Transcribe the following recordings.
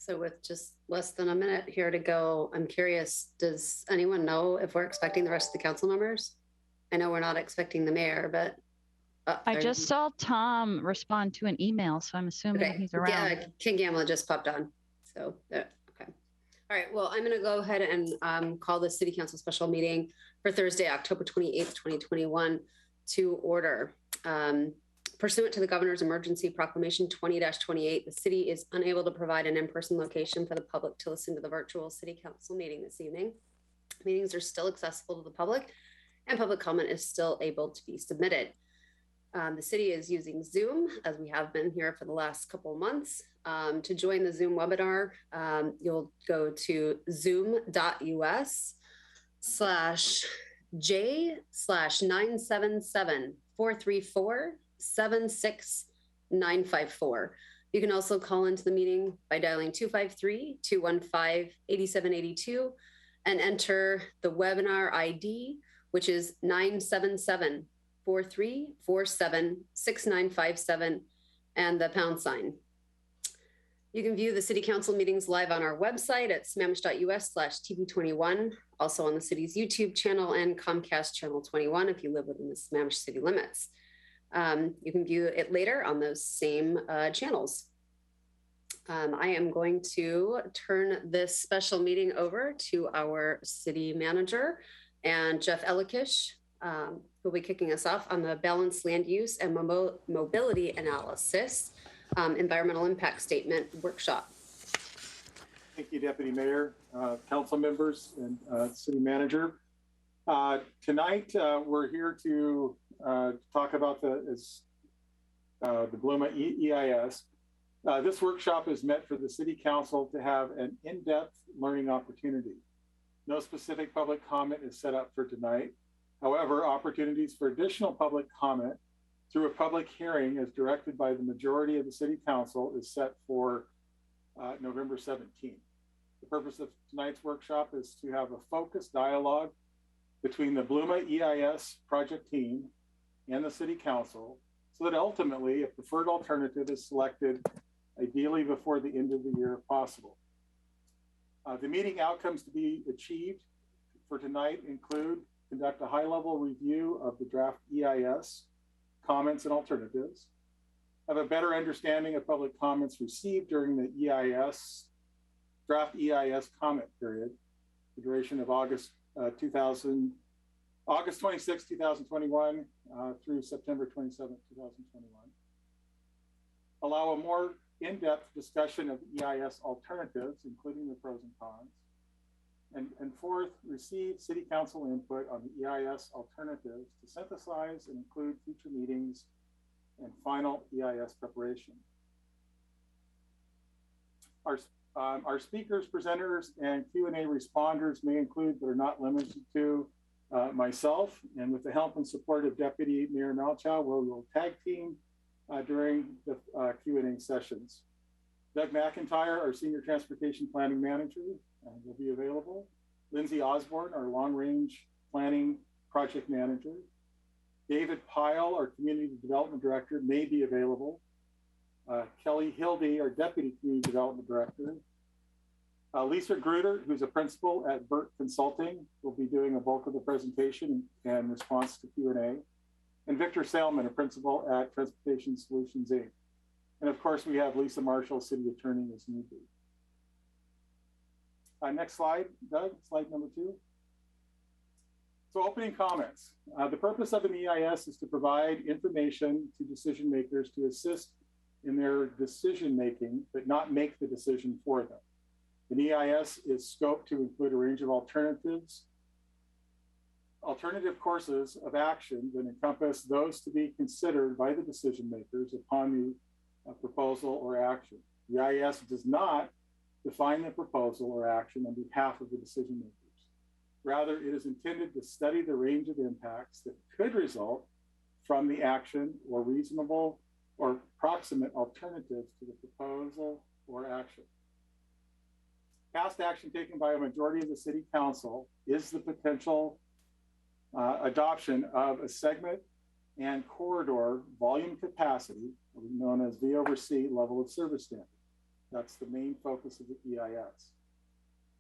So with just less than a minute here to go, I'm curious, does anyone know if we're expecting the rest of the council members? I know we're not expecting the mayor, but. I just saw Tom respond to an email, so I'm assuming Okay. he's around. King Gamla just popped on. So, okay. All right, well, I'm going to go ahead and call the City Council special meeting for Thursday, October 28th, 2021 to order. Pursuant to the Governor's Emergency Proclamation 20-28, the city is unable to provide an in-person location for the public to listen to the virtual City Council meeting this evening. Meetings are still accessible to the public, and public comment is still able to be submitted. The city is using Zoom, as we have been here for the last couple of months. To join the Zoom webinar, you'll go to zoom.us/J/977-434-76954. You can also call into the meeting by dialing 253-215-8782 and enter the webinar ID, which is 977-4347-6957 and the # You can view the City Council meetings live on our website at sammamish.us/TV21, also on the city's YouTube channel and Comcast Channel 21 if you live within the Sammamish city limits. You can view it later on those same channels. I am going to turn this special meeting over to our city manager and Jeff Ellikish, who'll be kicking us off on the balanced land use and mobility analysis environmental impact statement workshop. Thank you, Deputy Mayor, council members, and city manager. Tonight, we're here to talk about the Bluma EIS. This workshop is meant for the City Council to have an in-depth learning opportunity. No specific public comment is set up for tonight. However, opportunities for additional public comment through a public hearing as directed by the majority of the City Council is set for November 17th. The purpose of tonight's workshop is to have a focused dialogue between the Bluma EIS project team and the City Council so that ultimately a preferred alternative is selected, ideally before the end of the year if possible. The meeting outcomes to be achieved for tonight include conduct a high-level review of the draft EIS, comments and alternatives, have a better understanding of public comments received during the draft EIS comment period, the duration of August 26, 2021 through September 27, 2021. Allow a more in-depth discussion of EIS alternatives, including the pros and cons. And fourth, receive City Council input on the EIS alternatives to synthesize and include future meetings and final EIS preparation. Our speakers, presenters, and Q&A responders may include, but are not limited to, myself, and with the help and support of Deputy Mayor Malchow, we will tag team during the Q&A sessions. Doug McIntyre, our Senior Transportation Planning Manager, will be available. Lindsay Osborne, our Long Range Planning Project Manager. David Pyle, our Community Development Director, may be available. Kelly Hildy, our Deputy Community Development Director. Lisa Gruder, who's a principal at Burt Consulting, will be doing a bulk of the presentation and response to Q&A. And Victor Salmon, a principal at Transportation Solutions, Inc. And of course, we have Lisa Marshall, City Attorney, as need be. Next slide, Doug, slide number 2. So opening comments. The purpose of an EIS is to provide information to decision makers to assist in their decision making, but not make the decision for them. An EIS is scoped to include a range of alternative courses of action that encompass those to be considered by the decision makers upon the proposal or action. The EIS does not define the proposal or action on behalf of the decision makers. Rather, it is intended to study the range of impacts that could result from the action or reasonable or proximate alternatives to the proposal or action. Past action taken by a majority of the City Council is the potential adoption of a segment and corridor volume capacity, known as V/C level of service standard. That's the main focus of the EIS.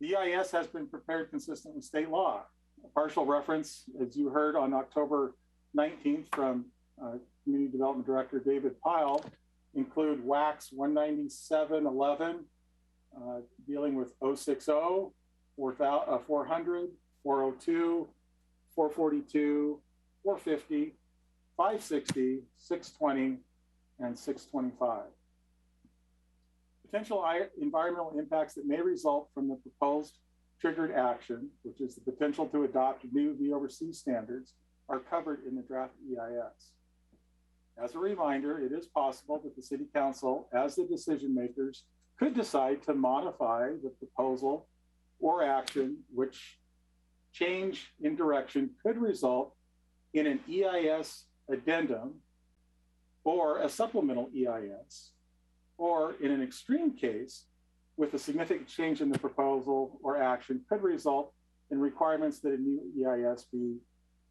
The EIS has been prepared consistent with state law. A partial reference, as you heard on October 19th from Community Development Director David Pyle, include WACS 19711, dealing with 060, 400, 402, 442, 450, 560, 620, and 625. Potential environmental impacts that may result from the proposed triggered action, which is the potential to adopt new VOC standards, are covered in the draft EIS. As a reminder, it is possible that the City Council, as the decision makers, could decide to modify the proposal or action, which change in direction could result in an EIS addendum or a supplemental EIS, or in an extreme case, with a significant change in the proposal or action could result in requirements that a new EIS be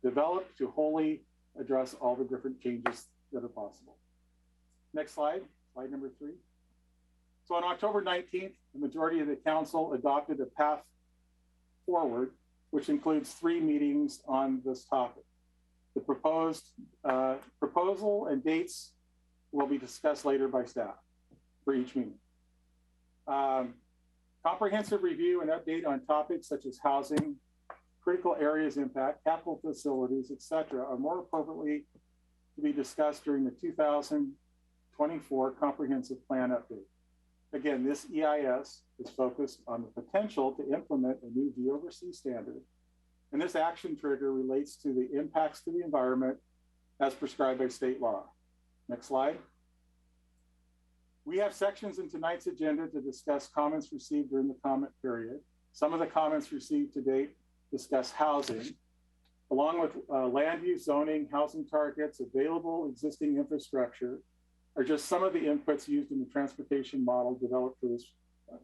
developed to wholly address all the different changes that are possible. Next slide, slide number 3. So on October 19th, the majority of the council adopted a path forward, which includes 3 meetings on this topic. The proposed proposal and dates will be discussed later by staff for each meeting. Comprehensive review and update on topics such as housing, critical areas impact, capital facilities, etc., are more appropriately to be discussed during the 2024 comprehensive plan update. Again, this EIS is focused on the potential to implement a new VOC standard, and this action trigger relates to the impacts to the environment as prescribed by state law. Next slide. We have sections in tonight's agenda to discuss comments received during the comment period. Some of the comments received to date discuss housing, along with land use, zoning, housing targets, available existing infrastructure, are just some of the inputs used in the transportation model developed for this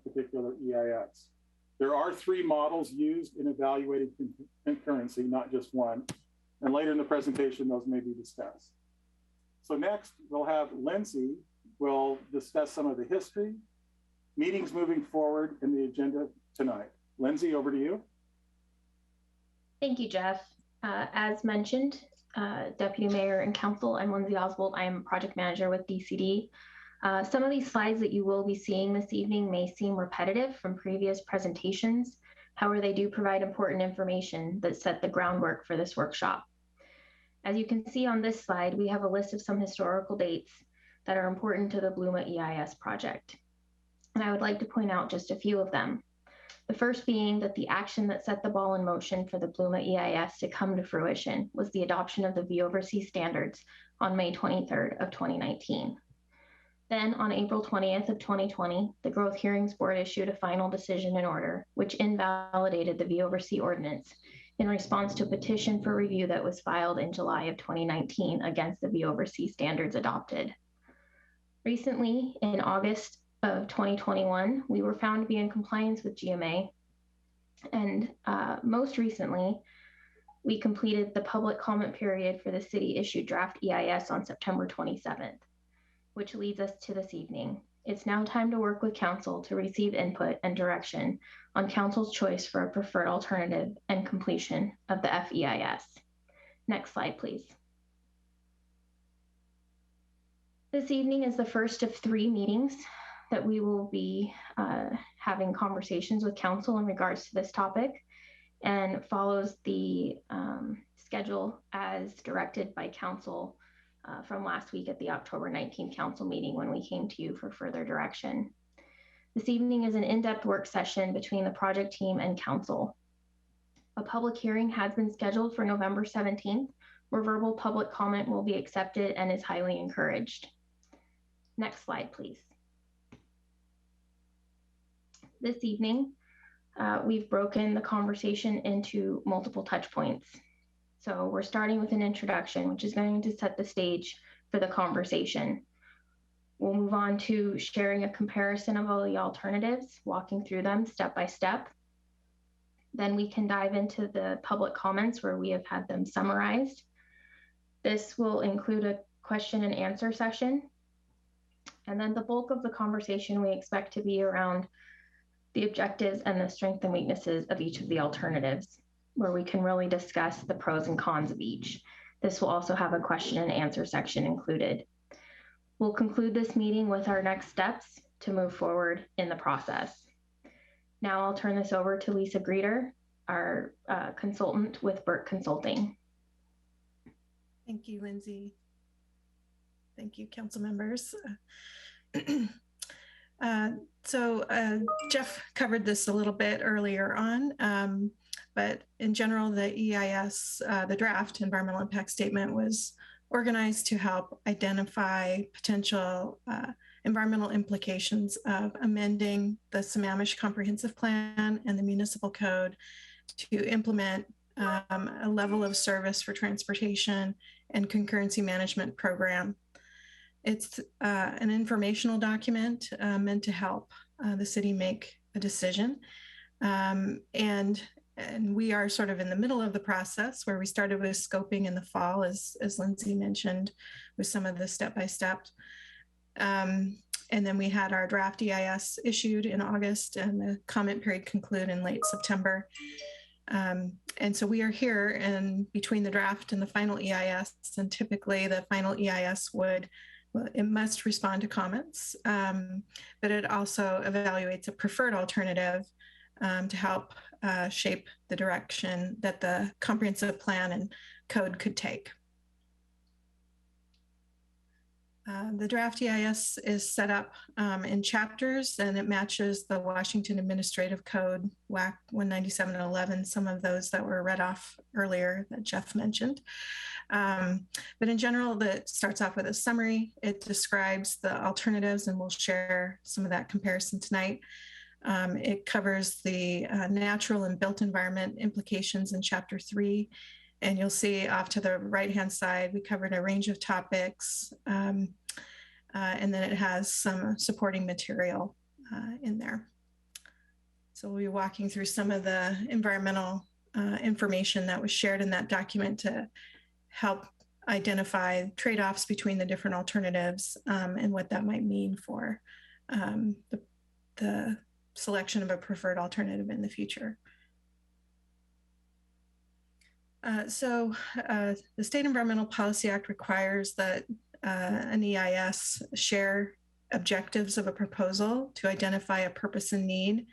particular EIS. There are 3 models used in evaluating concurrency, not just one. And later in the presentation, those may be discussed. So next, we'll have Lindsay will discuss some of the history, meetings moving forward, and the agenda tonight. Lindsay, over to you. Thank you, Jeff. As mentioned, Deputy Mayor and Council, I'm Lindsay Oswald. I am Project Manager with DCD. Some of these slides that you will be seeing this evening may seem repetitive from previous presentations. However, they do provide important information that set the groundwork for this workshop. As you can see on this slide, we have a list of some historical dates that are important to the Bluma EIS project. And I would like to point out just a few of them. The first being that the action that set the ball in motion for the Bluma EIS to come to fruition was the adoption of the VOC standards on May 23rd of 2019. Then on April 20th of 2020, the Growth Hearings Board issued a final decision and order, which invalidated the VOC ordinance in response to a petition for review that was filed in July of 2019 against the VOC standards adopted. Recently, in August of 2021, we were found to be in compliance with GMA. And most recently, we completed the public comment period for the city issued draft EIS on September 27th, which leads us to this evening. It's now time to work with council to receive input and direction on council's choice for a preferred alternative and completion of the FEIS. Next slide, please. This evening is the first of 3 meetings that we will be having conversations with council in regards to this topic, and follows the schedule as directed by council from last week at the October 19th council meeting when we came to you for further direction. This evening is an in-depth work session between the project team and council. A public hearing has been scheduled for November 17th, where verbal public comment will be accepted and is highly encouraged. Next slide, please. This evening, we've broken the conversation into multiple touch points. So we're starting with an introduction, which is going to set the stage for the conversation. We'll move on to sharing a comparison of all the alternatives, walking through them step by step. Then we can dive into the public comments where we have had them summarized. This will include a question and answer session. And then the bulk of the conversation we expect to be around the objectives and the strengths and weaknesses of each of the alternatives, where we can really discuss the pros and cons of each. This will also have a question and answer section included. We'll conclude this meeting with our next steps to move forward in the process. Now I'll turn this over to Lisa Greeter, our consultant with Burke Consulting. Thank you, Lindsay. Thank you, council members. Jeff covered this a little bit earlier on, but in general, the EIS, the draft environmental impact statement, was organized to help identify potential environmental implications of amending the Sammamish Comprehensive Plan and the Municipal Code to implement a level of service for transportation and concurrency management program. It's an informational document meant to help the city make a decision. And we are sort of in the middle of the process, where we started with scoping in the fall, as Lindsay mentioned, with some of the step-by-steps. And then we had our draft EIS issued in August, and the comment period concluded in late September. And so we are here and between the draft and the final EIS, and typically the final EIS it must respond to comments, but it also evaluates a preferred alternative to help shape the direction that the comprehensive plan and code could take. The draft EIS is set up in chapters, and it matches the Washington Administrative Code, WAC 19711, some of those that were read off earlier that Jeff mentioned. But in general, it starts off with a summary. It describes the alternatives, and we'll share some of that comparison tonight. It covers the natural and built environment implications in Chapter 3. And you'll see off to the right-hand side, we covered a range of topics, and then it has some supporting material in there. So we'll be walking through some of the environmental information that was shared in that document to help identify trade-offs between the different alternatives and what that might mean for the selection of a preferred alternative in the future. The State Environmental Policy Act requires that an EIS share objectives of a proposal to identify a purpose and need.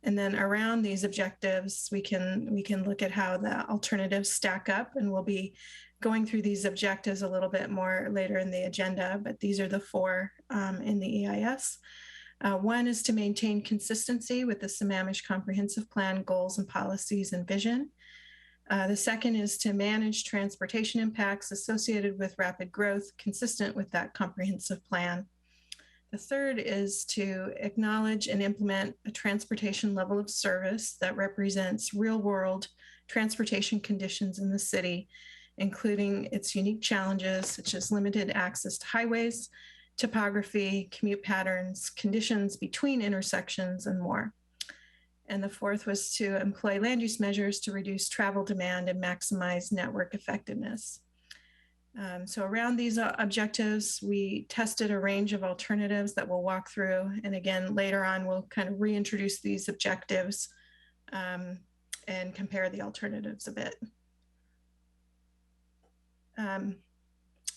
And then around these objectives, we can look at how the alternatives stack up, and we'll be going through these objectives a little bit more later in the agenda, but these are the four in the EIS. One is to maintain consistency with the Sammamish Comprehensive Plan goals and policies and vision. The second is to manage transportation impacts associated with rapid growth consistent with that comprehensive plan. The third is to acknowledge and implement a transportation level of service that represents real-world transportation conditions in the city, including its unique challenges such as limited access to highways, topography, commute patterns, conditions between intersections, and more. And the fourth was to employ land use measures to reduce travel demand and maximize network effectiveness. So around these objectives, we tested a range of alternatives that we'll walk through. And again, later on, we'll kind of reintroduce these objectives and compare the alternatives a bit.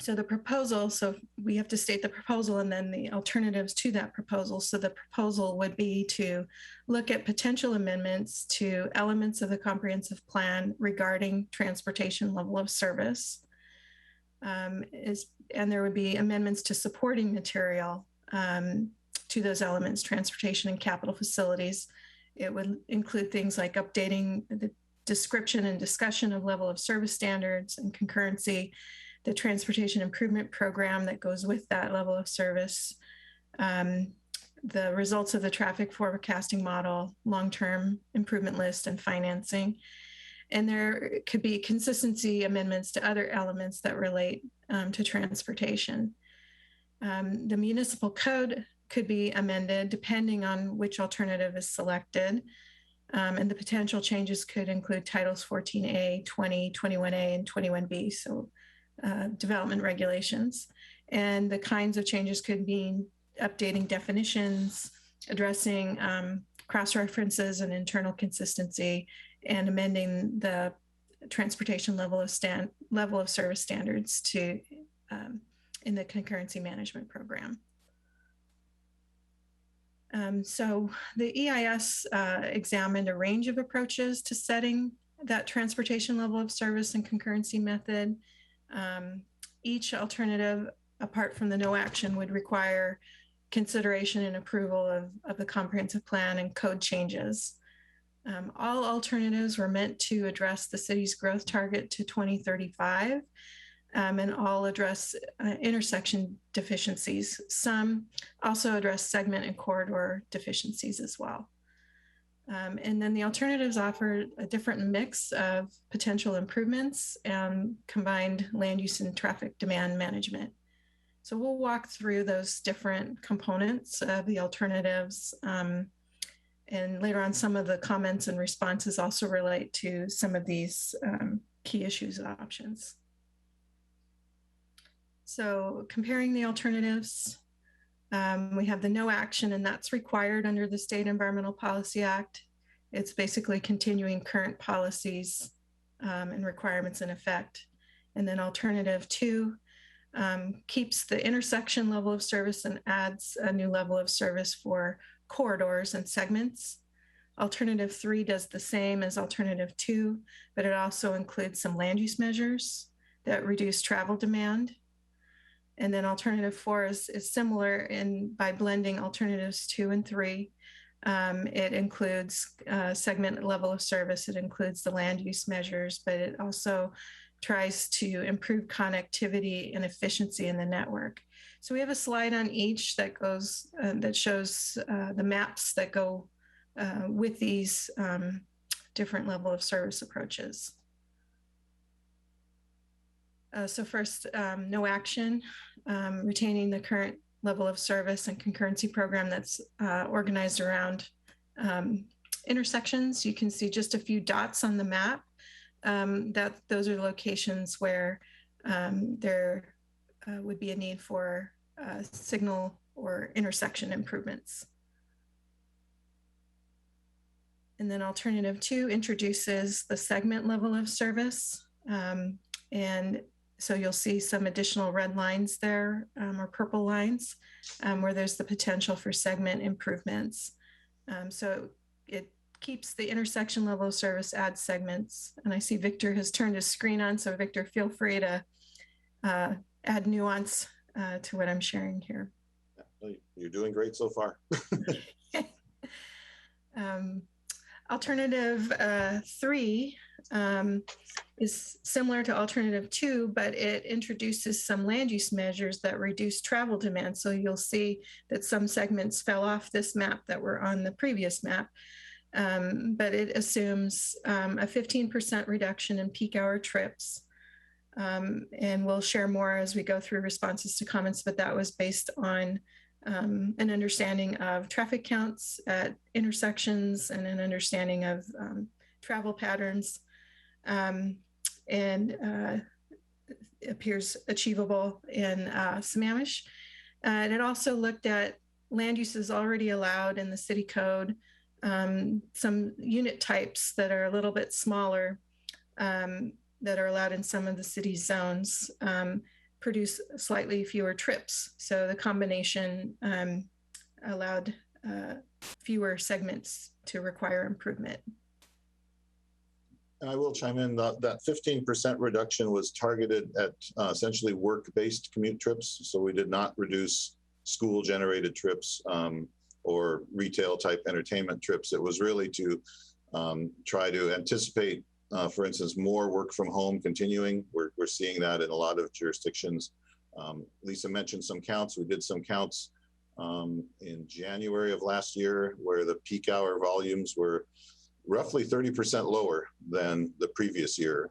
So the proposal, so we have to state the proposal and then the alternatives to that proposal. So the proposal would be to look at potential amendments to elements of the comprehensive plan regarding transportation level of service. And there would be amendments to supporting material to those elements, transportation and capital facilities. It would include things like updating the description and discussion of level of service standards and concurrency, the transportation improvement program that goes with that level of service, the results of the traffic forecasting model, long-term improvement list, and financing. And there could be consistency amendments to other elements that relate to transportation. The municipal code could be amended depending on which alternative is selected. And the potential changes could include Titles 14A, 20, 21A, and 21B. So development regulations. And the kinds of changes could mean updating definitions, addressing cross-references and internal consistency, and amending the transportation level of service standards to in the concurrency management program. So the EIS examined a range of approaches to setting that transportation level of service and concurrency method. Each alternative, apart from the no action, would require consideration and approval of the comprehensive plan and code changes. All alternatives were meant to address the city's growth target to 2035, and all address intersection deficiencies. Some also address segment and corridor deficiencies as well. And then the alternatives offer a different mix of potential improvements and combined land use and traffic demand management. So we'll walk through those different components of the alternatives. And later on, some of the comments and responses also relate to some of these key issues and options. So comparing the alternatives, we have the no action, and that's required under the State Environmental Policy Act. It's basically continuing current policies and requirements in effect. And then alternative 2 keeps the intersection level of service and adds a new level of service for corridors and segments. Alternative 3 does the same as alternative 2, but it also includes some land use measures that reduce travel demand. And then alternative 4 is similar by blending alternatives 2 and 3. It includes segment level of service. It includes the land use measures, but it also tries to improve connectivity and efficiency in the network. So we have a slide on each that goes that shows the maps that go with these different level of service approaches. So first, no action, retaining the current level of service and concurrency program that's organized around intersections. You can see just a few dots on the map. Those are locations where there would be a need for signal or intersection improvements. And then alternative 2 introduces the segment level of service. And so you'll see some additional red lines there, or purple lines, where there's the potential for segment improvements. So it keeps the intersection level of service, adds segments. And I see Victor has turned his screen on. So Victor, feel free to add nuance to what I'm sharing here. You're doing great so far. Alternative 3 is similar to alternative 2, but it introduces some land use measures that reduce travel demand. So you'll see that some segments fell off this map that were on the previous map, but it assumes a 15% reduction in peak hour trips. And we'll share more as we go through responses to comments, but that was based on an understanding of traffic counts at intersections and an understanding of travel patterns, and appears achievable in Sammamish. And it also looked at land uses already allowed in the city code, some unit types that are a little bit smaller that are allowed in some of the city zones, produce slightly fewer trips. So the combination allowed fewer segments to require improvement. And I will chime in that 15% reduction was targeted at essentially work-based commute trips. So we did not reduce school-generated trips or retail-type entertainment trips. It was really to try to anticipate, for instance, more work from home continuing. We're seeing that in a lot of jurisdictions. Lisa mentioned some counts. We did some counts in January of last year where the peak hour volumes were roughly 30% lower than the previous year.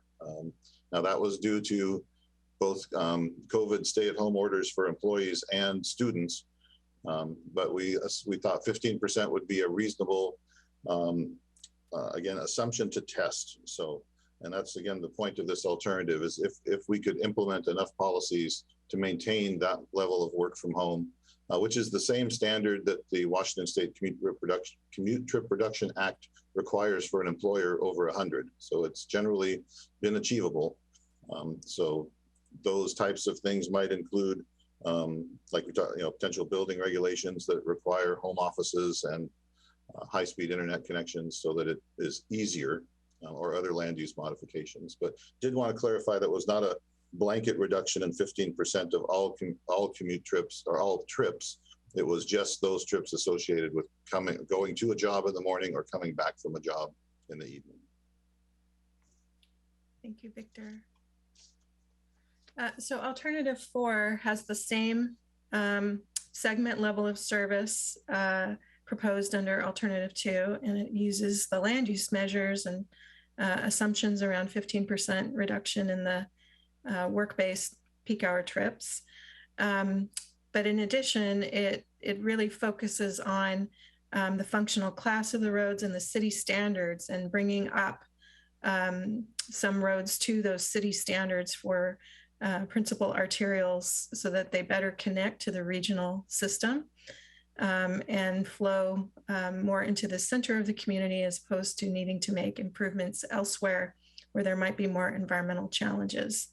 Now that was due to both COVID stay-at-home orders for employees and students, but we thought 15% would be a reasonable, again, assumption to test. So, and that's again the point of this alternative is if we could implement enough policies to maintain that level of work from home, which is the same standard that the Washington State Commute Trip Reduction Act requires for an employer over 100. So it's generally been achievable. So those types of things might include, like we talked, potential building regulations that require home offices and high-speed internet connections so that it is easier, or other land use modifications. But did want to clarify that was not a blanket reduction in 15% of all commute trips or all trips. It was just those trips associated with going to a job in the morning or coming back from a job in the evening. Thank you, Victor. So alternative 4 has the same segment level of service proposed under alternative 2, and it uses the land use measures and assumptions around 15% reduction in the work-based peak hour trips. But in addition, it really focuses on the functional class of the roads and the city standards, and bringing up some roads to those city standards for principal arterials so that they better connect to the regional system and flow more into the center of the community, as opposed to needing to make improvements elsewhere where there might be more environmental challenges.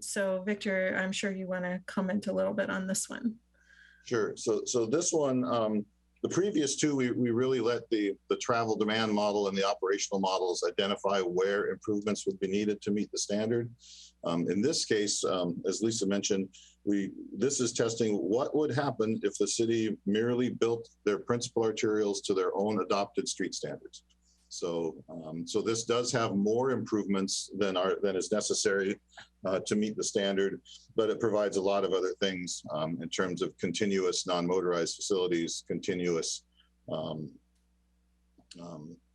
So Victor, I'm sure you want to comment a little bit on this one. Sure. So this one, the previous two, we really let the travel demand model and the operational models identify where improvements would be needed to meet the standard. In this case, as Lisa mentioned, this is testing what would happen if the city merely built their principal arterials to their own adopted street standards. So this does have more improvements than is necessary to meet the standard, but it provides a lot of other things in terms of continuous non-motorized facilities, continuous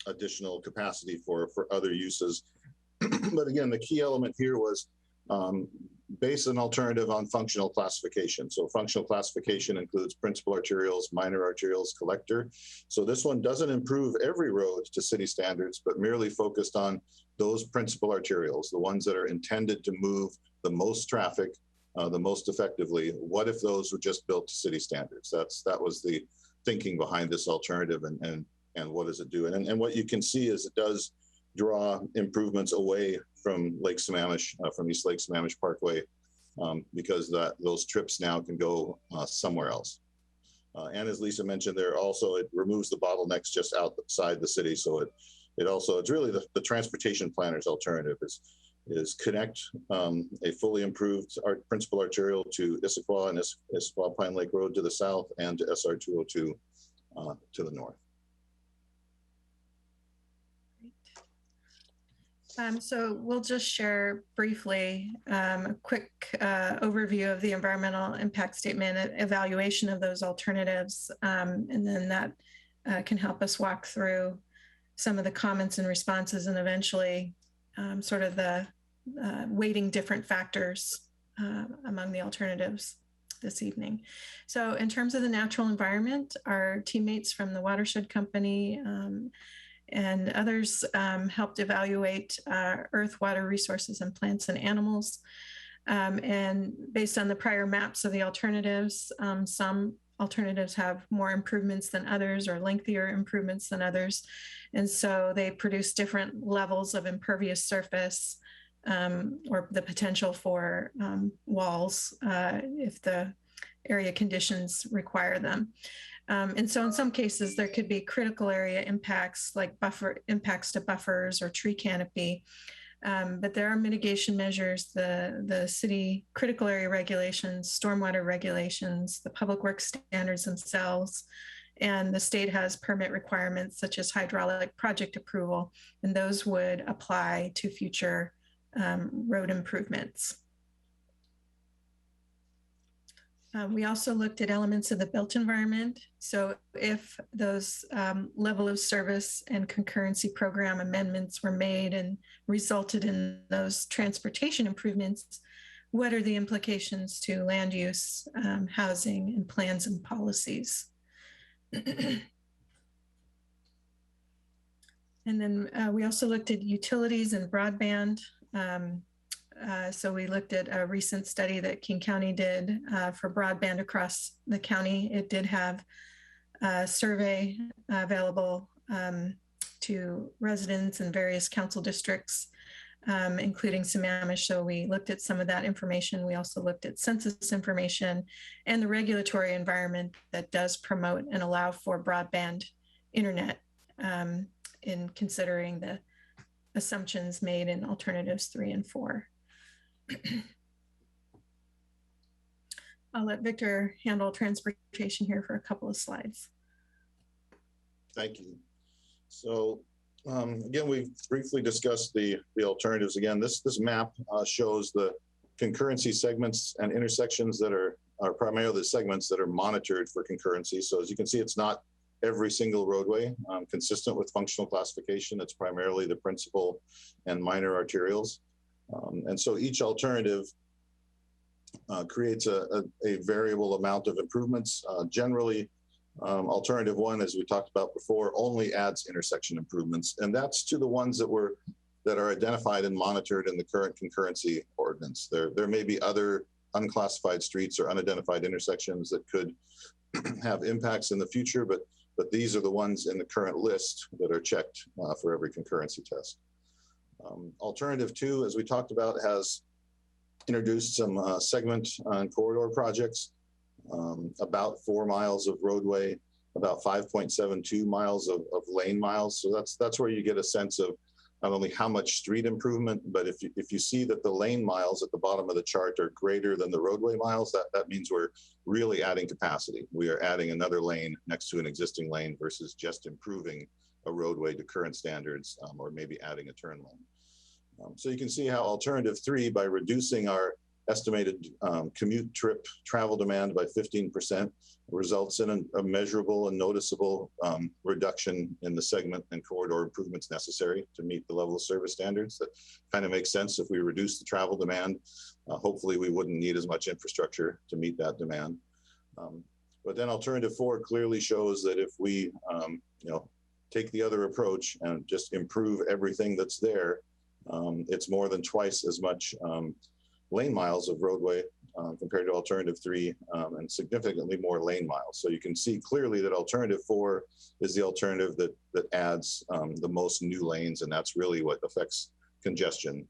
additional capacity for other uses. But again, the key element here was base an alternative on functional classification. So functional classification includes principal arterials, minor arterials, collector. So this one doesn't improve every road to city standards, but merely focused on those principal arterials, the ones that are intended to move the most traffic the most effectively. What if those were just built to city standards? That was the thinking behind this alternative, and what does it do? And what you can see is it does draw improvements away from Lake Sammamish, from East Lake Sammamish Parkway, because those trips now can go somewhere else. And as Lisa mentioned, it removes the bottlenecks just outside the city. So it's really the transportation planner's alternative is connect a fully improved principal arterial to Issaquah and Issaquah Pine Lake Road to the south, and to SR 202 to the north. So we'll just share briefly a quick overview of the environmental impact statement, evaluation of those alternatives, and then that can help us walk through some of the comments and responses, and eventually sort of the weighting different factors among the alternatives this evening. So in terms of the natural environment, our teammates from the Watershed Company and others helped evaluate earth, water, resources, and plants and animals. And based on the prior maps of the alternatives, some alternatives have more improvements than others, or lengthier improvements than others. And so they produce different levels of impervious surface, or the potential for walls if the area conditions require them. And so in some cases, there could be critical area impacts, like impacts to buffers or tree canopy. But there are mitigation measures, the city critical area regulations, stormwater regulations, the public works standards themselves, and the state has permit requirements such as hydraulic project approval, and those would apply to future road improvements. We also looked at elements of the built environment. So if those level of service and concurrency program amendments were made and resulted in those transportation improvements, what are the implications to land use, housing, and plans and policies? And then we also looked at utilities and broadband So we looked at a recent study that King County did for broadband across the county. It did have a survey available to residents in various council districts, including Sammamish. So we looked at some of that information. We also looked at census information and the regulatory environment that does promote and allow for broadband internet in considering the assumptions made in alternatives 3 and 4. I'll let Victor handle transportation here for a couple of slides. Thank you. So again, we briefly discussed the alternatives. Again, this map shows the concurrency segments and intersections that are primarily the segments that are monitored for concurrency. So as you can see, it's not every single roadway consistent with functional classification. It's primarily the principal and minor arterials. And so each alternative creates a variable amount of improvements. Generally, alternative 1, as we talked about before, only adds intersection improvements, and that's to the ones that are identified and monitored in the current concurrency ordinance. There may be other unclassified streets or unidentified intersections that could have impacts in the future, but these are the ones in the current list that are checked for every concurrency test. Alternative 2, as we talked about, has introduced some segment and corridor projects, about 4 miles of roadway, about 5.72 miles of lane miles. So that's where you get a sense of not only how much street improvement, but if you see that the lane miles at the bottom of the chart are greater than the roadway miles, that means we're really adding capacity. We are adding another lane next to an existing lane versus just improving a roadway to current standards, or maybe adding a turn lane. So you can see how alternative 3, by reducing our estimated commute trip travel demand by 15%, results in a measurable and noticeable reduction in the segment and corridor improvements necessary to meet the level of service standards. That kind of makes sense. If we reduce the travel demand, hopefully we wouldn't need as much infrastructure to meet that demand. But then alternative 4 clearly shows that if we take the other approach and just improve everything that's there, it's more than twice as much lane miles of roadway compared to alternative 3, and significantly more lane miles. So you can see clearly that alternative 4 is the alternative that adds the most new lanes, and that's really what affects congestion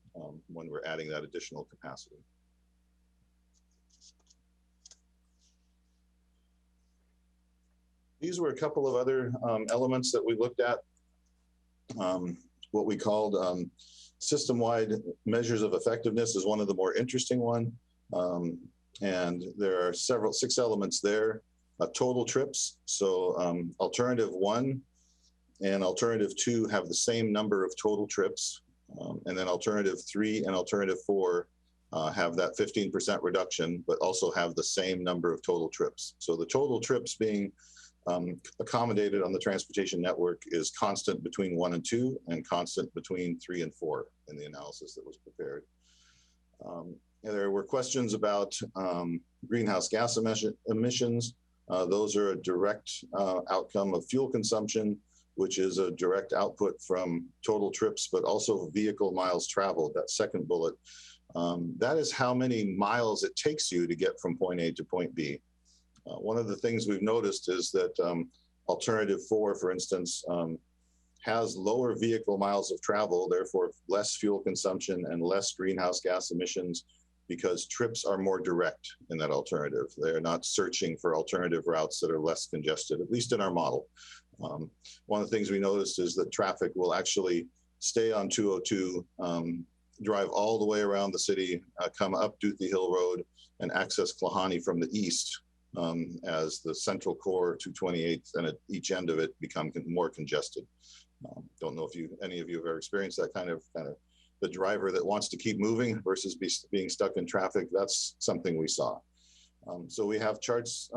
when we're adding that additional capacity. These were a couple of other elements that we looked at, what we called system-wide measures of effectiveness is one of the more interesting one. And there are 6 elements there. Total trips. So alternative 1 and alternative 2 have the same number of total trips. And then alternative 3 and alternative 4 have that 15% reduction, but also have the same number of total trips. So the total trips being accommodated on the transportation network is constant between 1 and 2 and constant between 3 and 4 in the analysis that was prepared. There were questions about greenhouse gas emissions. Those are a direct outcome of fuel consumption, which is a direct output from total trips, but also vehicle miles traveled, that second bullet. That is how many miles it takes you to get from point A to point B. One of the things we've noticed is that alternative 4, for instance, has lower vehicle miles of travel, therefore less fuel consumption and less greenhouse gas emissions, because trips are more direct in that alternative. They're not searching for alternative routes that are less congested, at least in our model. One of the things we noticed is that traffic will actually stay on 202, drive all the way around the city, come up Duthie Hill Road and access Klahani from the east, as the central core 228th and at each end of it become more congested. Don't know if any of you have ever experienced that kind of the driver that wants to keep moving versus being stuck in traffic. That's something we saw. So we have charts,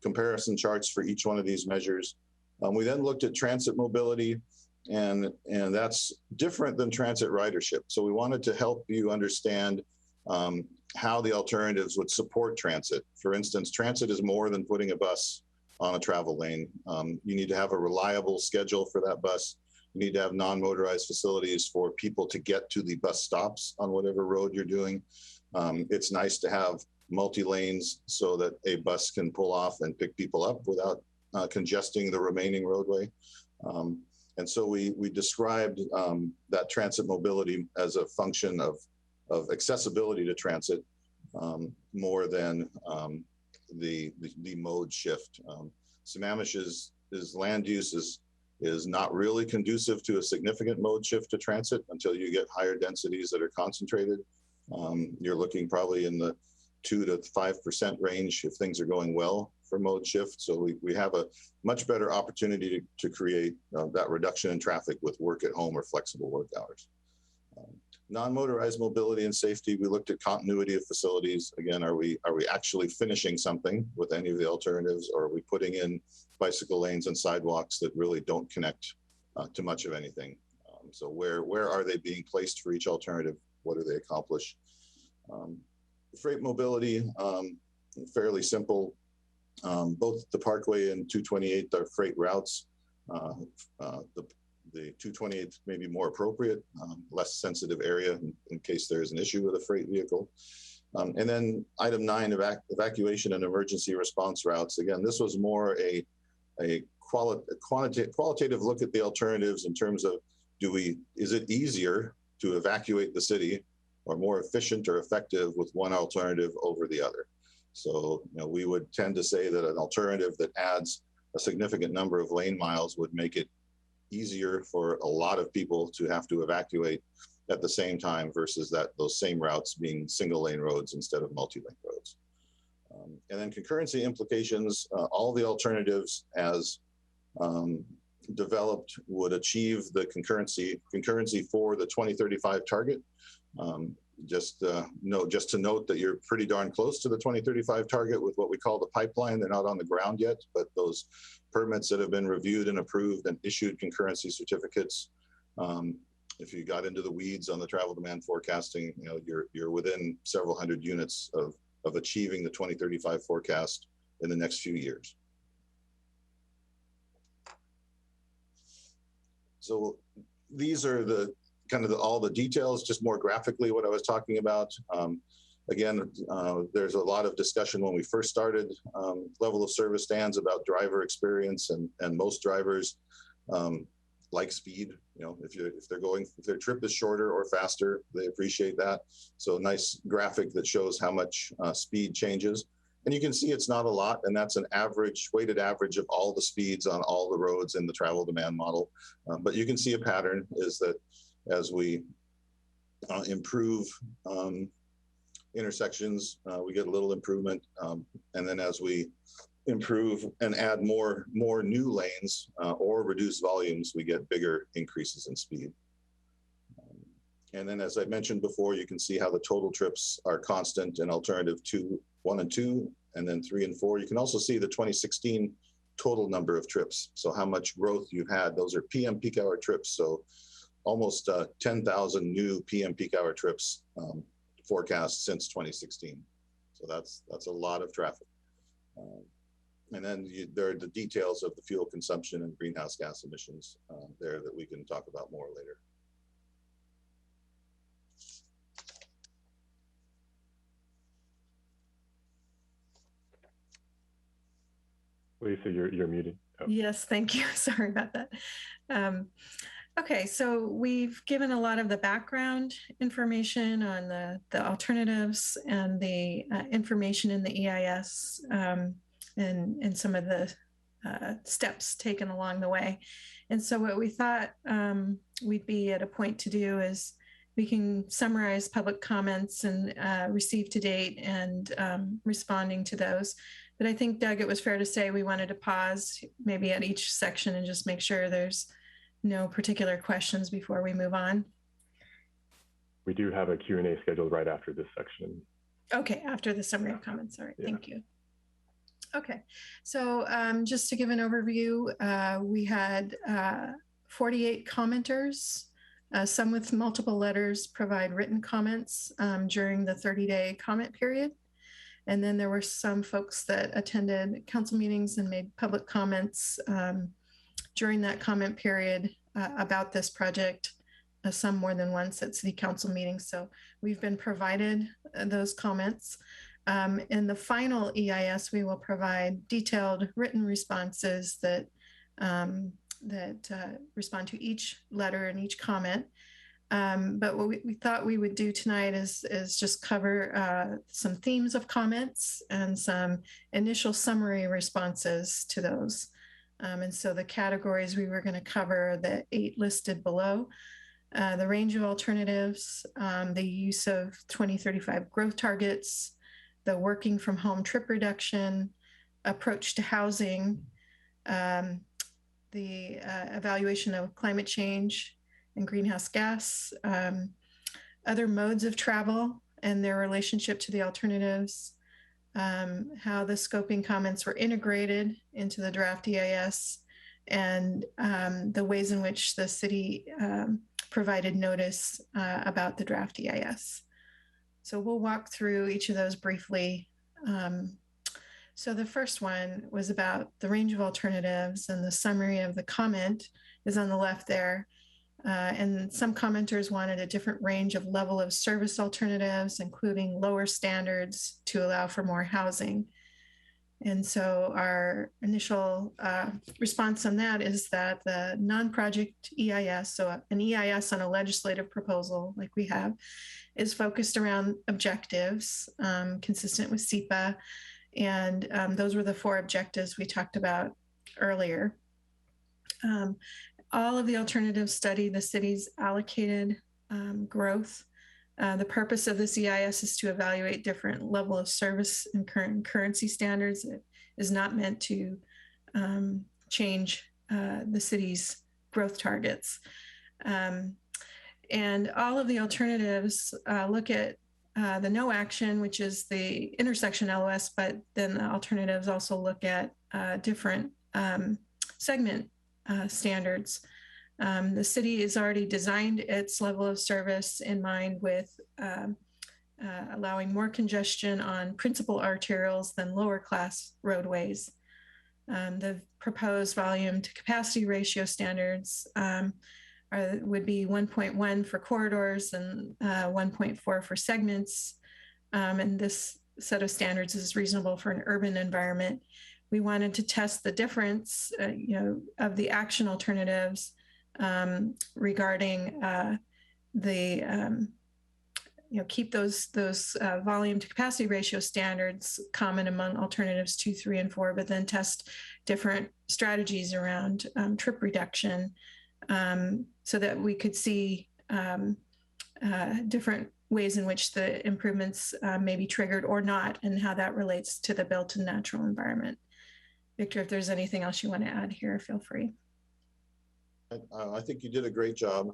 comparison charts for each one of these measures. We then looked at transit mobility, and that's different than transit ridership. So we wanted to help you understand how the alternatives would support transit. For instance, transit is more than putting a bus on a travel lane. You need to have a reliable schedule for that bus. You need to have non-motorized facilities for people to get to the bus stops on whatever road you're doing. It's nice to have multi-lanes so that a bus can pull off and pick people up without congesting the remaining roadway. And so we described that transit mobility as a function of accessibility to transit more than the mode shift. Sammamish's land use is not really conducive to a significant mode shift to transit until you get higher densities that are concentrated. You're looking probably in the 2 to 5% range if things are going well for mode shift. So we have a much better opportunity to create that reduction in traffic with work at home or flexible work hours. Non-motorized mobility and safety, we looked at continuity of facilities. Again, are we actually finishing something with any of the alternatives, or are we putting in bicycle lanes and sidewalks that really don't connect to much of anything? So where are they being placed for each alternative? What do they accomplish? Freight mobility, fairly simple. Both the Parkway and 228 are freight routes. The 228 may be more appropriate, less sensitive area in case there is an issue with a freight vehicle. And then item 9, evacuation and emergency response routes. Again, this was more a qualitative look at the alternatives in terms of, is it easier to evacuate the city or more efficient or effective with one alternative over the other? So, we would tend to say that an alternative that adds a significant number of lane miles would make it easier for a lot of people to have to evacuate at the same time versus those same routes being single lane roads instead of multi-lane roads. And then concurrency implications, all the alternatives as developed would achieve the concurrency for the 2035 target. Just to note that you're pretty darn close to the 2035 target with what we call the pipeline. They're not on the ground yet, but those permits that have been reviewed and approved and issued concurrency certificates. If you got into the weeds on the travel demand forecasting, you're within several hundred units of achieving the 2035 forecast in the next few years. So these are all the details, just more graphically what I was talking about. Again, there's a lot of discussion when we first started level of service stands about driver experience, and most drivers like speed. If their trip is shorter or faster, they appreciate that. So a nice graphic that shows how much speed changes. And you can see it's not a lot, and that's an weighted average of all the speeds on all the roads in the travel demand model. But you can see a pattern is that as we improve intersections, we get a little improvement. And then as we improve and add more new lanes or reduce volumes, we get bigger increases in speed. And then, as I mentioned before, you can see how the total trips are constant in alternative 1 and 2, and then 3 and 4. You can also see the 2016 total number of trips. So how much growth you've had. Those are PM peak hour trips. So almost 10,000 new PM peak hour trips forecast since 2016. So that's a lot of traffic. And then there are the details of the fuel consumption and greenhouse gas emissions there that we can talk about more later. Lisa, you're muted. Oh. Yes, thank you. Sorry about that. Okay, so we've given a lot of the background information on the alternatives and the information in the EIS and some of the steps taken along the way. And so what we thought we'd be at a point to do is we can summarize public comments and receive to date and responding to those. But I think, Doug, it was fair to say we wanted to pause maybe at each section and just make sure there's no particular questions before we move on. We do have a Q&A scheduled right after this section. Okay, after the summary of comments. All right, Yeah. Thank you. Okay, so just to give an overview, we had 48 commenters, some with multiple letters provide written comments during the 30-day comment period. And then there were some folks that attended council meetings and made public comments during that comment period about this project, some more than once at city council meetings. So we've been provided those comments. In the final EIS, we will provide detailed written responses that respond to each letter and each comment. But what we thought we would do tonight is just cover some themes of comments and some initial summary responses to those. And so the categories we were going to cover are the 8 listed below. The range of alternatives, the use of 2035 growth targets, the working from home trip reduction, approach to housing, the evaluation of climate change and greenhouse gas, other modes of travel and their relationship to the alternatives, how the scoping comments were integrated into the draft EIS, and the ways in which the city provided notice about the draft EIS. So we'll walk through each of those briefly. So the first one was about the range of alternatives, and the summary of the comment is on the left there. And some commenters wanted a different range of level of service alternatives, including lower standards to allow for more housing. And so our initial response on that is that the non-project EIS, so an EIS on a legislative proposal like we have, is focused around objectives consistent with SEPA. And those were the 4 objectives we talked about earlier. All of the alternatives study the city's allocated growth. The purpose of this EIS is to evaluate different level of service and current currency standards. It is not meant to change the city's growth targets. And all of the alternatives look at the no action, which is the intersection LOS, but then the alternatives also look at different segment standards. The city has already designed its level of service in mind with allowing more congestion on principal arterials than lower class roadways. The proposed volume to capacity ratio standards would be 1.1 for corridors and 1.4 for segments. And this set of standards is reasonable for an urban environment. We wanted to test the difference, of the action alternatives regarding keep those volume to capacity ratio standards common among alternatives 2, 3, and 4, but then test different strategies around trip reduction so that we could see different ways in which the improvements may be triggered or not, and how that relates to the built and natural environment. Victor, if there's anything else you want to add here, feel free. I think you did a great job.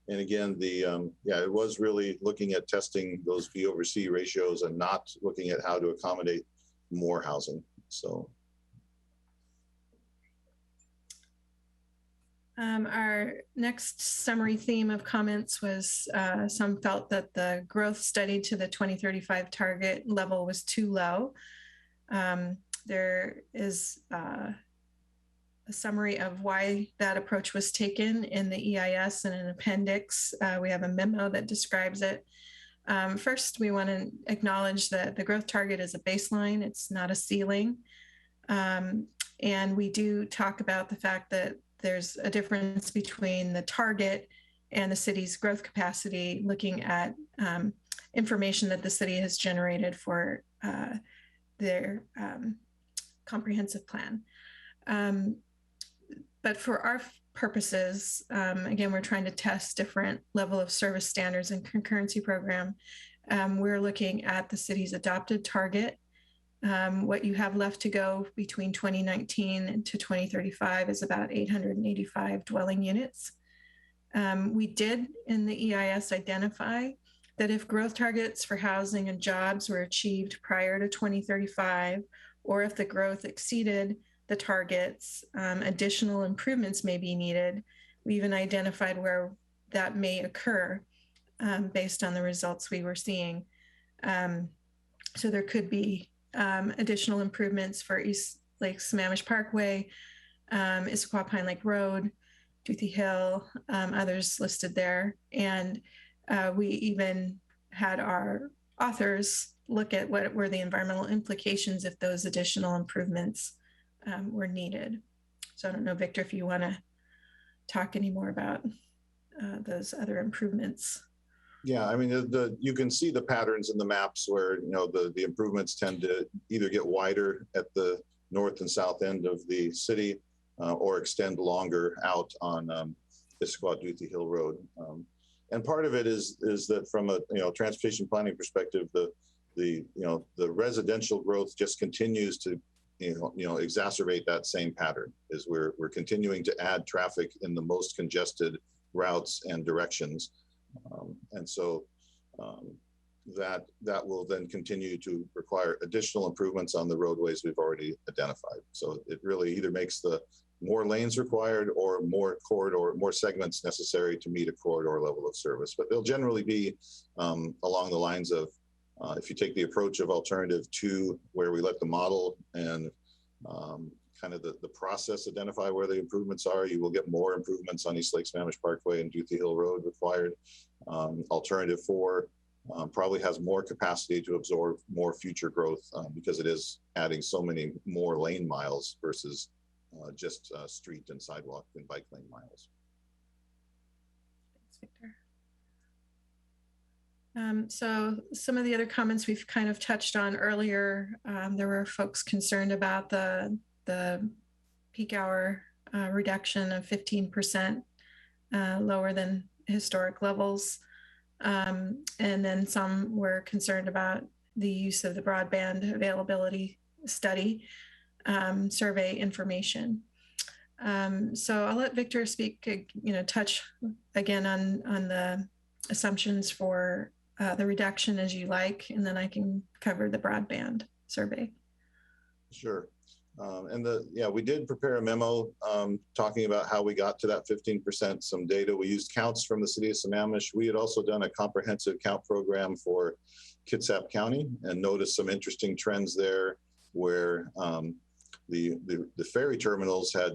And again, it was really looking at testing those V over C ratios and not looking at how to accommodate more housing. So. Our next summary theme of comments was some felt that the growth study to the 2035 target level was too low. There is a summary of why that approach was taken in the EIS and an appendix. We have a memo that describes it. First, we want to acknowledge that the growth target is a baseline. It's not a ceiling. And we do talk about the fact that there's a difference between the target and the city's growth capacity, looking at information that the city has generated for their comprehensive plan. But for our purposes, again, we're trying to test different level of service standards and concurrency program. We're looking at the city's adopted target. What you have left to go between 2019 to 2035 is about 885 dwelling units. We did in the EIS identify that if growth targets for housing and jobs were achieved prior to 2035, or if the growth exceeded the targets, additional improvements may be needed. We even identified where that may occur based on the results we were seeing. So there could be additional improvements for East Lake Sammamish Parkway, Issaquah Pine Lake Road, Duthie Hill, others listed there. And we even had our authors look at what were the environmental implications if those additional improvements were needed. So I don't know, Victor, if you want to talk any more about those other improvements. Yeah, I mean, you can see the patterns in the maps where, you know, the improvements tend to either get wider at the north and south end of the city or extend longer out on Issaquah Duthie Hill Road. And part of it is that from a, you know, transportation planning perspective, the residential growth just continues to exacerbate that same pattern. Is we're continuing to add traffic in the most congested routes and directions, and so that will then continue to require additional improvements on the roadways we've already identified. So it really either makes the more lanes required or more segments necessary to meet a corridor level of service. But they'll generally be along the lines of if you take the approach of alternative 2, where we let the model and kind of the process identify where the improvements are, you will get more improvements on East Lake Sammamish Parkway and Duthie Hill Road required. Alternative 4 probably has more capacity to absorb more future growth because it is adding so many more lane miles versus just street and sidewalk and bike lane miles. Thanks, Victor. So some of the other comments we've kind of touched on earlier, there were folks concerned about the peak hour reduction of 15% lower than historic levels. And then some were concerned about the use of the broadband availability study survey information. So I'll let Victor speak, touch again on the assumptions for the reduction as you like, and then I can cover the broadband survey. Sure. We did prepare a memo talking about how we got to that 15%, some data. We used counts from the city of Sammamish. We had also done a comprehensive count program for Kitsap County and noticed some interesting trends there where the ferry terminals had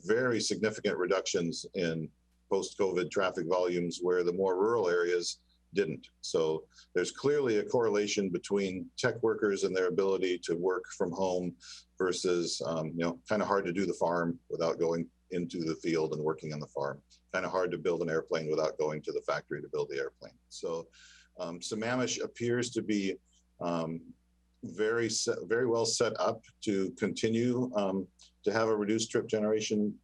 very significant reductions in post-COVID traffic volumes where the more rural areas didn't. So there's clearly a correlation between tech workers and their ability to work from home versus, kind of hard to do the farm without going into the field and working on the farm. Kind of hard to build an airplane without going to the factory to build the airplane. So Sammamish appears to be very well set up to continue to have a reduced trip generation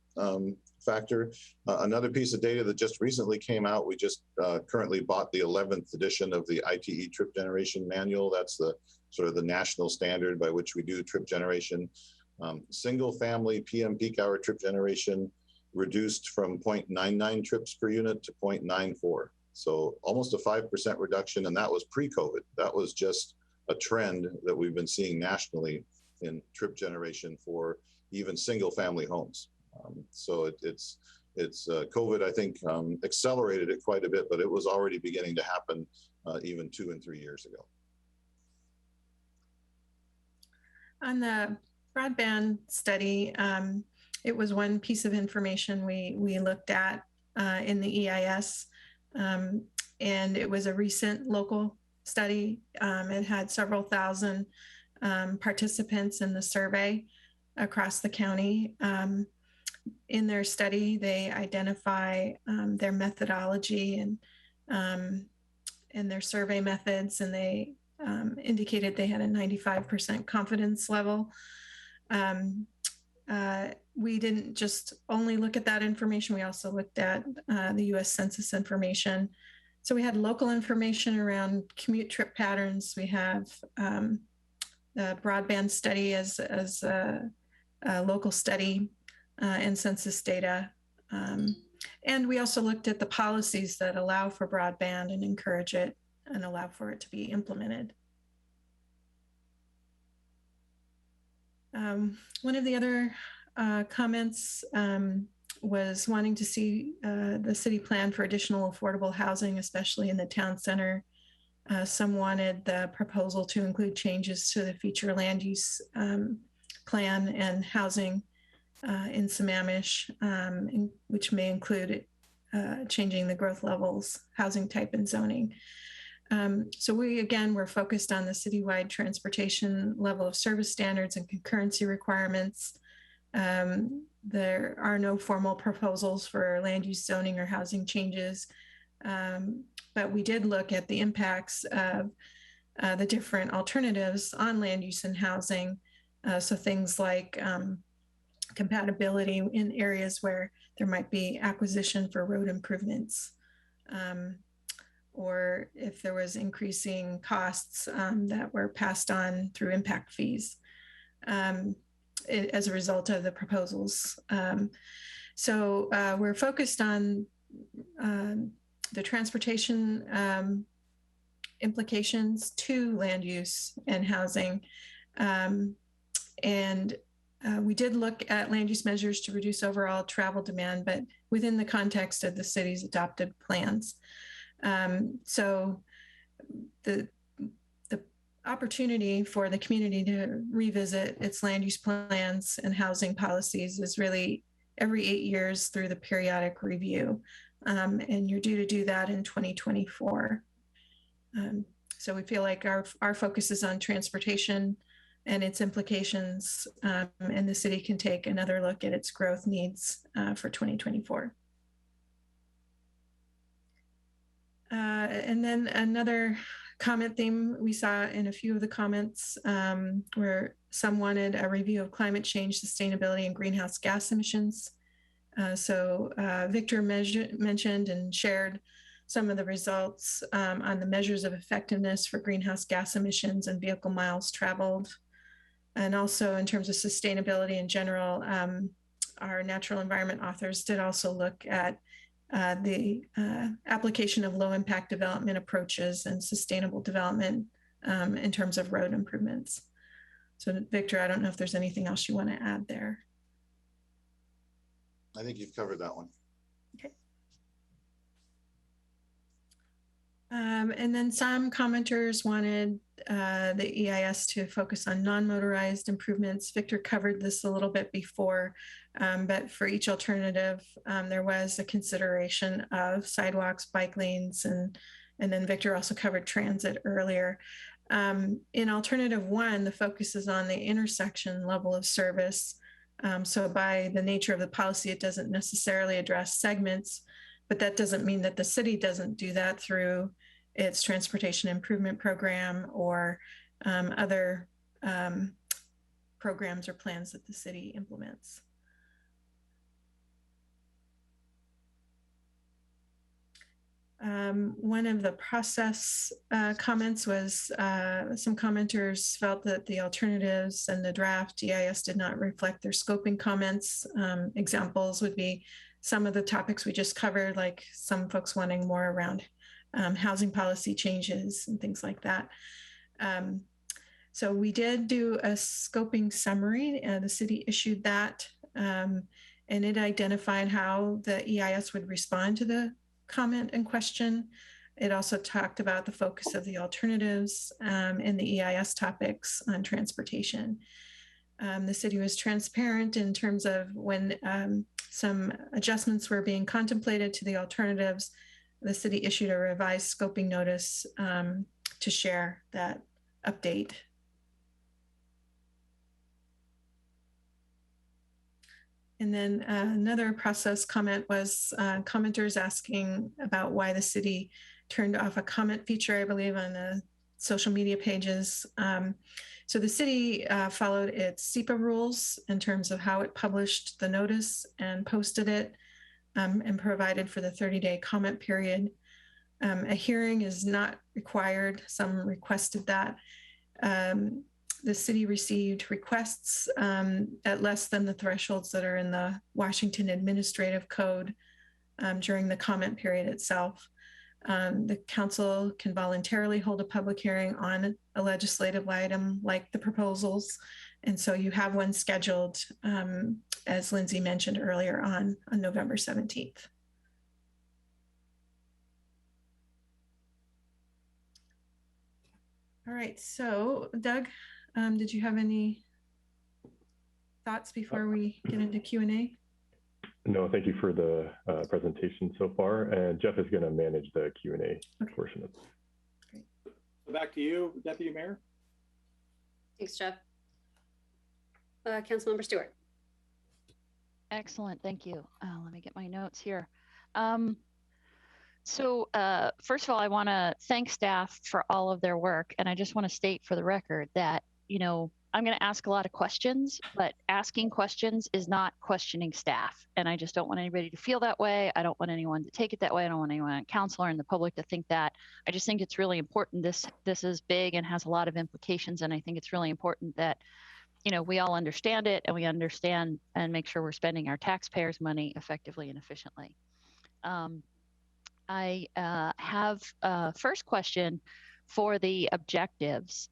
factor. Another piece of data that just recently came out, we just currently bought the 11th edition of the ITE trip generation manual. That's the sort of the national standard by which we do trip generation. Single family PM peak hour trip generation reduced from 0.99 trips per unit to 0.94. So almost a 5% reduction, and that was pre-COVID. That was just a trend that we've been seeing nationally in trip generation for even single family homes. So it's COVID, I think, accelerated it quite a bit, but it was already beginning to happen even 2 and 3 years ago. On the broadband study, it was one piece of information we looked at in the EIS, and it was a recent local study. It had several thousand participants in the survey across the county. In their study, they identify their methodology and their survey methods, and they indicated they had a 95% confidence level. We didn't just only look at that information, we also looked at the US Census information. So we had local information around commute trip patterns. We have the broadband study as a local study and census data. And we also looked at the policies that allow for broadband and encourage it and allow for it to be implemented. One of the other comments was wanting to see the city plan for additional affordable housing, especially in the town center. Some wanted the proposal to include changes to the future land use plan and housing in Sammamish, which may include changing the growth levels, housing type, and zoning. So we're focused on the citywide transportation level of service standards and concurrency requirements. There are no formal proposals for land use zoning or housing changes, but we did look at the impacts of the different alternatives on land use and housing. So things like compatibility in areas where there might be acquisition for road improvements, or if there was increasing costs that were passed on through impact fees as a result of the proposals. So we're focused on the transportation implications to land use and housing. We did look at land use measures to reduce overall travel demand, but within the context of the city's adopted plans. So the opportunity for the community to revisit its land use plans and housing policies is really every 8 years through the periodic review. And you're due to do that in 2024. So we feel like our focus is on transportation and its implications, and the city can take another look at its growth needs for 2024. And then another comment theme we saw in a few of the comments where some wanted a review of climate change, sustainability, and greenhouse gas emissions. So Victor mentioned and shared some of the results on the measures of effectiveness for greenhouse gas emissions and vehicle miles traveled. And also in terms of sustainability in general, our natural environment authors did also look at the application of low impact development approaches and sustainable development in terms of road improvements. So Victor, I don't know if there's anything else you want to add there. I think you've covered that one. Okay. And then some commenters wanted the EIS to focus on non-motorized improvements. Victor covered this a little bit before, but for each alternative, there was a consideration of sidewalks, bike lanes, and then Victor also covered transit earlier. In alternative one, the focus is on the intersection level of service. So by the nature of the policy, it doesn't necessarily address segments, but that doesn't mean that the city doesn't do that through its transportation improvement program or other programs or plans that the city implements. One of the process comments was some commenters felt that the alternatives and the draft EIS did not reflect their scoping comments. Examples would be some of the topics we just covered, like some folks wanting more around housing policy changes and things like that. So we did do a scoping summary, and the city issued that, and it identified how the EIS would respond to the comment and question. It also talked about the focus of the alternatives and the EIS topics on transportation. The city was transparent in terms of when some adjustments were being contemplated to the alternatives. The city issued a revised scoping notice to share that update. And then another process comment was commenters asking about why the city turned off a comment feature, I believe, on the social media pages. So the city followed its SEPA rules in terms of how it published the notice and posted it and provided for the 30-day comment period. A hearing is not required. Some requested that. The city received requests at less than the thresholds that are in the Washington Administrative Code during the comment period itself. The council can voluntarily hold a public hearing on a legislative item like the proposals. And so you have one scheduled, as Lindsay mentioned earlier, on November 17th. All right, so Doug, did you have any thoughts before we get into Q&A? No, thank you for the presentation so far. And Jeff is going to manage the Q&A portion of this. So back to you, Deputy Mayor. Thanks, Jeff. Councilmember Stewart. Excellent, thank you. Let me get my notes here. First of all, I want to thank staff for all of their work. And I just want to state for the record that, I'm going to ask a lot of questions, but asking questions is not questioning staff. And I just don't want anybody to feel that way. I don't want anyone to take it that way. I don't want anyone on council or in the public to think that. I just think it's really important. This is big and has a lot of implications. And I think it's really important that, we all understand it and we understand and make sure we're spending our taxpayers' money effectively and efficiently. I have a first question for the objectives.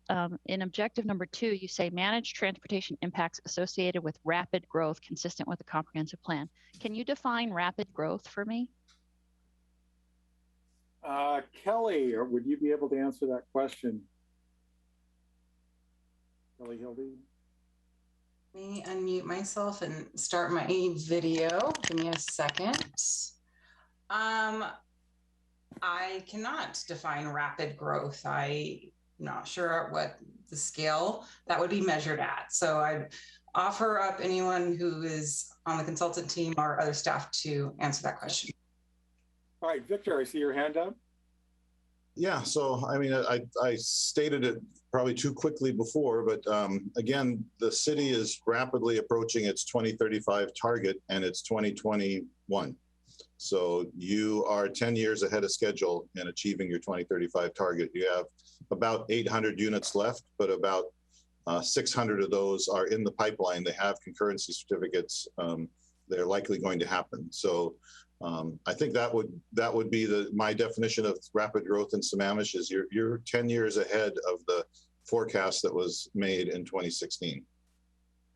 In objective number 2, you say manage transportation impacts associated with rapid growth consistent with a comprehensive plan. Can you define rapid growth for me? Kelly, or would you be able to answer that question? Kelly Hildy. Let me unmute myself and start my video. Give me a second. I cannot define rapid growth. I'm not sure what the scale that would be measured at. So I'd offer up anyone who is on the consultant team or other staff to answer that question. All right, Victor, I see your hand up. Yeah, so I mean, I stated it probably too quickly before, but again, the city is rapidly approaching its 2035 target and it's 2021. So you are 10 years ahead of schedule in achieving your 2035 target. You have about 800 units left, but about 600 of those are in the pipeline. They have concurrency certificates. They're likely going to happen. So I think that would be my definition of rapid growth in Sammamish is you're 10 years ahead of the forecast that was made in 2016.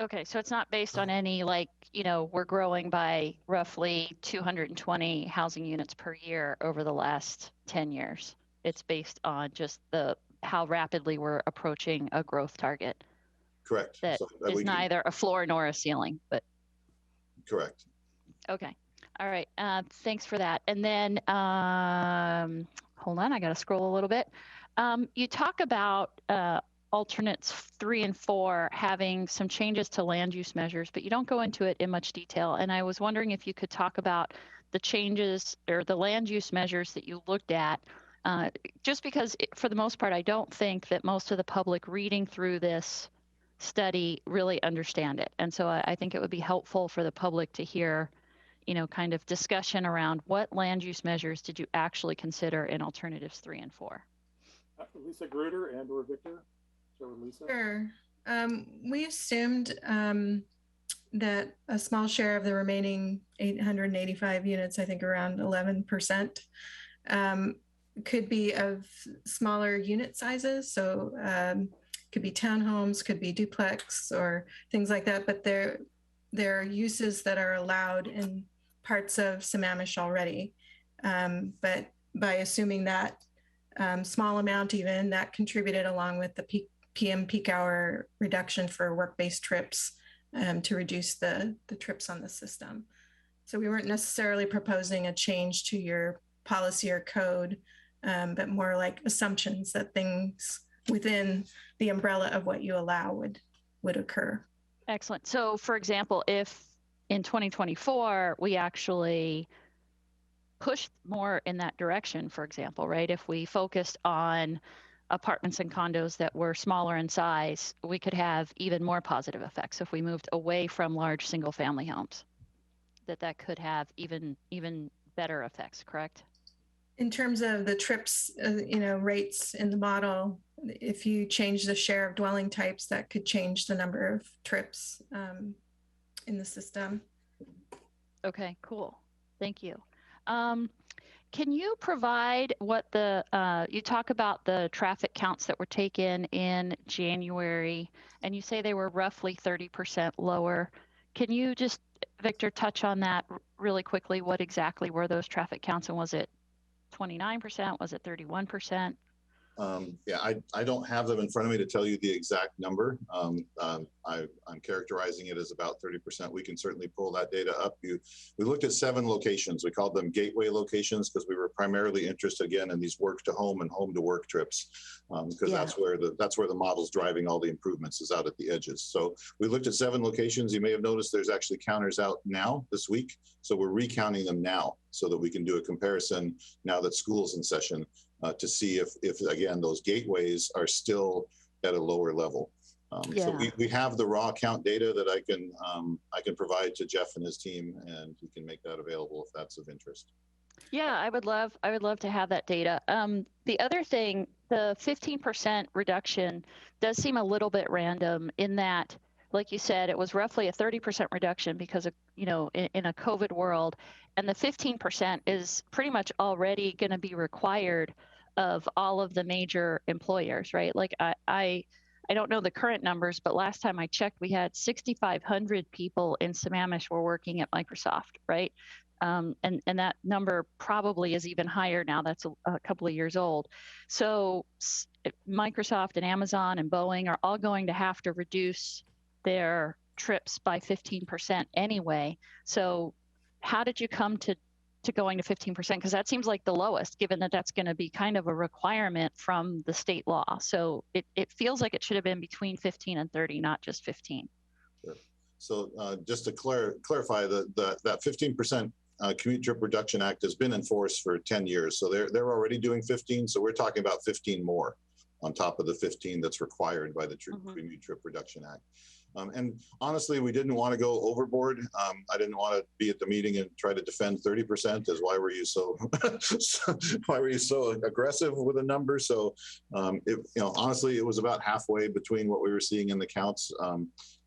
Okay, so it's not based on any we're growing by roughly 220 housing units per year over the last 10 years. It's based on just how rapidly we're approaching a growth target. Correct. That is neither a floor nor a ceiling, but. Correct. Okay. All right. Thanks for that. And then, hold on, I got to scroll a little bit. You talk about alternates 3 and 4 having some changes to land use measures, but you don't go into it in much detail. And I was wondering if you could talk about the changes or the land use measures that you looked at, just because for the most part, I don't think that most of the public reading through this study really understand it. And so I think it would be helpful for the public to hear, kind of discussion around what land use measures did you actually consider in alternatives 3 and 4? Lisa Gruder and or Victor. So Lisa. Sure. We assumed that a small share of the remaining 885 units, I think around 11%, could be of smaller unit sizes. So could be townhomes, could be duplex or things like that. But there are uses that are allowed in parts of Sammamish already. But by assuming that small amount even, that contributed along with the PM peak hour reduction for work-based trips to reduce the trips on the system. So we weren't necessarily proposing a change to your policy or code, but more like assumptions that things within the umbrella of what you allow would occur. Excellent. So for example, if in 2024, we actually pushed more in that direction, for example, right? If we focused on apartments and condos that were smaller in size, we could have even more positive effects. If we moved away from large single family homes, that could have even better effects, correct? In terms of the trips, rates in the model, if you change the share of dwelling types, that could change the number of trips in the system. Okay, cool. Thank you. Can you provide what you talk about the traffic counts that were taken in January, and you say they were roughly 30% lower. Can you just, Victor, touch on that really quickly? What exactly were those traffic counts, and was it 29%? Was it 31%? Yeah, I don't have them in front of me to tell you the exact number. I'm characterizing it as about 30%. We can certainly pull that data up. We looked at 7 locations. We called them gateway locations because we were primarily interested again in these work to home and home to work trips, because that's where the model's driving all the improvements, is out at the edges. So we looked at 7 locations. You may have noticed there's actually counters out now this week. So we're recounting them now so that we can do a comparison now that school's in session. To see if again, those gateways are still at a lower level. So we have the raw count data that I can provide to Jeff and his team, and he can make that available if that's of interest. Yeah, I would love to have that data. The other thing, the 15% reduction does seem a little bit random in that, like you said, it was roughly a 30% reduction because of, in a COVID world, and the 15% is pretty much already going to be required of all of the major employers, right? Like I don't know the current numbers, but last time I checked, we had 6,500 people in Sammamish were working at Microsoft, right? And that number probably is even higher now. That's a couple of years old. So Microsoft and Amazon and Boeing are all going to have to reduce their trips by 15% anyway. So how did you come to going to 15%? Because that seems like the lowest, given that that's going to be kind of a requirement from the state law. So it feels like it should have been between 15 and 30, not just 15. Sure. So just to clarify, that 15% Commute Trip Reduction Act has been in force for 10 years. So they're already doing 15. So we're talking about 15 more on top of the 15 that's required by the Commute Trip Reduction Act. And honestly, we didn't want to go overboard. I didn't want to be at the meeting and try to defend 30%. As why were you so aggressive with a number? So, honestly, it was about halfway between what we were seeing in the counts.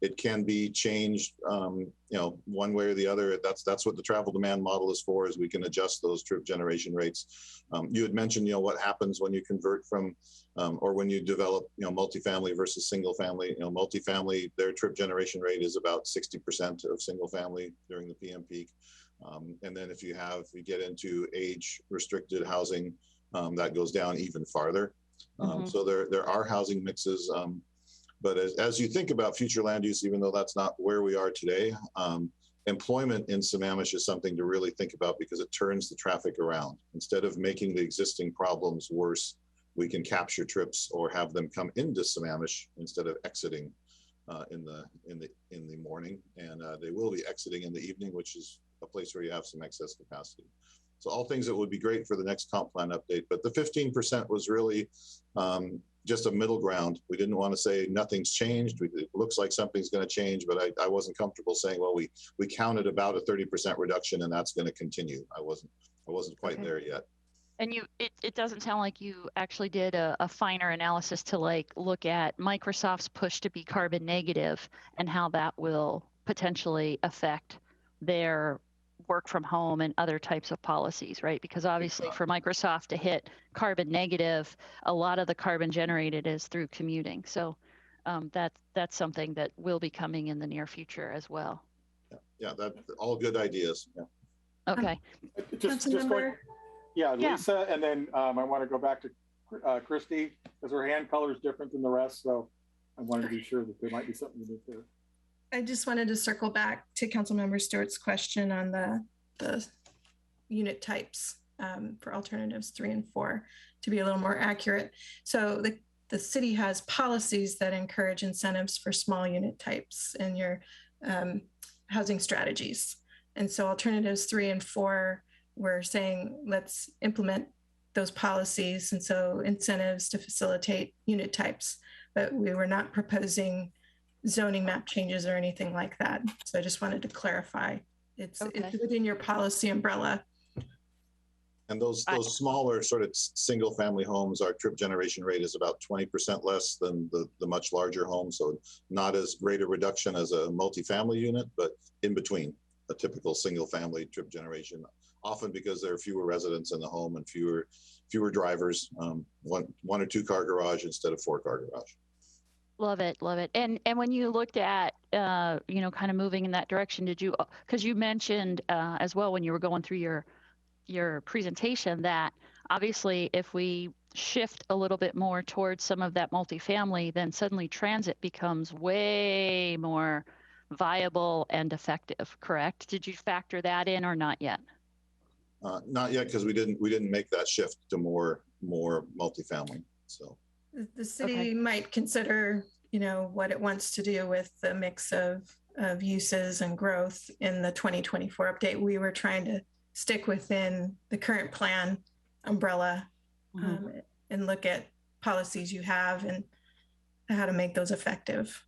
It can be changed, one way or the other. That's what the travel demand model is for, is we can adjust those trip generation rates. You had mentioned, what happens when you convert from, or when you develop, multifamily versus single family. Multifamily, their trip generation rate is about 60% of single family during the PM peak. And then if you get into age restricted housing, that goes down even farther. So there are housing mixes. But as you think about future land use, even though that's not where we are today, employment in Sammamish is something to really think about, because it turns the traffic around. Instead of making the existing problems worse, we can capture trips or have them come into Sammamish instead of exiting in the morning, and they will be exiting in the evening, which is a place where you have some excess capacity. So all things that would be great for the next comp plan update. But the 15% was really just a middle ground. We didn't want to say nothing's changed. It looks like something's going to change, but I wasn't comfortable saying, well, we counted about a 30% reduction and that's going to continue. I wasn't quite there yet. And it doesn't sound like you actually did a finer analysis to look at Microsoft's push to be carbon negative and how that will potentially affect their work from home and other types of policies, right? Because obviously for Microsoft to hit carbon negative, a lot of the carbon generated is through commuting. So that's something that will be coming in the near future as well. Yeah, that's all good ideas. Yeah. Okay. Just going, Lisa, and then I want to go back to Christy, because her hand color is different than the rest. So I wanted to be sure that there might be something unique there. I just wanted to circle back to Councilmember Stewart's question on the unit types for alternatives 3 and 4 to be a little more accurate. So the city has policies that encourage incentives for small unit types in your housing strategies. And so alternatives 3 and 4, we're saying let's implement those policies, and so incentives to facilitate unit types, but we were not proposing zoning map changes or anything like that. So I just wanted to clarify. It's within your policy umbrella. And those smaller sort of single family homes, our trip generation rate is about 20% less than the much larger homes. So not as great a reduction as a multifamily unit, but in between a typical single family trip generation, often because there are fewer residents in the home and fewer drivers, one or 2 car garage instead of 4 car garage. Love it. And when you looked at, kind of moving in that direction, because you mentioned as well when you were going through your presentation that obviously if we shift a little bit more towards some of that multifamily, then suddenly transit becomes way more viable and effective, correct? Did you factor that in or not yet? Not yet, because we didn't make that shift to more multifamily. So The city Okay. might consider, what it wants to do with the mix of uses and growth in the 2024 update. We were trying to stick within the current plan umbrella and look at policies you have and how to make those effective.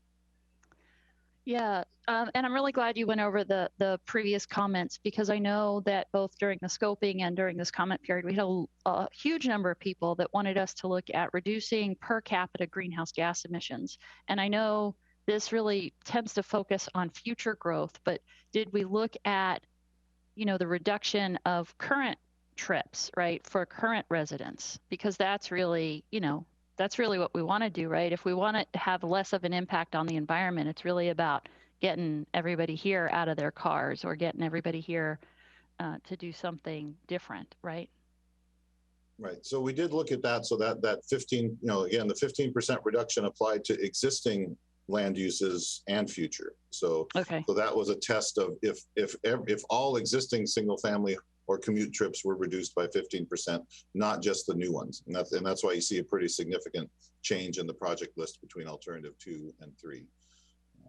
Yeah, and I'm really glad you went over the previous comments, because I know that both during the scoping and during this comment period, we had a huge number of people that wanted us to look at reducing per capita greenhouse gas emissions. And I know this really tends to focus on future growth, but did we look at, the reduction of current trips, right, for current residents? Because that's really, that's really what we want to do, right? If we want to have less of an impact on the environment, it's really about getting everybody here out of their cars or getting everybody here to do something different, right? right. So we did look at that. So that 15, again, the 15% reduction applied to existing land uses and future. So so that was a test of if all existing single family or commute trips were reduced by 15%, not just the new ones. And that's why you see a pretty significant change in the project list between alternative 2 and 3.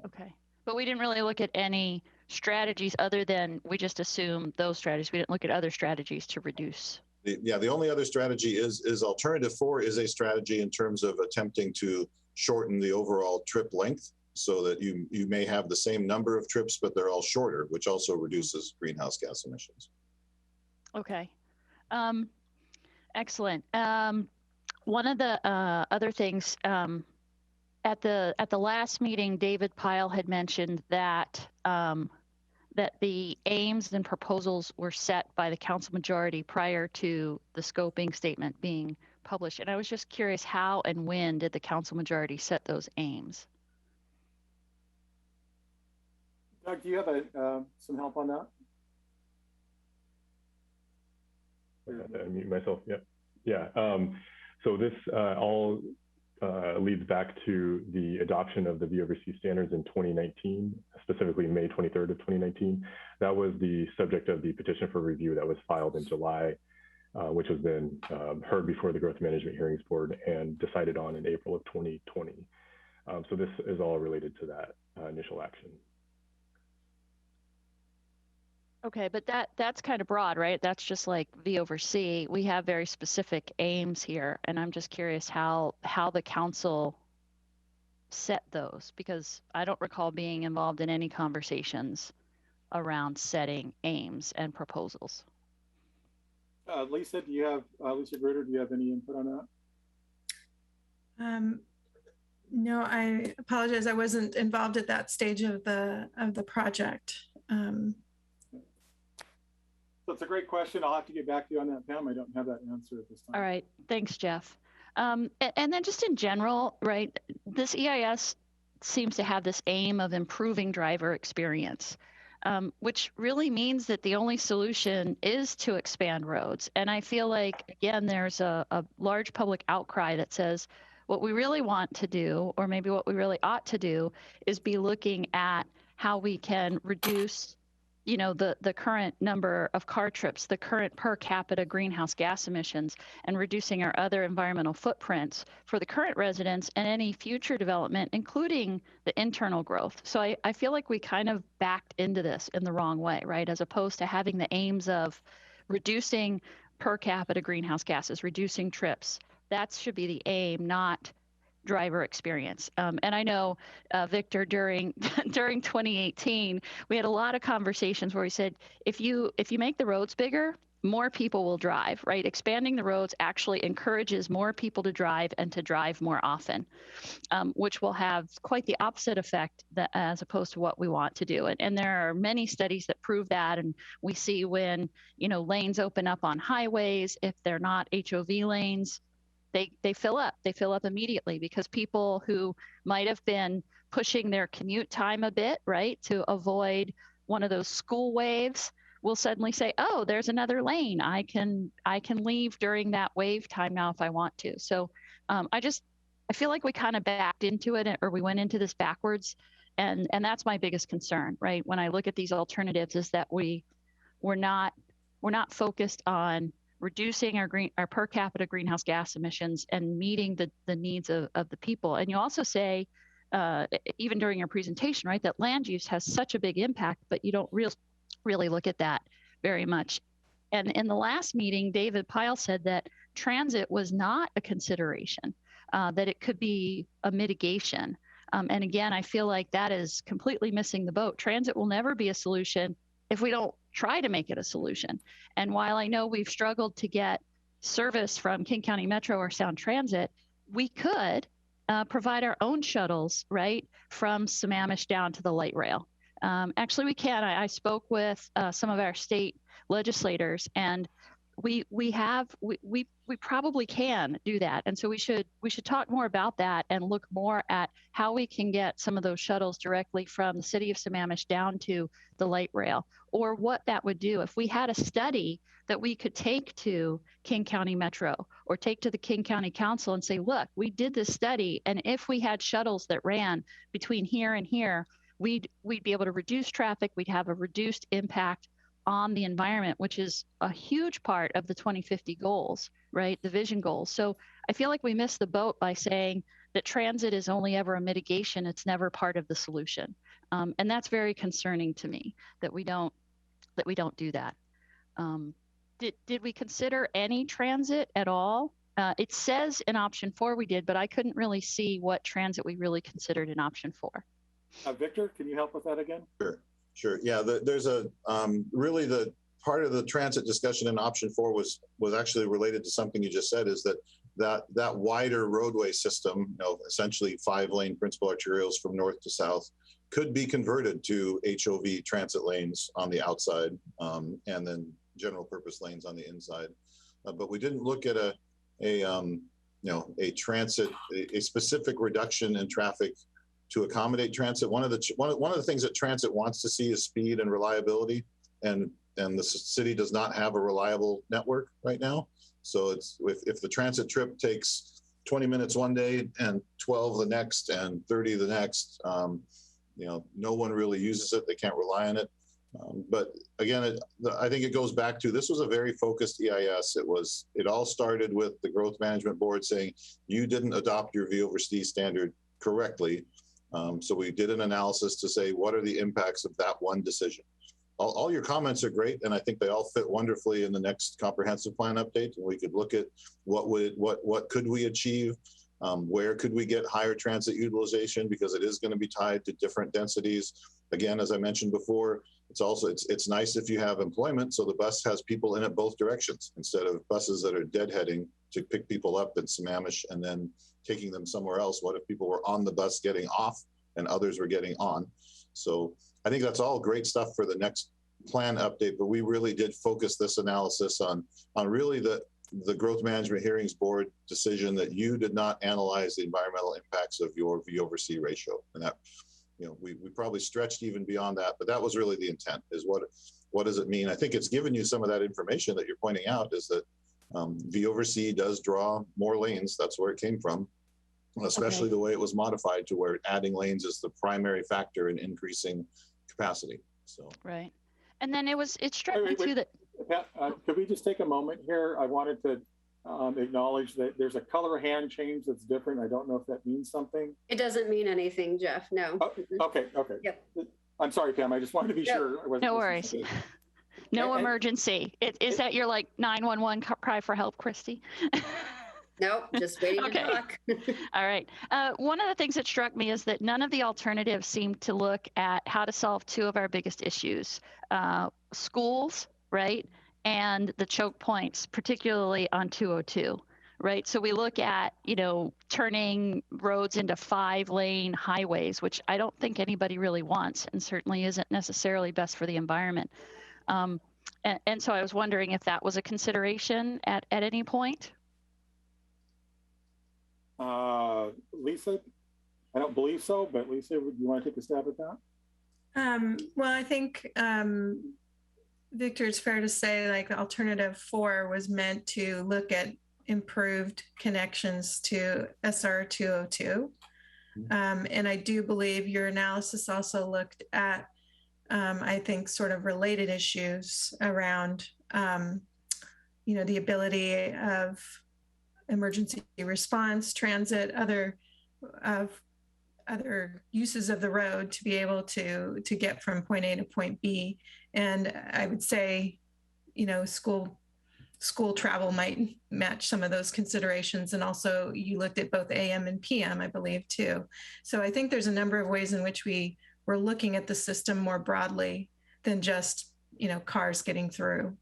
Okay. But we didn't really look at any strategies other than we just assumed those strategies. We didn't look at other strategies to reduce. The only other strategy is alternative 4 is a strategy in terms of attempting to shorten the overall trip length so that you may have the same number of trips, but they're all shorter, which also reduces greenhouse gas emissions. Okay. Excellent. One of the other things at the last meeting, David Pyle had mentioned that that the aims and proposals were set by the council majority prior to the scoping statement being published. And I was just curious, how and when did the council majority set those aims? Doug, do you have some help on that? I have to unmute myself. Yep. Yeah. So this all leads back to the adoption of the VOC standards in 2019, specifically May 23rd of 2019. That was the subject of the petition for review that was filed in July, which was then heard before the Growth Management Hearings Board and decided on in April of 2020. So this is all related to that initial action. Okay, but that's kind of broad, right? That's just like V over C. We have very specific aims here, and I'm just curious how the council set those, because I don't recall being involved in any conversations around setting aims and proposals. Lisa, do you have Lisa Gruder? Do you have any input on that? No, I apologize. I wasn't involved at that stage of the project. So it's a great question. I'll have to get back to you on that, Pam. I don't have that answer at this time. All right. Thanks, Jeff. And then just in general, right, this EIS seems to have this aim of improving driver experience, which really means that the only solution is to expand roads. And I feel like, again, there's a large public outcry that says what we really want to do, or maybe what we really ought to do, is be looking at how we can reduce the current number of car trips, the current per capita greenhouse gas emissions, and reducing our other environmental footprints for the current residents and any future development, including the internal growth. So I feel like we kind of backed into this in the wrong way, right? As opposed to having the aims of reducing per capita greenhouse gases, reducing trips. That should be the aim, not driver experience. And I know, Victor, during 2018, we had a lot of conversations where we said, if you make the roads bigger, more people will drive, right? Expanding the roads actually encourages more people to drive and to drive more often, which will have quite the opposite effect as opposed to what we want to do. And there are many studies that prove that. And we see when, lanes open up on highways, if they're not HOV lanes, they fill up. They fill up immediately because people who might have been pushing their commute time a bit, right, to avoid one of those school waves, we'll suddenly say, oh, there's another lane. I can leave during that wave time now if I want to. So I feel like we kind of backed into it, or we went into this backwards. And that's my biggest concern, right? When I look at these alternatives, is that we're not focused on reducing our per capita greenhouse gas emissions and meeting the needs of the people. And you also say, even during your presentation, right, that land use has such a big impact, but you don't really look at that very much. And in the last meeting, David Pyle said that transit was not a consideration, that it could be a mitigation. And again, I feel like that is completely missing the boat. Transit will never be a solution if we don't try to make it a solution. And while I know we've struggled to get service from King County Metro or Sound Transit, we could provide our own shuttles, right, from Sammamish down to the light rail. Actually, we can. I spoke with some of our state legislators, and we probably can do that. And so we should talk more about that and look more at how we can get some of those shuttles directly from the city of Sammamish down to the light rail, or what that would do if we had a study that we could take to King County Metro or take to the King County Council and say, look, we did this study, and if we had shuttles that ran between here and here, we'd be able to reduce traffic, we'd have a reduced impact on the environment, which is a huge part of the 2050 goals, right? The vision goals. So I feel like we missed the boat by saying that transit is only ever a mitigation. It's never part of the solution. And that's very concerning to me that we don't do that. Did we consider any transit at all? It says in option 4 we did, but I couldn't really see what transit we really considered in option 4. Victor, can you help with that again? Sure. Yeah, there's a really the part of the transit discussion in option 4 was actually related to something you just said, is that wider roadway system, essentially 5-lane principal arterials from north to south, could be converted to HOV transit lanes on the outside, and then general purpose lanes on the inside. But we didn't look at a transit, a specific reduction in traffic to accommodate transit. One of the things that transit wants to see is speed and reliability, and the city does not have a reliable network right now. So it's if the transit trip takes 20 minutes one day and 12 the next and 30 the next, no one really uses it. They can't rely on it. But again, I think it goes back to, this was a very focused EIS. It all started with the Growth Management Board saying you didn't adopt your V over C standard correctly. So we did an analysis to say, what are the impacts of that one decision? All your comments are great, and I think they all fit wonderfully in the next comprehensive plan update. And we could look at what could we achieve, where could we get higher transit utilization, because it is going to be tied to different densities. Again, as I mentioned before, it's nice if you have employment, so the bus has people in it both directions, instead of buses that are deadheading to pick people up in Sammamish and then taking them somewhere else. What if people were on the bus getting off and others were getting on? So I think that's all great stuff for the next plan update, but we really did focus this analysis on really the Growth Management Hearings Board decision that you did not analyze the environmental impacts of your V over C ratio. And that, we probably stretched even beyond that, but that was really the intent, is what does it mean? I think it's given you some of that information that you're pointing out, is that V over C does draw more lanes. That's where it came from, especially the way it was modified to where adding lanes is the primary factor in increasing capacity. So right. And then it struck me too that Pat, could we just take a moment here? I wanted to acknowledge that there's a color hand change that's different. I don't know if that means something. It doesn't mean anything, Jeff. No. Oh, okay. Yep. I'm sorry, Pam. I just wanted to be sure. No worries. No emergency. Is that your 911 cry for help, Christy? Nope, just waiting to talk. All right. One of the things that struck me is that none of the alternatives seem to look at how to solve two of our biggest issues, schools, right, and the choke points, particularly on 202, right? So we look at, turning roads into 5-lane highways, which I don't think anybody really wants, and certainly isn't necessarily best for the environment. And so I was wondering if that was a consideration at any point. Lisa, I don't believe so, but Lisa, would you want to take a stab at that? Well, I think Victor, it's fair to say like alternative 4 was meant to look at improved connections to SR 202. And I do believe your analysis also looked at, I think, sort of related issues around, the ability of emergency response, transit, other uses of the road to be able to get from point A to point B. And I would say, school travel might match some of those considerations. And also you looked at both AM and PM, I believe, too. So I think there's a number of ways in which we're looking at the system more broadly than just, cars getting through.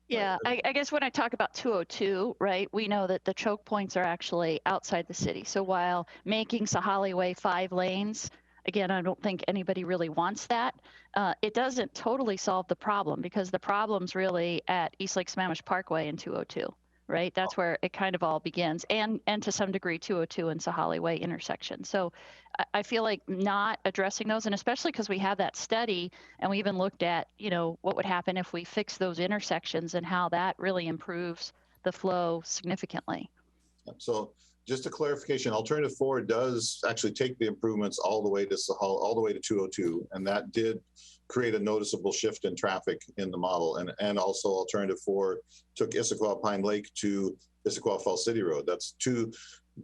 Yeah, I guess when I talk about 202, right, we know that the choke points are actually outside the city. So while making Sahali Way 5 lanes, again, I don't think anybody really wants that. It doesn't totally solve the problem, because the problem's really at East Lake Sammamish Parkway and 202, right? That's where it kind of all begins, and to some degree 202 and Sahali Way intersection. So I feel like not addressing those, and especially because we have that study, and we even looked at, what would happen if we fix those intersections and how that really improves the flow significantly. So just a clarification, alternative 4 does actually take the improvements all the way to Sahal, all the way to 202, and that did create a noticeable shift in traffic in the model. And also alternative 4 took Issaquah Pine Lake to Issaquah Falls City Road. That's two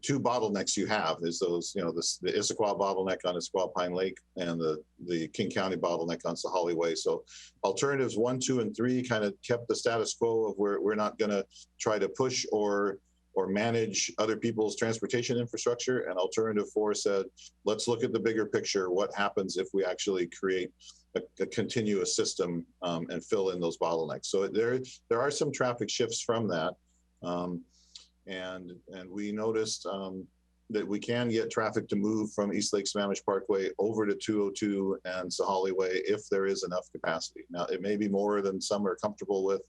bottlenecks you have, is those, the Issaquah bottleneck on Issaquah Pine Lake and the King County bottleneck on Sahali Way. So alternatives 1, 2, and 3 kind of kept the status quo of where we're not going to try to push or manage other people's transportation infrastructure. And alternative 4 said, let's look at the bigger picture. What happens if we actually create a continuous system and fill in those bottlenecks? So there are some traffic shifts from that. And we noticed that we can get traffic to move from East Lake Sammamish Parkway over to 202 and Sahali Way if there is enough capacity. Now, it may be more than some are comfortable with,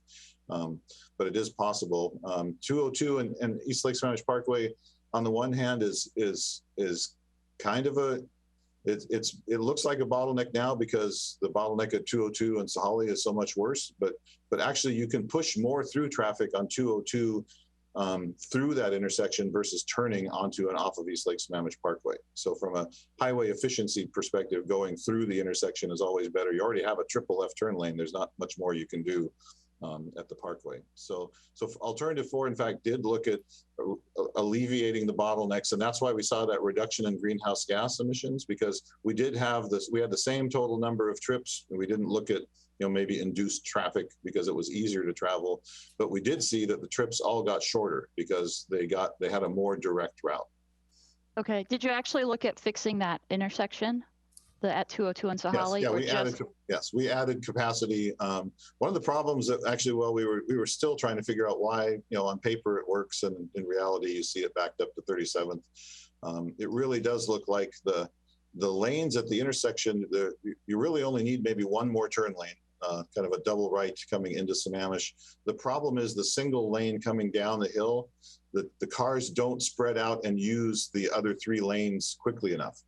but it is possible. 202 and East Lake Sammamish Parkway, on the one hand, is kind of it looks like a bottleneck now because the bottleneck at 202 and Sahali is so much worse. But actually, you can push more through traffic on 202 through that intersection versus turning onto and off of East Lake Sammamish Parkway. So from a highway efficiency perspective, going through the intersection is always better. You already have a triple left turn lane. There's not much more you can do at the Parkway. So alternative 4, in fact, did look at alleviating the bottlenecks. And that's why we saw that reduction in greenhouse gas emissions, because we had the same total number of trips, and we didn't look at maybe induced traffic because it was easier to travel. But we did see that the trips all got shorter because they had a more direct route. Okay. Did you actually look at fixing that intersection, at 202 and Sahali? Yes, we added capacity. One of the problems that actually, we were still trying to figure out why, on paper it works, and in reality you see it backed up to 37th. It really does look like the lanes at the intersection, you really only need maybe one more turn lane. Kind of a double right coming into Sammamish. The problem is the single lane coming down the hill, the cars don't spread out and use the other 3 lanes quickly enough.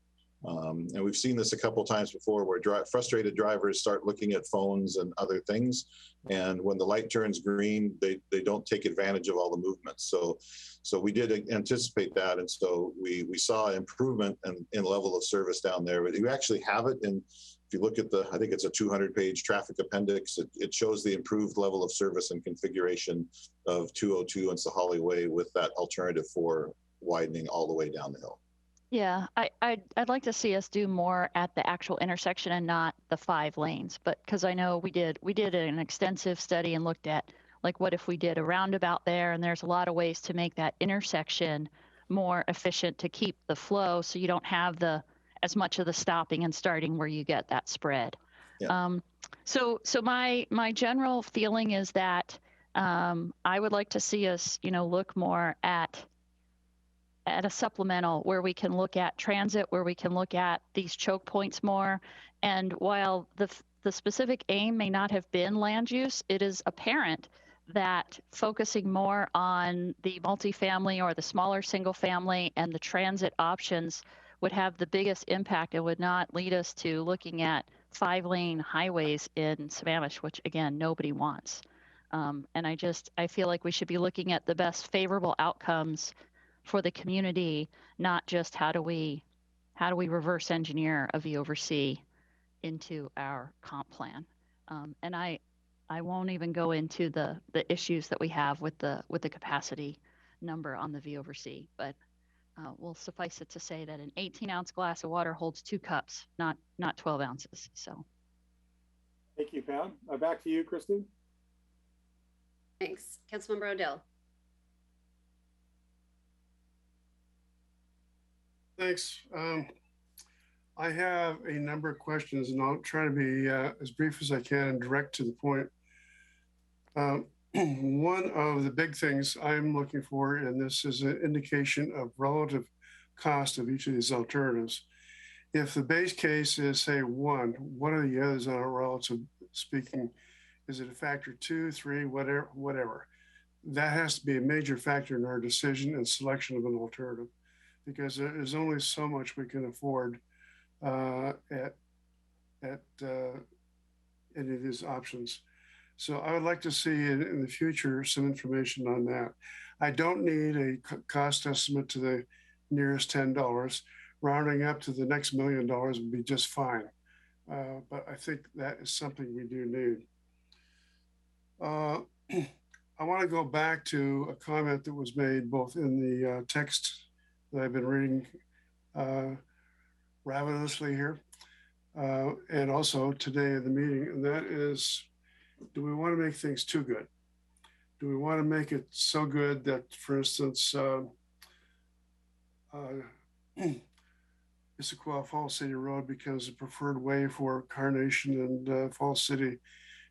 And we've seen this a couple times before where frustrated drivers start looking at phones and other things. And when the light turns green, they don't take advantage of all the movements. So we did anticipate that. And so we saw improvement in level of service down there. But you actually have it in, if you look at I think it's a 200-page traffic appendix, it shows the improved level of service and configuration of 202 and Sahali Way with that alternative 4 widening all the way down the hill. Yeah, I'd like to see us do more at the actual intersection and not the 5 lanes, but because I know we did an extensive study and looked at, like, what if we did a roundabout there, and there's a lot of ways to make that intersection more efficient to keep the flow, so you don't have as much of the stopping and starting where you get that spread. Yeah. So my general feeling is that I would like to see us, look more at a supplemental where we can look at transit, where we can look at these choke points more. And while the specific aim may not have been land use, it is apparent that focusing more on the multifamily or the smaller single family and the transit options would have the biggest impact. It would not lead us to looking at 5-lane highways in Sammamish, which again, nobody wants. And I feel like we should be looking at the best favorable outcomes for the community, not just how do we reverse engineer a V over C into our comp plan. And I won't even go into the issues that we have with the capacity number on the V over C, but we'll suffice it to say that an 18-ounce glass of water holds 2 cups, not 12 ounces. So. Thank you, Pam. Back to you, Christine. Thanks. Councilmember Odell. Thanks. I have a number of questions, and I'll try to be as brief as I can and direct to the point. One of the big things I'm looking for in this is an indication of relative cost of each of these alternatives. If the base case is, say, 1, what are the others on a relative speaking? Is it a factor 2, 3, whatever? That has to be a major factor in our decision and selection of an alternative, because there's only so much we can afford at any of these options. So I would like to see in the future some information on that. I don't need a cost estimate to the nearest $10. Rounding up to the next $1 million would be just fine. But I think that is something we do need. I want to go back to a comment that was made both in the text that I've been reading ravenously here, and also today in the meeting, and that is, do we want to make things too good? Do we want to make it so good that, for instance, Issaquah Falls City Road becomes a preferred way for Carnation and Falls City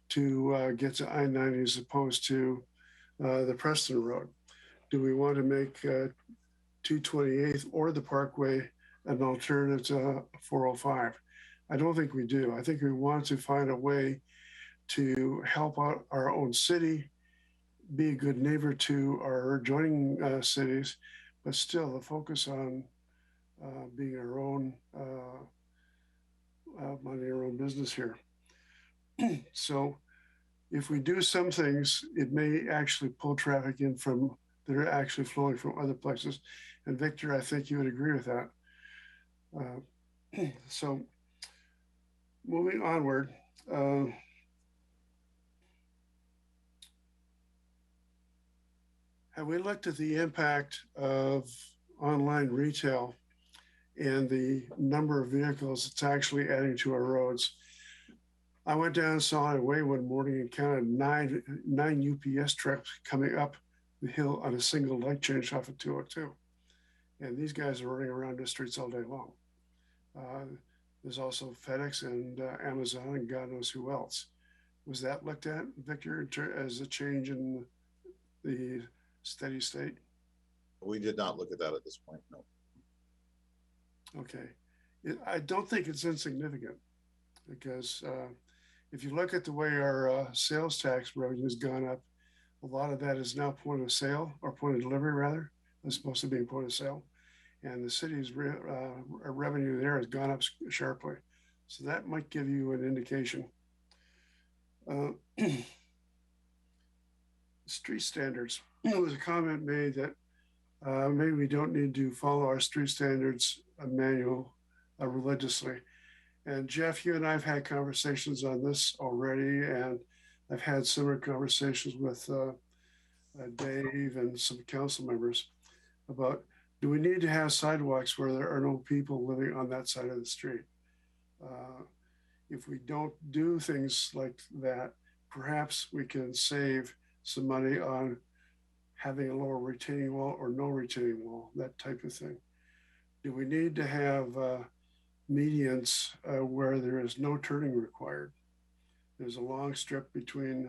to get to I-90 as opposed to the Preston Road? Do we want to make 228th or the Parkway an alternative to 405? I don't think we do. I think we want to find a way to help out our own city, be a good neighbor to our adjoining cities, but still the focus on being our own minding our own business here. So if we do some things, it may actually pull traffic in from that are actually flowing from other places. And Victor, I think you would agree with that. So moving onward, have we looked at the impact of online retail and the number of vehicles it's actually adding to our roads? I went down and saw Highway one morning and counted nine UPS trucks coming up the hill on a single light change off of 202. And these guys are running around the streets all day long. There's also FedEx and Amazon and God knows who else. Was that looked at, Victor, as a change in the steady state? We did not look at that at this point, no. Okay. I don't think it's insignificant, because if you look at the way our sales tax revenue has gone up, a lot of that is now point of sale, or point of delivery rather, as opposed to being point of sale. And the city's revenue there has gone up sharply. So that might give you an indication. Street standards. There was a comment made that maybe we don't need to follow our street standards manual religiously. And Jeff, you and I have had conversations on this already, and I've had similar conversations with Dave and some council members about, do we need to have sidewalks where there are no people living on that side of the street? If we don't do things like that, perhaps we can save some money on having a lower retaining wall or no retaining wall, that type of thing. Do we need to have medians where there is no turning required? There's a long strip between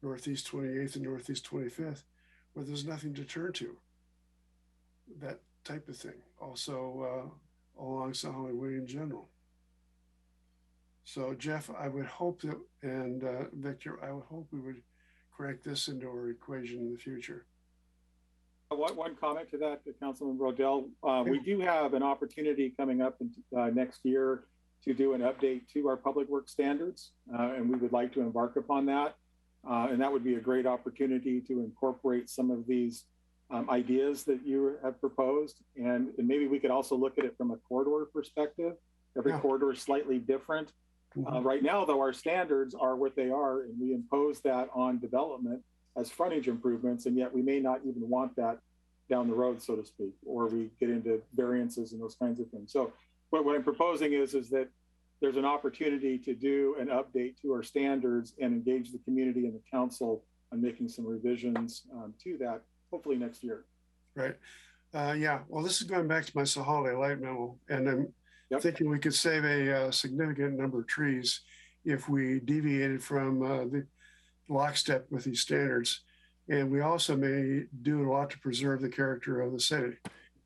Northeast 28th and Northeast 25th where there's nothing to turn to. That type of thing. Also along Solid Way in general. So Jeff, I would hope that, and Victor, I would hope we would crank this into our equation in the future. One comment to that, Councilman Rodell. We do have an opportunity coming up in, next year to do an update to our public works standards, and we would like to embark upon that. And that would be a great opportunity to incorporate some of these ideas that you have proposed. And maybe we could also look at it from a corridor perspective. Every corridor is slightly different. Right now, though, our standards are what they are, and we impose that on development as frontage improvements, and yet we may not even want that down the road, so to speak, or we get into variances and those kinds of things. So what I'm proposing is that there's an opportunity to do an update to our standards and engage the community and the council on making some revisions to that, hopefully next year. Right. Yeah. Well, this is going back to my Holiday Light memo, and I'm thinking we could save a significant number of trees if we deviated from the lockstep with these standards. And we also may do a lot to preserve the character of the city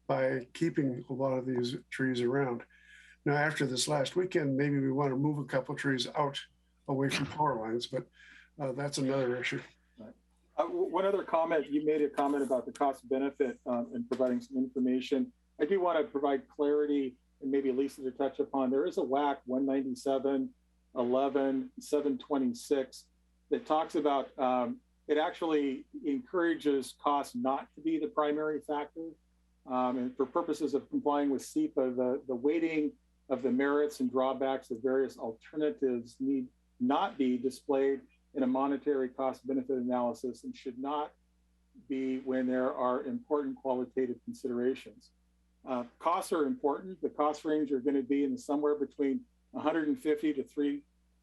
by keeping a lot of these trees around. Now, after this last weekend, maybe we want to move a couple of trees out away from power lines, but that's another issue. One other comment, you made a comment about the cost benefit and providing some information. I do want to provide clarity, and maybe Lisa to touch upon. There is a WAC 197.11.726 that talks about it actually encourages cost not to be the primary factor. And for purposes of complying with SEPA, the weighting of the merits and drawbacks of various alternatives need not be displayed in a monetary cost benefit analysis and should not be when there are important qualitative considerations. Costs are important. The cost range are going to be in somewhere between 150 to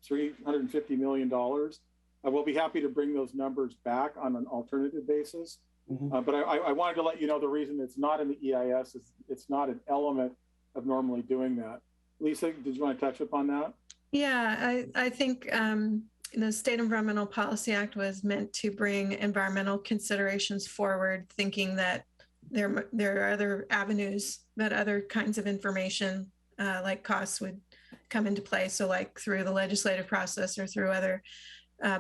$350 million. We'll be happy to bring those numbers back on an alternative basis. But I wanted to let you know the reason it's not in the EIS is it's not an element of normally doing that. Lisa, did you want to touch upon that? Yeah, I think the State Environmental Policy Act was meant to bring environmental considerations forward, thinking that there are other avenues that other kinds of information like costs would come into play. So like through the legislative process or through other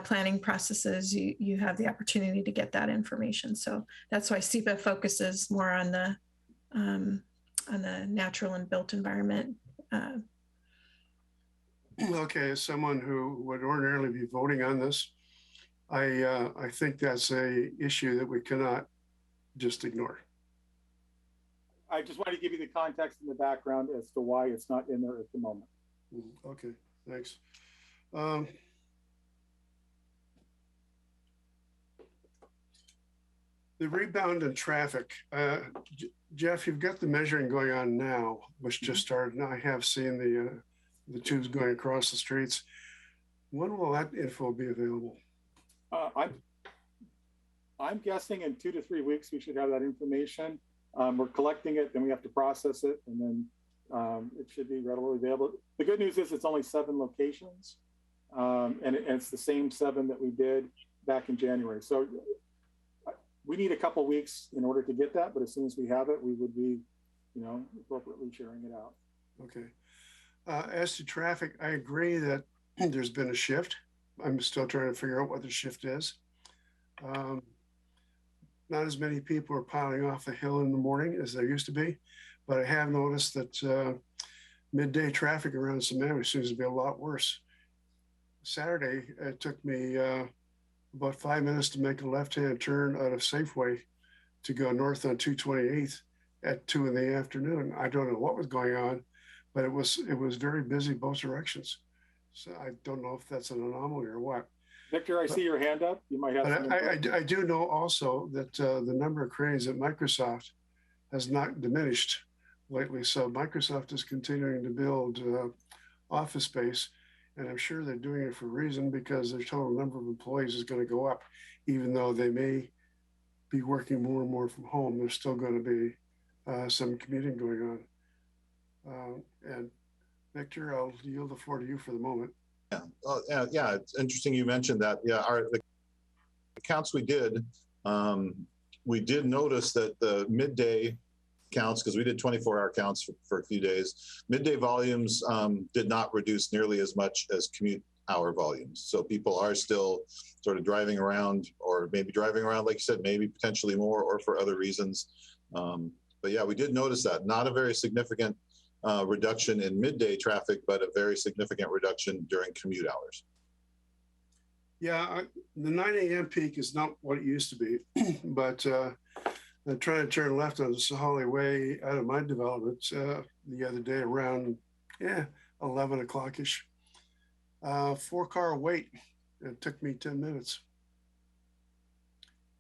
planning processes, you have the opportunity to get that information. So that's why SEPA focuses more on the natural and built environment. Okay, as someone who would ordinarily be voting on this, I think that's a issue that we cannot just ignore. I just wanted to give you the context and the background as to why it's not in there at the moment. Okay, thanks. The rebound in traffic. Jeff, you've got the measuring going on now, which just started. Now I have seen the tubes going across the streets. When will that info be available? I'm guessing in 2 to 3 weeks we should have that information. We're collecting it, then we have to process it, and then it should be readily available. The good news is it's only 7 locations, and it's the same 7 that we did back in January. So we need a couple weeks in order to get that, but as soon as we have it, we would be, appropriately sharing it out. Okay. As to traffic, I agree that there's been a shift. I'm still trying to figure out what the shift is. Not as many people are piling off the hill in the morning as there used to be, but I have noticed that midday traffic around Sammamish seems to be a lot worse. Saturday, it took me about 5 minutes to make a left-hand turn out of Safeway to go north on 228th at 2 in the afternoon. I don't know what was going on, but it was very busy both directions. So I don't know if that's an anomaly or what. Victor, I see your hand up. You might have some I do know also that the number of cranes at Microsoft has not diminished lately. So Microsoft is continuing to build office space. And I'm sure they're doing it for a reason, because their total number of employees is going to go up, even though they may be working more and more from home. There's still going to be some commuting going on. And Victor, I'll yield the floor to you for the moment. Yeah, well, yeah, it's interesting you mentioned that. Yeah, the counts we did notice that the midday counts, because we did 24-hour counts for a few days, midday volumes did not reduce nearly as much as commute hour volumes. So people are still sort of driving around, or maybe driving around, like you said, maybe potentially more, or for other reasons. But yeah, we did notice that. Not a very significant reduction in midday traffic, but a very significant reduction during commute hours. Yeah, the 9 a.m. peak is not what it used to be, but I'm trying to turn left on the Sahali Way out of my development the other day around 11 o'clock-ish. 4-car wait. It took me 10 minutes.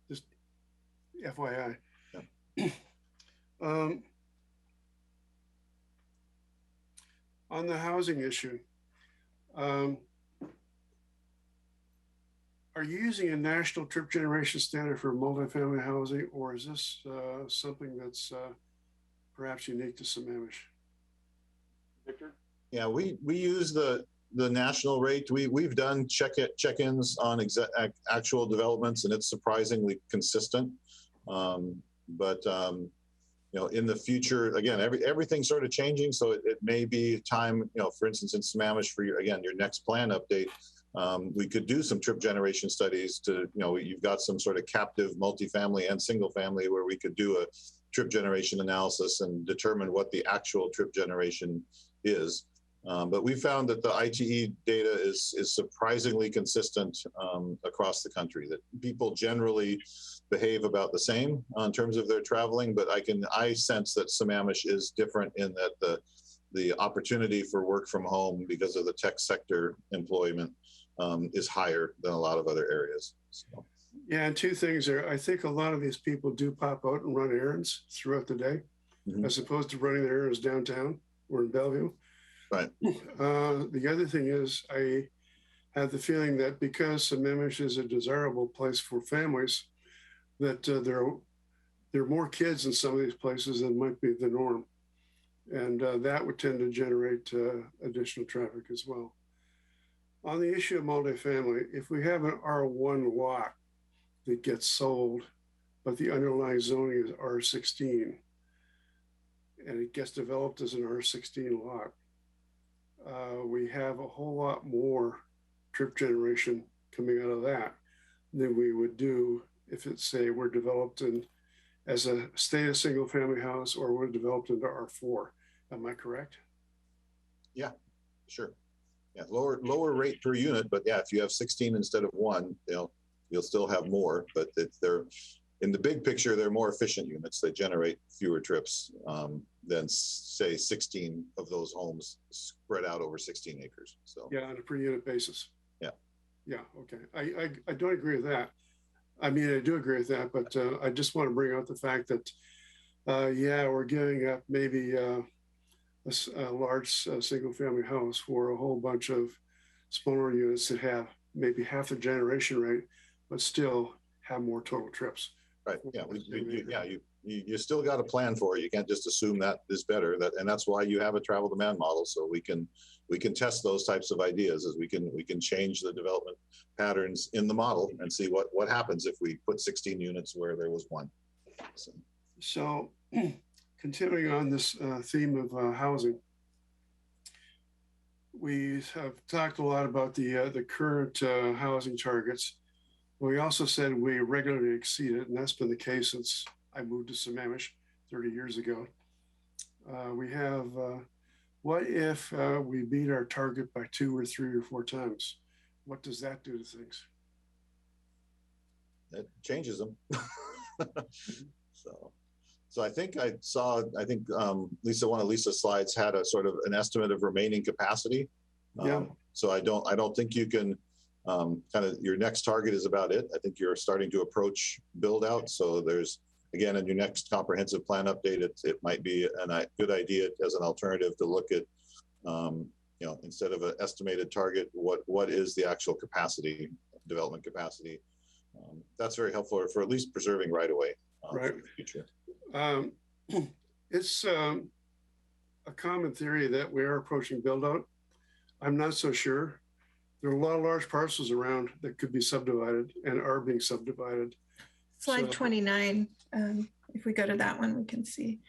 Just FYI. Yeah. On the housing issue, are you using a national trip generation standard for multifamily housing, or is this something that's perhaps unique to Sammamish? Victor? Yeah, we use the national rate. We've done check-ins on actual developments, and it's surprisingly consistent. You know, in the future, again, everything's sort of changing, so it may be time. You know, for instance, in Sammamish, for your next plan update, we could do some trip generation studies to, you know, you've got some sort of captive multifamily and single family where we could do a trip generation analysis and determine what the actual trip generation is. But we found that the ITE data is surprisingly consistent across the country, that people generally behave about the same in terms of their traveling, but I sense that Sammamish is different in that the opportunity for work from home because of the tech sector employment is higher than a lot of other areas. So. Yeah, and two things there. I think a lot of these people do pop out and run errands throughout the day, as opposed to running their errands downtown or in Bellevue. Right. The other thing is, I have the feeling that because Sammamish is a desirable place for families, that there are more kids in some of these places than might be the norm. And that would tend to generate additional traffic as well. On the issue of multifamily, if we have an R1 lot that gets sold, but the underlying zoning is R16, and it gets developed as an R16 lot, we have a whole lot more trip generation coming out of that than we would do if it's, say, we're developed in as a single family house, or we're developed into R4. Am I correct? Yeah, sure. Yeah, lower rate per unit, but yeah, if you have 16 instead of 1, you'll still have more. But they're in the big picture, they're more efficient units. They generate fewer trips than, say, 16 of those homes spread out over 16 acres. So yeah, on a per unit basis. Yeah. Yeah. Okay. I don't agree with that. I mean, I do agree with that, but I just want to bring out the fact that, yeah, we're giving up maybe a large single family house for a whole bunch of smaller units that have maybe half the generation rate, but still have more total trips. Right. Yeah. You still got to plan for it. You can't just assume that is better. And that's why you have a travel demand model, so we can test those types of ideas, as we can change the development patterns in the model and see what happens if we put 16 units where there was 1. So continuing on this theme of housing, we have talked a lot about the current housing targets. We also said we regularly exceed it, and that's been the case since I moved to Sammamish 30 years ago. We have, what if we beat our target by 2 or 3 or 4 times? What does that do to things? It changes them. So I think Lisa, one of Lisa's slides had a sort of an estimate of remaining capacity. Yeah. So I don't think you can, kind of your next target is about it. I think you're starting to approach build out. So there's, again, in your next comprehensive plan update, it might be a good idea as an alternative to look at, instead of an estimated target, what is the actual capacity, development capacity. That's very helpful for at least preserving right away right. for the future. It's a common theory that we are approaching build out. I'm not so sure. There are a lot of large parcels around that could be subdivided and are being subdivided. Slide 29. If we go to that one, we can see.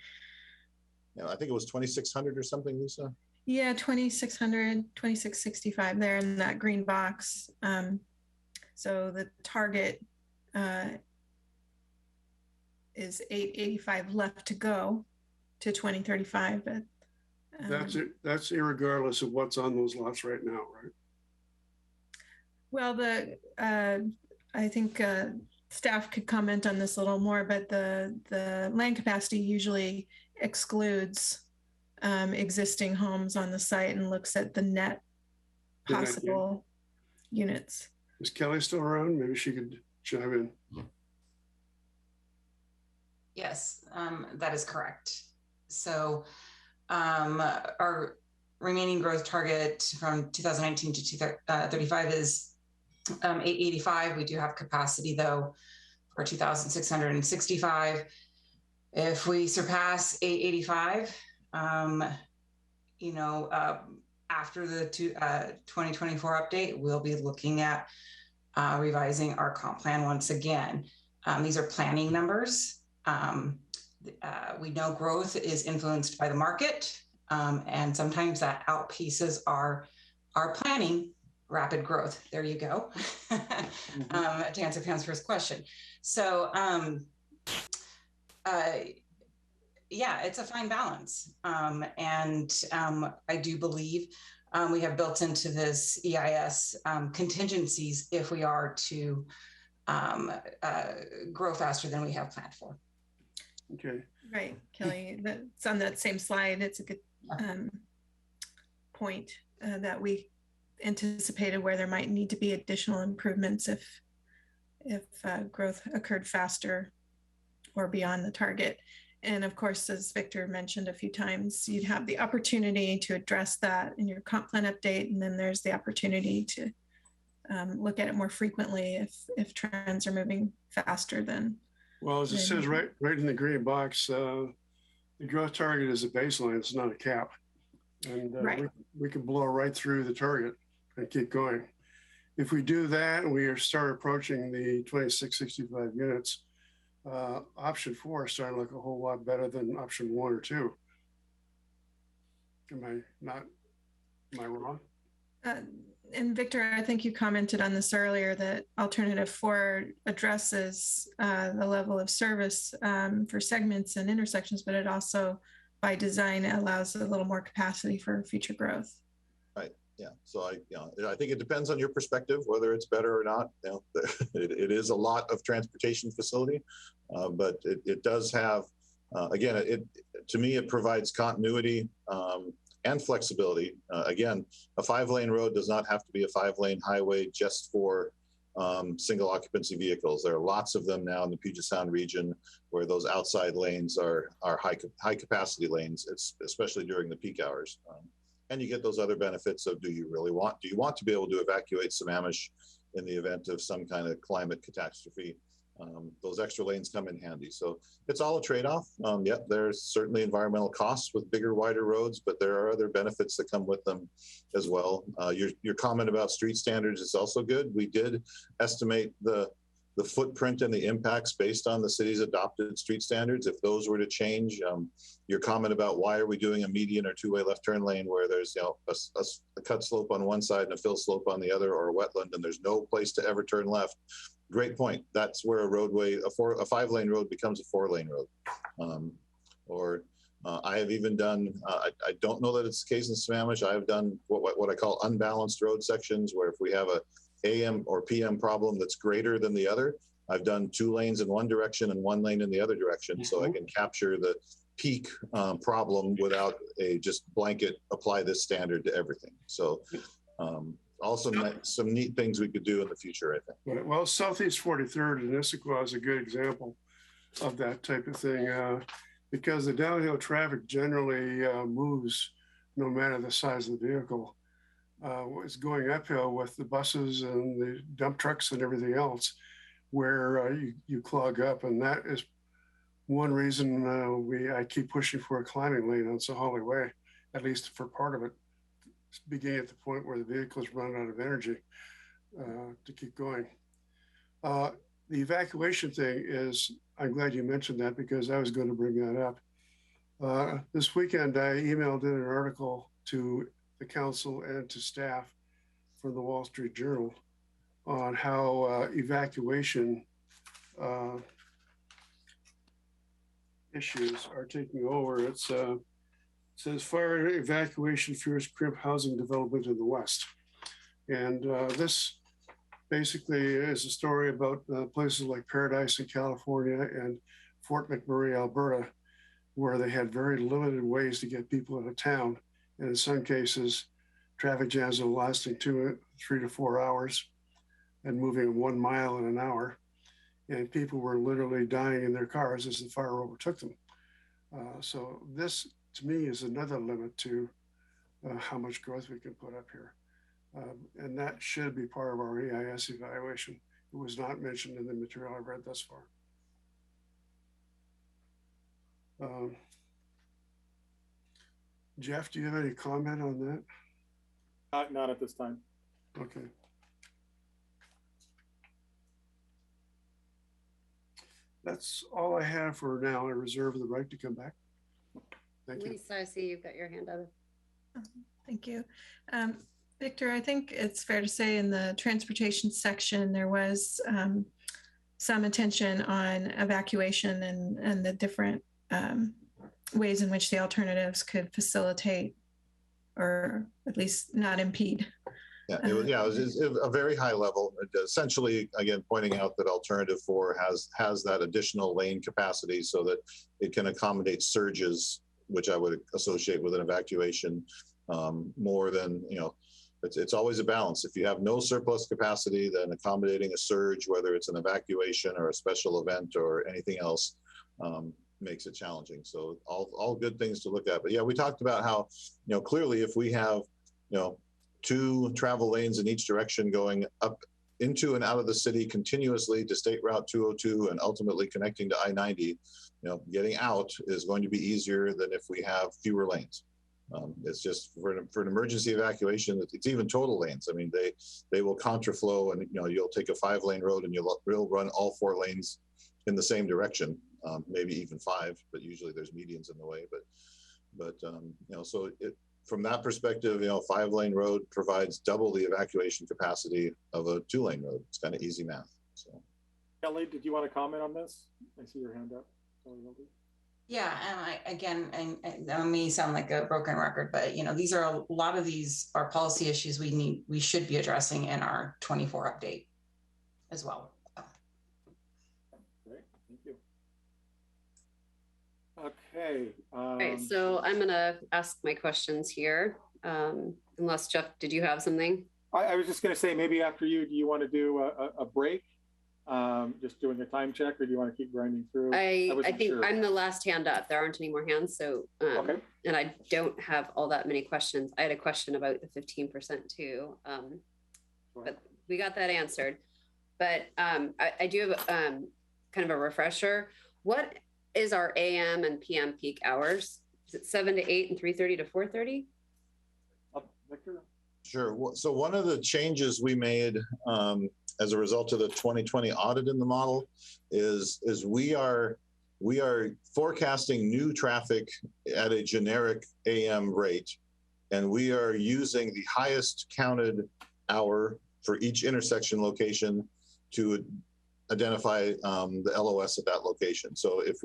Yeah, I think it was 2,600 or something, Lisa. Yeah, 2,600, 2,665 there in that green box. So the target is 885 left to go to 2035, but That's it. That's irregardless of what's on those lots right now, right? Well, I think staff could comment on this a little more, but the land capacity usually excludes existing homes on the site and looks at the net possible units. Is Kelly still around? Maybe she could chime in. Yes, that is correct. So our remaining growth target from 2019 to 2035 is 885. We do have capacity though for 2,665. If we surpass 885, after the 2024 update, we'll be looking at revising our comp plan once again. These are planning numbers. We know growth is influenced by the market, and sometimes that outpaces our planning rapid growth. There you go. To answer Pam's first question. So yeah, it's a fine balance. And I do believe we have built into this EIS contingencies if we are to grow faster than we have planned for. Okay. Right, Kelly, that's on that same slide. It's a good point that we anticipated where there might need to be additional improvements if growth occurred faster or beyond the target. And of course, as Victor mentioned a few times, you'd have the opportunity to address that in your comp plan update. And then there's the opportunity to look at it more frequently if trends are moving faster than. Well, as it says right in the green box, the growth target is a baseline. It's not a cap. And we can blow right through the target and keep going. If we do that and we start approaching the 2665 units, option 4 is starting to look a whole lot better than option 1 or 2. Am I wrong? And Victor, I think you commented on this earlier that alternative 4 addresses the level of service for segments and intersections, but it also, by design, allows a little more capacity for future growth. Right. Yeah. So I think it depends on your perspective whether it's better or not. It is a lot of transportation facility, but it does have again. To me, it provides continuity and flexibility. Again, a 5-lane road does not have to be a 5-lane highway just for single occupancy vehicles. There are lots of them now in the Puget Sound region where those outside lanes are high capacity lanes, especially during the peak hours. And you get those other benefits of do you want to be able to evacuate Sammamish in the event of some kind of climate catastrophe? Those extra lanes come in handy. So it's all a trade-off. Yep, there's certainly environmental costs with bigger, wider roads, but there are other benefits that come with them as well. Your comment about street standards is also good. We did estimate the footprint and the impacts based on the city's adopted street standards. If those were to change, your comment about why are we doing a median or 2-way left turn lane where there's a cut slope on one side and a fill slope on the other, or a wetland, and there's no place to ever turn left. Great point. That's where a roadway, a 5-lane road becomes a 4-lane road. I have even done, I don't know that it's the case in Sammamish. I have done what I call unbalanced road sections, where if we have a AM or PM problem that's greater than the other, I've done 2 lanes in one direction and 1 lane in the other direction. So I can capture the peak problem without a just blanket apply this standard to everything. So also some neat things we could do in the future, I think. Well, Southeast 43rd in Issaquah is a good example of that type of thing because the downhill traffic generally moves no matter the size of the vehicle. It's going uphill with the buses and the dump trucks and everything else where you clog up. And that is one reason I keep pushing for a climbing lane on Sahalee Way, at least for part of it, beginning at the point where the vehicles run out of energy to keep going. The evacuation thing is, I'm glad you mentioned that because I was going to bring that up. This weekend, I emailed in an article to the council and to staff from the Wall Street Journal on how evacuation issues are taking over. It's says fire evacuation fears crimp housing development in the West. And this basically is a story about places like Paradise in California and Fort McMurray, Alberta, where they had very limited ways to get people out of town. And in some cases, traffic jams are lasting 3 to 4 hours and moving 1 mile in an hour. And people were literally dying in their cars as the fire overtook them. So this, to me, is another limit to how much growth we can put up here. And that should be part of our EIS evaluation. It was not mentioned in the material I've read thus far. Jeff, do you have any comment on that? Not at this time. Okay. That's all I have for now. I reserve the right to come back. Thank you. Lisa, I see you've got your hand up. Thank you. Victor, I think it's fair to say in the transportation section, there was some attention on evacuation and the different ways in which the alternatives could facilitate or at least not impede. Yeah, it was a very high level. Essentially, again, pointing out that Alternative 4 has that additional lane capacity so that it can accommodate surges, which I would associate with an evacuation more than, it's always a balance. If you have no surplus capacity, then accommodating a surge, whether it's an evacuation or a special event or anything else, makes it challenging. So all good things to look at. But yeah, we talked about how, clearly if we have, 2 travel lanes in each direction going up into and out of the city continuously to State Route 202 and ultimately connecting to I-90, getting out is going to be easier than if we have fewer lanes. It's just for an emergency evacuation, it's even total lanes. I mean, they will contraflow and, you'll take a 5-lane road and you'll run all 4 lanes in the same direction, maybe even 5, but usually there's medians in the way. But so from that perspective, 5-lane road provides double the evacuation capacity of a 2-lane road. It's kind of easy math. So, Kelly, did you want to comment on this? I see your hand up. Yeah, and I may sound like a broken record, but these are a lot of these are policy issues we should be addressing in our 24 update as well. Great, thank you. Okay. All right, so I'm gonna ask my questions here. Unless Jeff, did you have something? I was just gonna say, maybe after you, do you want to do a break? Just doing a time check, or do you want to keep grinding through? I think sure. I'm the last hand up. There aren't any more hands. So, okay. And I don't have all that many questions. I had a question about the 15% too. But we got that answered. But I do have kind of a refresher. What is our AM and PM peak hours? Is it 7 to 8 and 3:30 to 4:30? Victor? Sure. So one of the changes we made as a result of the 2020 audit in the model is we are forecasting new traffic at a generic AM rate, and we are using the highest counted hour for each intersection location to identify the LOS at that location. So if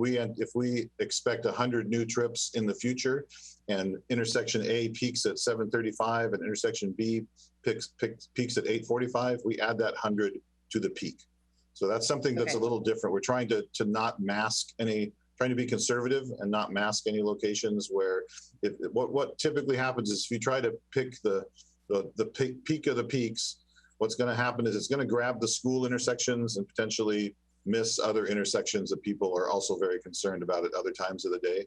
we expect 100 new trips in the future, and intersection A peaks at 7:35 and intersection B peaks at 8:45, we add that 100 to the peak. So that's something that's a little different. We're trying to not mask trying to be conservative and not mask any locations where what typically happens is if you try to pick the peak of the peaks, what's going to happen is it's going to grab the school intersections and potentially miss other intersections that people are also very concerned about at other times of the day.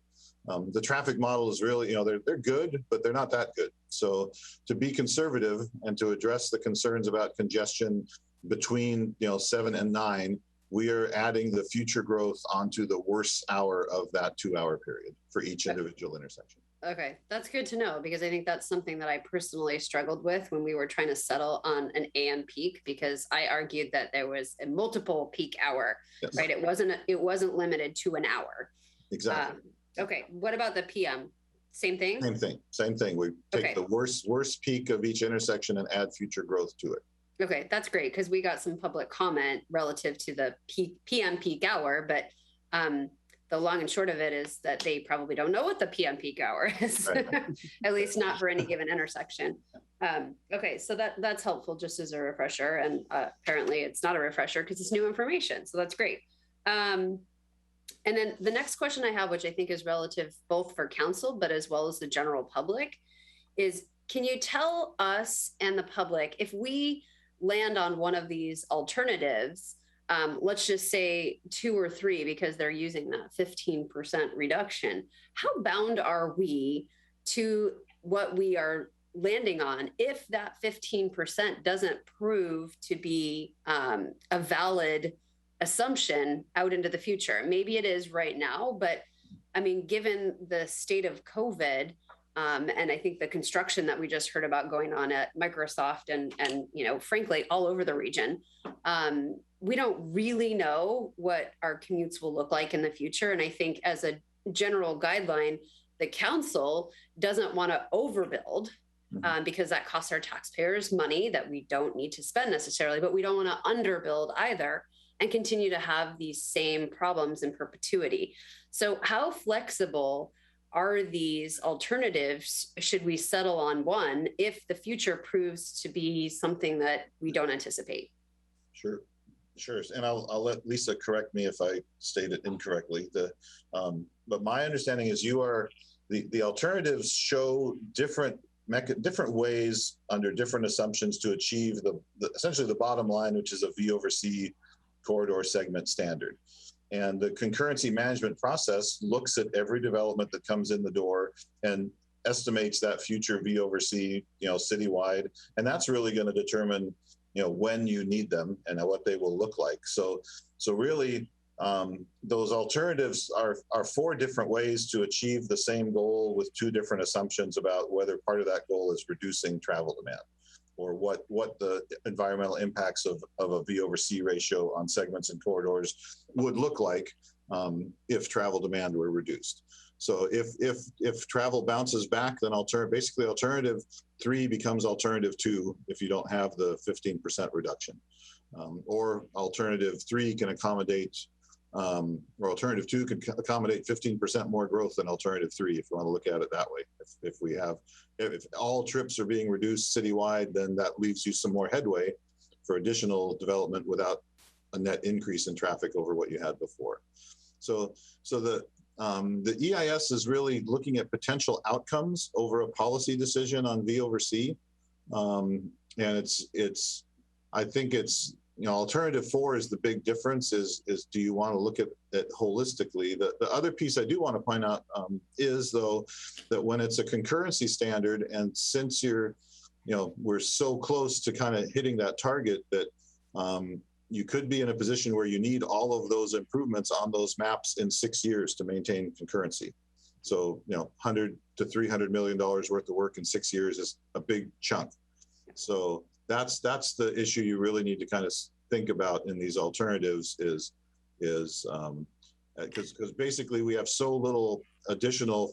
The traffic model is really, they're good, but they're not that good. So to be conservative and to address the concerns about congestion between 7 and 9, we are adding the future growth onto the worst hour of that 2-hour period for each individual intersection. Okay, that's good to know, because I think that's something that I personally struggled with when we were trying to settle on an AM peak, because I argued that there was a multiple peak hour, yes. Right? It wasn't limited to an hour. Exactly. Okay, what about the PM? Same thing? Same thing. We take the worst peak of each intersection and add future growth to it. Okay, that's great, because we got some public comment relative to the PM peak hour, but the long and short of it is that they probably don't know what the PM peak hour is, Right. at least not for any given intersection. Okay, so that's helpful just as a refresher. And apparently it's not a refresher because it's new information. So that's great. And then the next question I have, which I think is relative both for council, but as well as the general public, is can you tell us and the public if we land on one of these alternatives, let's just say 2 or 3, because they're using that 15% reduction, how bound are we to what we are landing on if that 15% doesn't prove to be a valid assumption out into the future? Maybe it is right now, but I mean, given the state of COVID, and I think the construction that we just heard about going on at Microsoft and frankly, all over the region, we don't really know what our commutes will look like in the future. And I think as a general guideline, the council doesn't want to overbuild because that costs our taxpayers money that we don't need to spend necessarily, but we don't want to underbuild either and continue to have these same problems in perpetuity. So how flexible are these alternatives should we settle on one if the future proves to be something that we don't anticipate? Sure. And I'll let Lisa correct me if I stated incorrectly. But my understanding is the alternatives show different ways under different assumptions to achieve essentially the bottom line, which is a V over C corridor segment standard. And the concurrency management process looks at every development that comes in the door and estimates that future V over C, citywide. And that's really going to determine, when you need them and what they will look like. So really, those alternatives are 4 different ways to achieve the same goal with 2 different assumptions about whether part of that goal is reducing travel demand, or what the environmental impacts of a V over C ratio on segments and corridors would look like if travel demand were reduced. So if travel bounces back, then alternative 3 becomes alternative 2 if you don't have the 15% reduction. Or alternative 3 can accommodate, or alternative 2 can accommodate 15% more growth than alternative 3, if you want to look at it that way. If all trips are being reduced citywide, then that leaves you some more headway for additional development without a net increase in traffic over what you had before. So the EIS is really looking at potential outcomes over a policy decision on V over C. And I think alternative 4 is the big difference is do you want to look at it holistically? The other piece I do want to point out is though, that when it's a concurrency standard, and since we're so close to kind of hitting that target that you could be in a position where you need all of those improvements on those maps in 6 years to maintain concurrency. So, $100 to $300 million worth of work in 6 years is a big chunk. So that's the issue you really need to kind of think about in these alternatives is because basically we have so little additional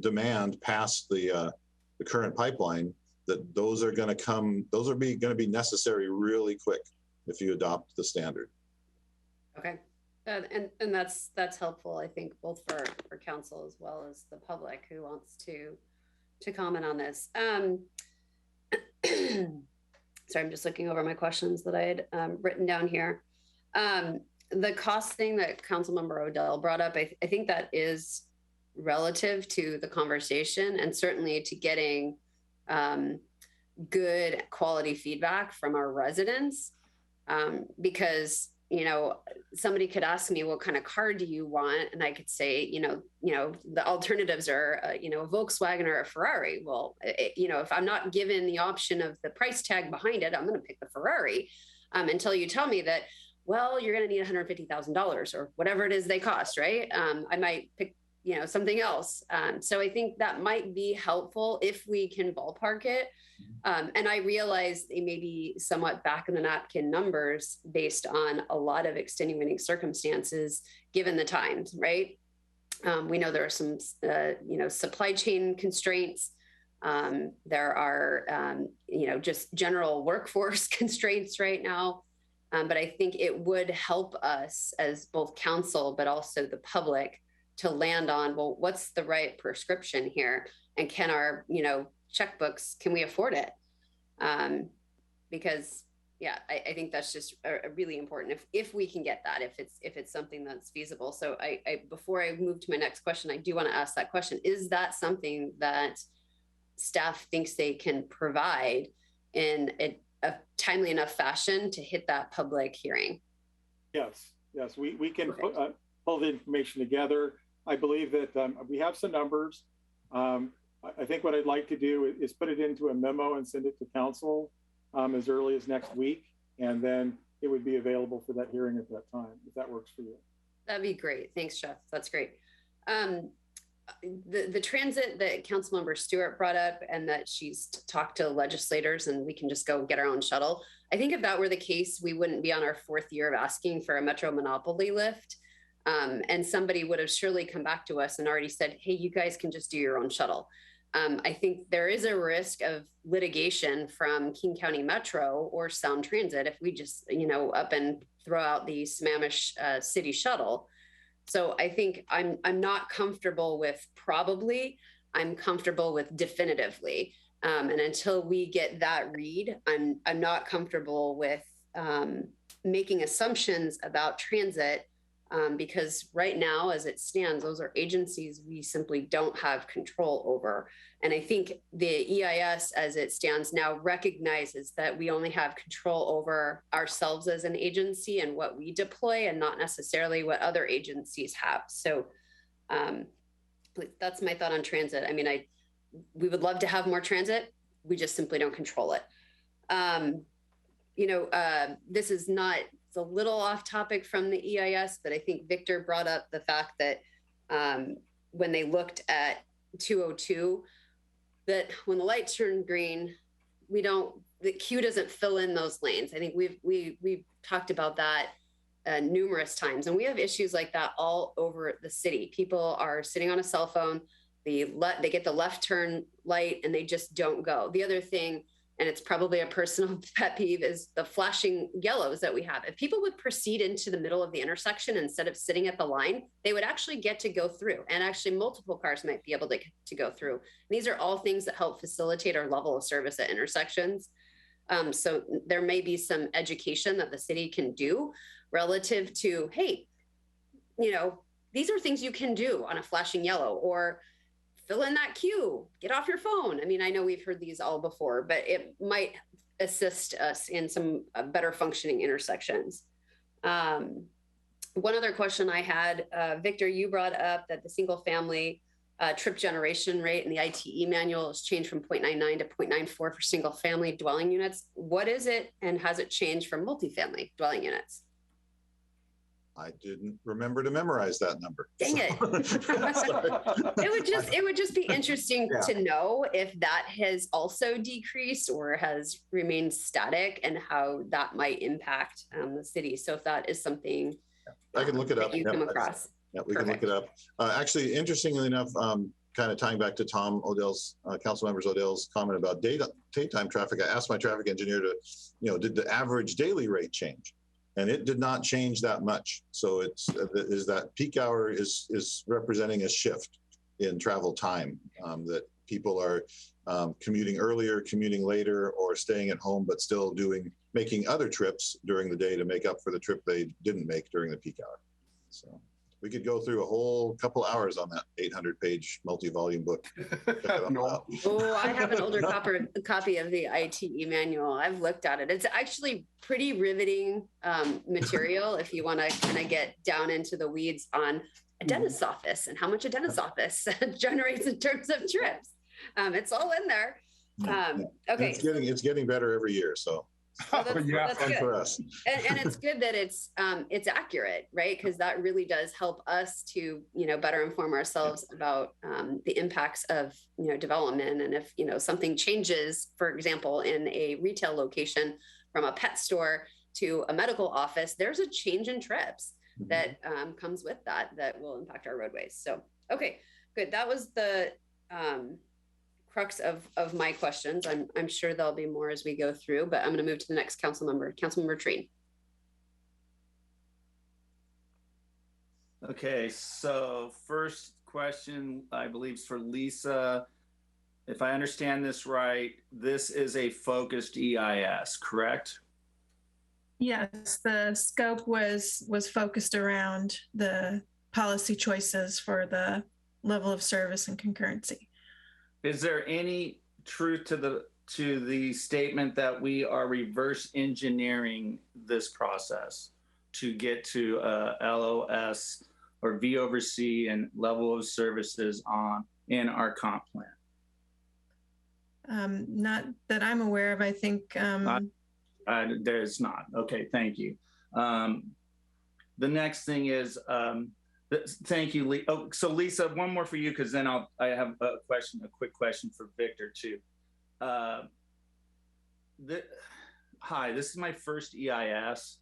demand past the current pipeline that those are going to be necessary really quick if you adopt the standard. Okay. And that's helpful, I think, both for council as well as the public who wants to comment on this. Sorry, I'm just looking over my questions that I had written down here. The cost thing that Councilmember Odell brought up, I think that is relative to the conversation and certainly to getting good quality feedback from our residents. Because, somebody could ask me, what kind of car do you want? And I could say, the alternatives are, a Volkswagen or a Ferrari. Well, if I'm not given the option of the price tag behind it, I'm going to pick the Ferrari until you tell me that, well, you're going to need $150,000 or whatever it is they cost, right? I might pick, something else. So I think that might be helpful if we can ballpark it. And I realize they may be somewhat back in the napkin numbers based on a lot of extenuating circumstances given the times, right? We know there are some, supply chain constraints. There are, just general workforce constraints right now. But I think it would help us as both council, but also the public to land on, well, what's the right prescription here? And can our, checkbooks, can we afford it? Because yeah, I think that's just a really important if we can get that, if it's something that's feasible. So I before I move to my next question, I do want to ask that question. Is that something that staff thinks they can provide in a timely enough fashion to hit that public hearing? Yes, we can pull the information together. I believe that we have some numbers. I think what I'd like to do is put it into a memo and send it to council as early as next week, and then it would be available for that hearing at that time, if that works for you. That'd be great. Thanks, Jeff. That's great. The transit that Councilmember Stewart brought up, and that she's talked to legislators and we can just go get our own shuttle. I think if that were the case, we wouldn't be on our 4th year of asking for a Metro Monopoly lift. And somebody would have surely come back to us and already said, hey, you guys can just do your own shuttle. I think there is a risk of litigation from King County Metro or Sound Transit if we just, up and throw out the Sammamish city shuttle. So I think I'm not comfortable with probably, I'm comfortable with definitively. And until we get that read, I'm not comfortable with making assumptions about transit. Because right now, as it stands, those are agencies we simply don't have control over. And I think the EIS, as it stands now, recognizes that we only have control over ourselves as an agency and what we deploy, and not necessarily what other agencies have. So that's my thought on transit. I mean, we would love to have more transit. We just simply don't control it. This is not, it's a little off topic from the EIS, but I think Victor brought up the fact that when they looked at 202, that when the lights turn green, the queue doesn't fill in those lanes. I think we've talked about that numerous times, and we have issues like that all over the city. People are sitting on a cell phone, they get the left turn light and they just don't go. The other thing, and it's probably a personal pet peeve, is the flashing yellows that we have. If people would proceed into the middle of the intersection instead of sitting at the line, they would actually get to go through, and actually multiple cars might be able to go through. And these are all things that help facilitate our level of service at intersections. So there may be some education that the city can do relative to, hey, these are things you can do on a flashing yellow, or fill in that queue, get off your phone. I mean, I know we've heard these all before, but it might assist us in some better functioning intersections. One other question I had, Victor, you brought up that the single family trip generation rate in the ITE manual has changed from 0.99 to 0.94 for single family dwelling units. What is it, and has it changed for multifamily dwelling units? I didn't remember to memorize that number. Dang it. It would just be interesting to know if that has also decreased or has remained static, and how that might impact the city. So if that is something I can look it up. You come across. Yeah, we can look it up. Actually, interestingly enough, kind of tying back to Tom Odell's, Councilmember Odell's comment about daytime traffic, I asked my traffic engineer to, did the average daily rate change? And it did not change that much. So it's that peak hour is representing a shift in travel time, that people are commuting earlier, commuting later, or staying at home, but still making other trips during the day to make up for the trip they didn't make during the peak hour. So we could go through a whole couple hours on that 800-page multi-volume book. No. Oh, I have an older copy of the ITE manual. I've looked at it. It's actually pretty riveting material if you want to kind of get down into the weeds on a dentist's office and how much a dentist's office generates in terms of trips. It's all in there. Okay. It's getting better every year, so. That's good. For us. And it's good that it's accurate, right? Because that really does help us to, better inform ourselves about the impacts of, development. And if, something changes, for example, in a retail location from a pet store to a medical office, there's a change in trips that comes with that will impact our roadways. So, okay, good. That was the crux of my questions. I'm sure there'll be more as we go through, but I'm going to move to the next council member, Councilmember Treen. Okay, so first question, I believe, is for Lisa. If I understand this right, this is a focused EIS, correct? Yes, the scope was focused around the policy choices for the level of service and concurrency. Is there any truth to the statement that we are reverse engineering this process to get to LOS or V over C and level of services in our comp plan? Not that I'm aware of. I think there's not. Okay, thank you. The next thing is, thank you, Lee. Oh, so Lisa, one more for you, because then I have a quick question for Victor too. Hi, this is my first EIS,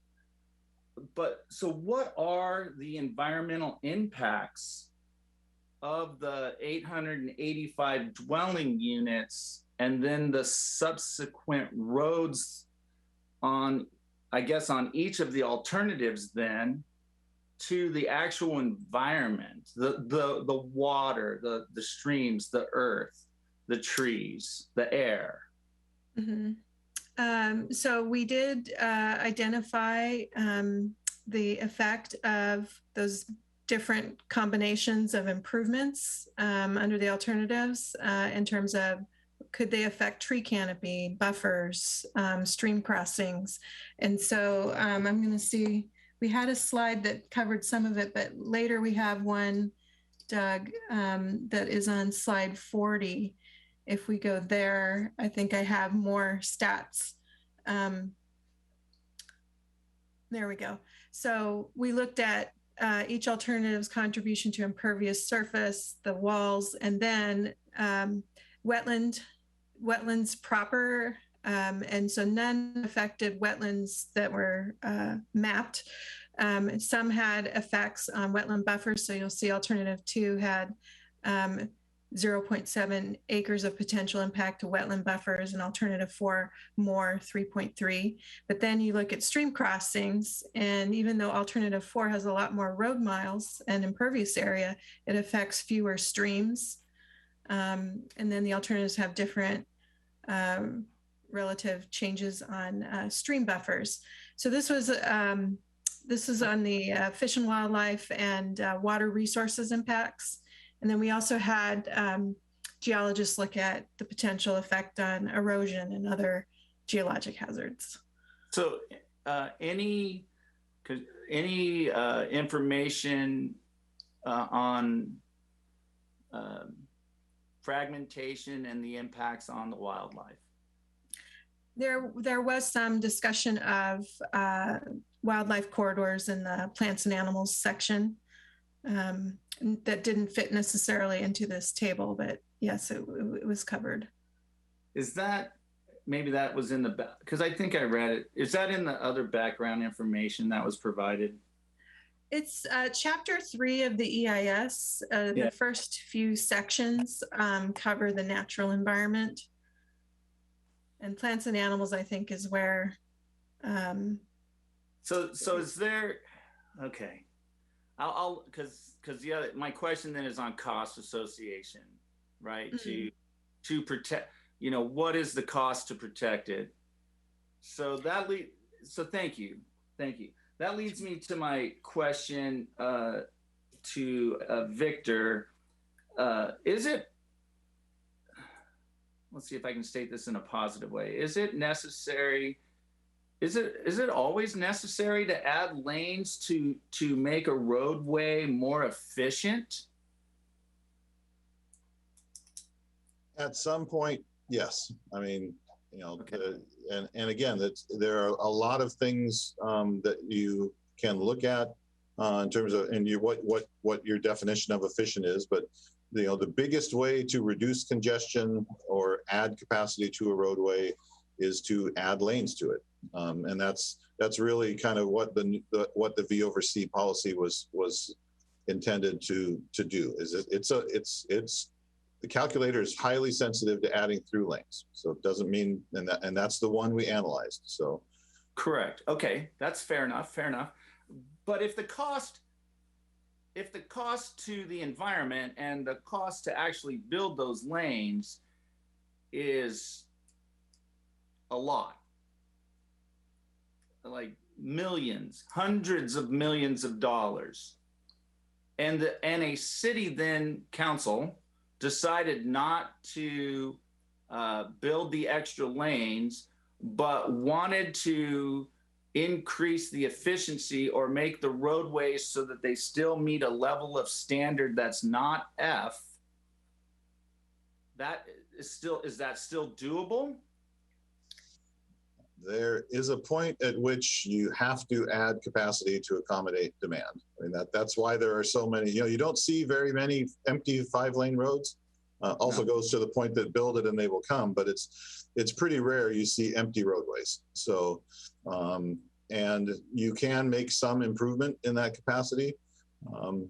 but so what are the environmental impacts of the 885 dwelling units and then the subsequent roads on, I guess, on each of the alternatives then to the actual environment, the water, the streams, the earth, the trees, the air? Mm-hmm. So we did identify the effect of those different combinations of improvements under the alternatives in terms of could they affect tree canopy, buffers, stream crossings. And so I'm going to see, we had a slide that covered some of it, but later we have one, Doug, that is on slide 40. If we go there, I think I have more stats. There we go. So we looked at each alternative's contribution to impervious surface, the walls, and then wetlands proper. And so none affected wetlands that were mapped. Some had effects on wetland buffers. So you'll see alternative 2 had 0.7 acres of potential impact to wetland buffers, and alternative 4 more 3.3. But then you look at stream crossings, and even though alternative 4 has a lot more road miles and impervious area, it affects fewer streams. And then the alternatives have different relative changes on stream buffers. So this is on the fish and wildlife and water resources impacts. And then we also had geologists look at the potential effect on erosion and other geologic hazards. So any information on fragmentation and the impacts on the wildlife? There was some discussion of wildlife corridors in the plants and animals section. That didn't fit necessarily into this table, but yes, it was covered. Is that, maybe that was in the back, because I think I read it. Is that in the other background information that was provided? It's chapter 3 of the EIS. The first few sections cover the natural environment. And plants and animals, I think, is where. So is there, okay. I'll because my question then is on cost association, right? Mm-hmm. To protect, what is the cost to protect it? So thank you. That leads me to my question to Victor. Is it? Let's see if I can state this in a positive way. Is it necessary? Is it always necessary to add lanes to make a roadway more efficient? At some point, yes. I mean, okay. And again, there are a lot of things that you can look at in terms of what your definition of efficient is. But the biggest way to reduce congestion or add capacity to a roadway is to add lanes to it. And that's really kind of what the V over C policy was intended to do. It's the calculator is highly sensitive to adding through lanes, so it doesn't mean, and that's the one we analyzed. So correct. Okay, that's fair enough. But if the cost, if the cost to the environment and the cost to actually build those lanes is a lot, like millions, hundreds of millions of dollars, and a city then council decided not to build the extra lanes, but wanted to increase the efficiency or make the roadways so that they still meet a level of standard that's not F, is that still doable? There is a point at which you have to add capacity to accommodate demand. I mean, that's why there are so many, you don't see very many empty 5-lane roads. Also goes to the point that build it and they will come, but it's pretty rare you see empty roadways. So, and you can make some improvement in that capacity.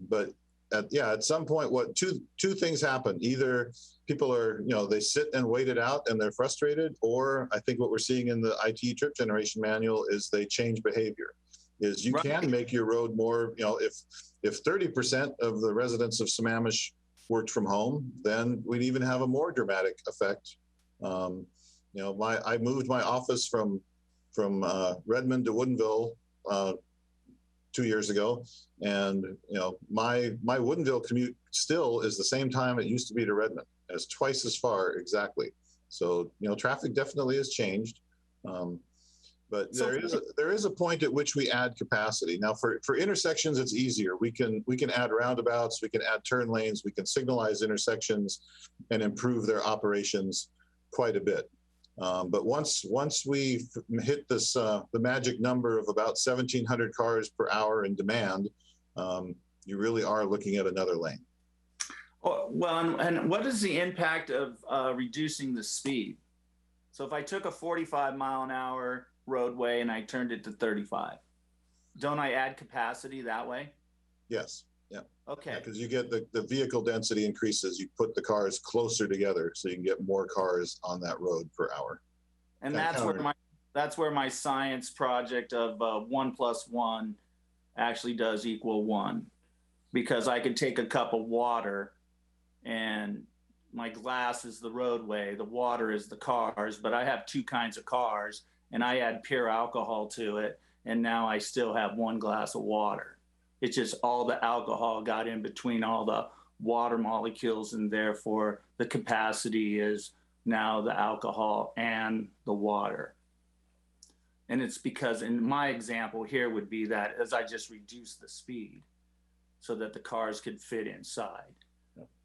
But at some point, two things happen. Either people are, they sit and wait it out and they're frustrated, or I think what we're seeing in the IT trip generation manual is they change behavior. Is you can make your road more, if 30% of the residents of Sammamish worked from home, then we'd even have a more dramatic effect. I moved my office from Redmond to Woodinville 2 years ago, and my Woodinville commute still is the same time it used to be to Redmond. It's twice as far exactly. So traffic definitely has changed. But there is a point at which we add capacity. Now for intersections, it's easier. We can add roundabouts, we can add turn lanes, we can signalize intersections and improve their operations quite a bit. But once we hit this the magic number of about 1,700 cars per hour in demand, you really are looking at another lane. Well, and what is the impact of reducing the speed? So if I took a 45-mile-an-hour roadway and I turned it to 35, don't I add capacity that way? Yes. Yeah. Okay. Because you get the vehicle density increases. You put the cars closer together so you can get more cars on that road per hour. And that's where my science project of 1 + 1 actually does equal 1, because I could take a cup of water and my glass is the roadway, the water is the cars, but I have 2 kinds of cars and I add pure alcohol to it, and now I still have 1 glass of water. It's just all the alcohol got in between all the water molecules, and therefore the capacity is now the alcohol and the water. And it's because, in my example here would be that as I just reduce the speed so that the cars could fit inside.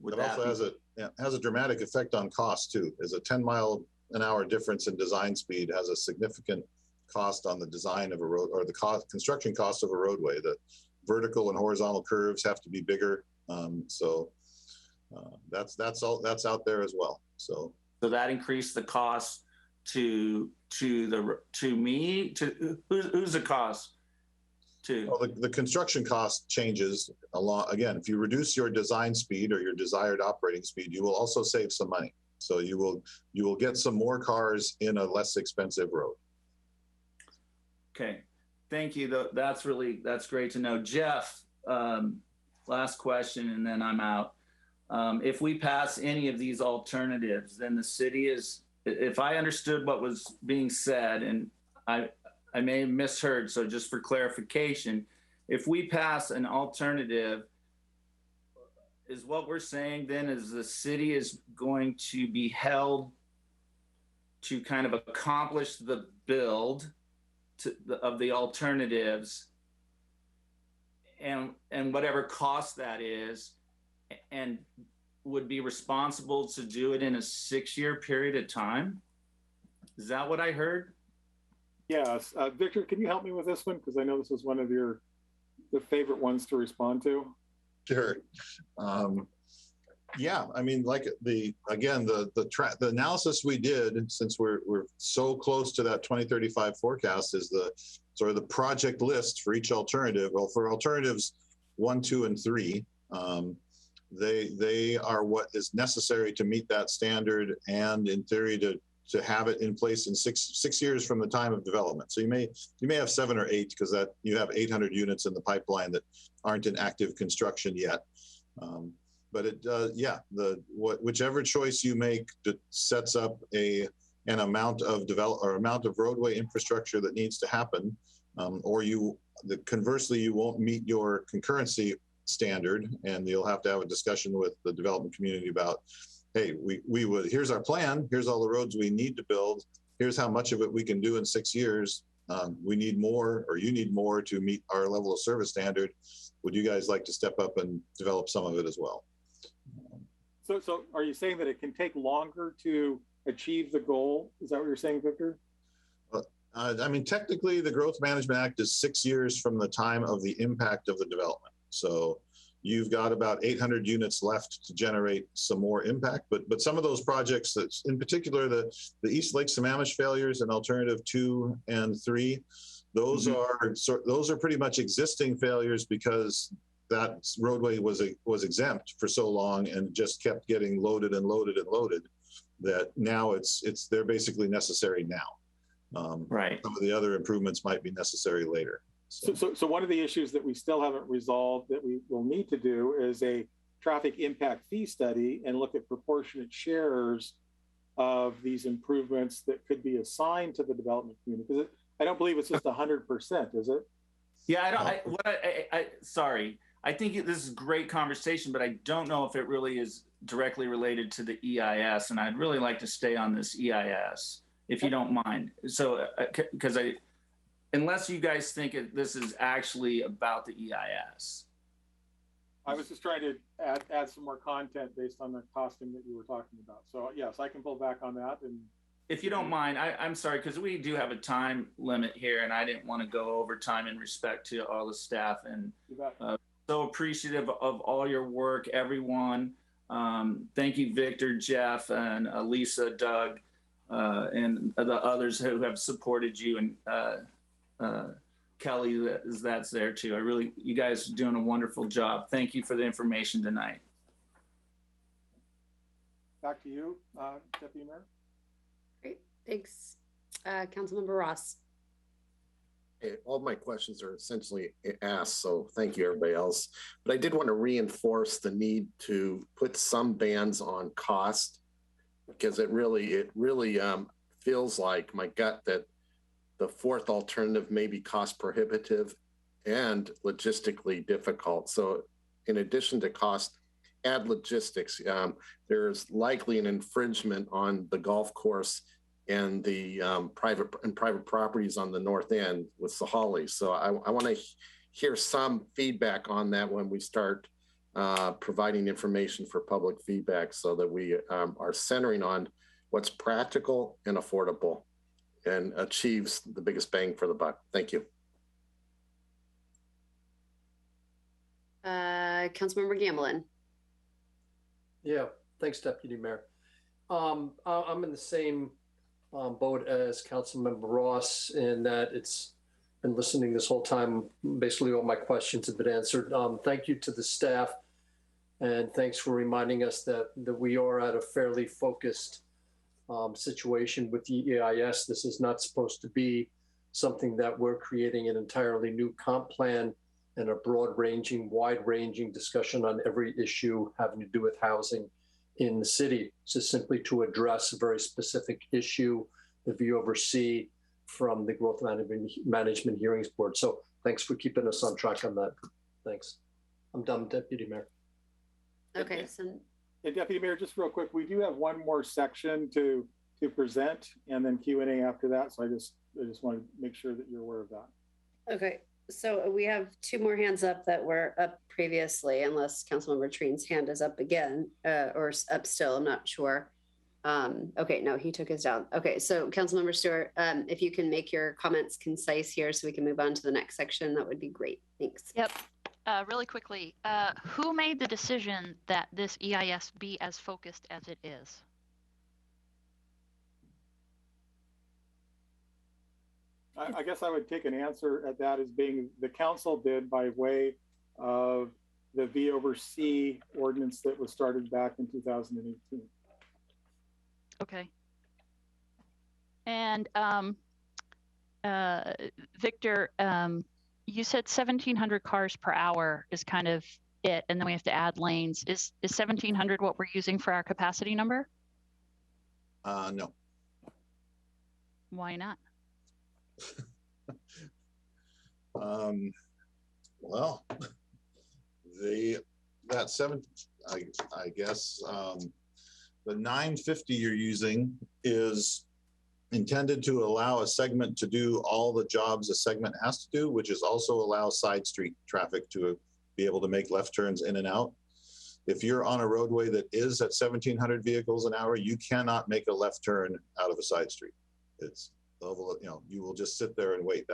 It also has a dramatic effect on cost too. As a 10-mile-an-hour difference in design speed has a significant cost on the design of a road, or the construction cost of a roadway. The vertical and horizontal curves have to be bigger. So that's out there as well. So that increased the cost to me, to who's the cost to? Well, the construction cost changes a lot. Again, if you reduce your design speed or your desired operating speed, you will also save some money. So you will get some more cars in a less expensive road. Okay, thank you. That's great to know. Jeff, last question, and then I'm out. If we pass any of these alternatives, then the city is, if I understood what was being said, and I may have misheard, so just for clarification, if we pass an alternative, is what we're saying then is the city is going to be held to kind of accomplish the build of the alternatives and whatever cost that is, and would be responsible to do it in a 6-year period of time? Is that what I heard? Yes. Victor, can you help me with this one? Because I know this was one of the favorite ones to respond to. Sure. Yeah, I mean, like the analysis we did, since we're so close to that 2035 forecast, is the sort of the project list for each alternative. Well, for alternatives 1, 2, and 3, they are what is necessary to meet that standard, and in theory to to have it in place in six years from the time of development. So you may have 7 or 8 because that you have 800 units in the pipeline that aren't in active construction yet. But it yeah, whichever choice you make that sets up an amount of amount of roadway infrastructure that needs to happen, or conversely you won't meet your concurrency standard, and you'll have to have a discussion with the development community about, hey, here's our plan, here's all the roads we need to build, here's how much of it we can do in 6 years. We need more, or you need more to meet our level of service standard. Would you guys like to step up and develop some of it as well? So are you saying that it can take longer to achieve the goal? Is that what you're saying, Victor? I mean, technically, the Growth Management Act is 6 years from the time of the impact of the development. So you've got about 800 units left to generate some more impact. But some of those projects, that, in particular, the East Lake Sammamish failures and Alternative 2 and 3, those are pretty much existing failures because that roadway was exempt for so long and just kept getting loaded and loaded and loaded, that now they're basically necessary now. Right. Some of the other improvements might be necessary later. So one of the issues that we still haven't resolved that we will need to do is a traffic impact fee study and look at proportionate shares of these improvements that could be assigned to the development community. Because I don't believe it's just 100%, is it? Yeah, sorry. I think this is a great conversation, but I don't know if it really is directly related to the EIS, and I'd really like to stay on this EIS, if you don't mind. So, because unless you guys think this is actually about the EIS. I was just trying to add some more content based on the costing that you were talking about. So yes, I can pull back on that. And if you don't mind, I'm sorry, because we do have a time limit here, and I didn't want to go over time in respect to all the staff. And so appreciative of all your work, everyone. Thank you, Victor, Jeff, and Lisa, Doug, and the others who have supported you, and Kelly that's there too. You guys are doing a wonderful job. Thank you for the information tonight. Back to you, Deputy Mayor. Great, thanks. Councilmember Ross. Hey, all my questions are essentially asked, so thank you everybody else. But I did want to reinforce the need to put some bands on cost, because it really feels like my gut that the fourth alternative may be cost prohibitive and logistically difficult. So in addition to cost, add logistics. There's likely an infringement on the golf course and the private properties on the north end with Sahali. So I want to hear some feedback on that when we start providing information for public feedback, so that we are centering on what's practical and affordable and achieves the biggest bang for the buck. Thank you. Councilmember Gamblin. Yeah, thanks, Deputy Mayor. I'm in the same boat as Councilmember Ross in that it's been listening this whole time. Basically, all my questions have been answered. Thank you to the staff, and thanks for reminding us that we are at a fairly focused situation with the EIS. This is not supposed to be something that we're creating an entirely new comp plan and a broad-ranging, wide-ranging discussion on every issue having to do with housing in the city. This is simply to address a very specific issue that we oversee from the Growth Management Hearings Board. So thanks for keeping us on track on that. Thanks. I'm done, Deputy Mayor. Okay, so. Hey, Deputy Mayor, just real quick, we do have one more section to present and then Q&A after that. So I just want to make sure that you're aware of that. Okay. So we have 2 more hands up that were up previously, unless Councilmember Treen's hand is up again, or up still, I'm not sure. Okay, no, he took his down. Okay, so Councilmember Stewart, if you can make your comments concise here so we can move on to the next section, that would be great. Thanks. Yep. Really quickly, who made the decision that this EIS be as focused as it is? I guess I would take an answer at that as being the council did by way of the V over C ordinance that was started back in 2018. Okay. And Victor, you said 1,700 cars per hour is kind of it, and then we have to add lanes. Is 1,700 what we're using for our capacity number? No. Why not? Well, I guess the 950 you're using is intended to allow a segment to do all the jobs a segment has to do, which is also allow side street traffic to be able to make left turns in and out. If you're on a roadway that is at 1,700 vehicles an hour, you cannot make a left turn out of a side street. It's level, you will just sit there and wait.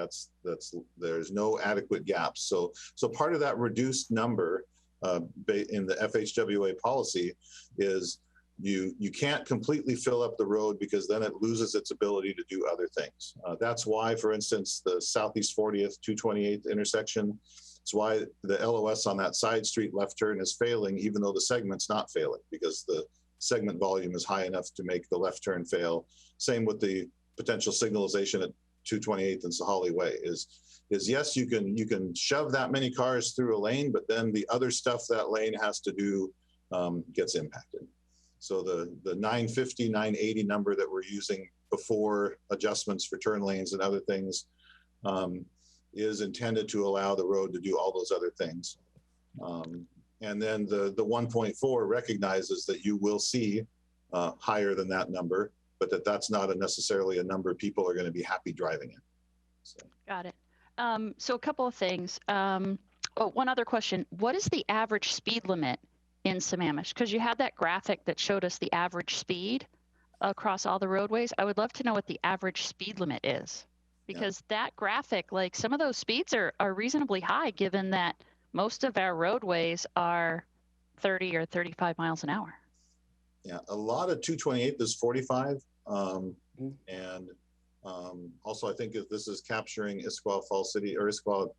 There's no adequate gaps. So part of that reduced number in the FHWA policy is you can't completely fill up the road because then it loses its ability to do other things. That's why, for instance, the Southeast 40th, 228th intersection, it's why the LOS on that side street left turn is failing, even though the segment's not failing, because the segment volume is high enough to make the left turn fail. Same with the potential signalization at 228th and Sahali Way is yes, you can shove that many cars through a lane, but then the other stuff that lane has to do gets impacted. So the 950, 980 number that we're using before adjustments for turn lanes and other things is intended to allow the road to do all those other things. And then the 1.4 recognizes that you will see higher than that number, but that's not necessarily a number people are going to be happy driving in. So. Got it. So a couple of things. One other question. What is the average speed limit in Sammamish? Because you had that graphic that showed us the average speed across all the roadways. I would love to know what the average speed limit is, because that graphic, like some of those speeds are reasonably high, given that most of our roadways are 30 or 35 miles an hour. Yeah, a lot of 228 is 45. And also, I think if this is capturing Issaquah Falls City or Issaquah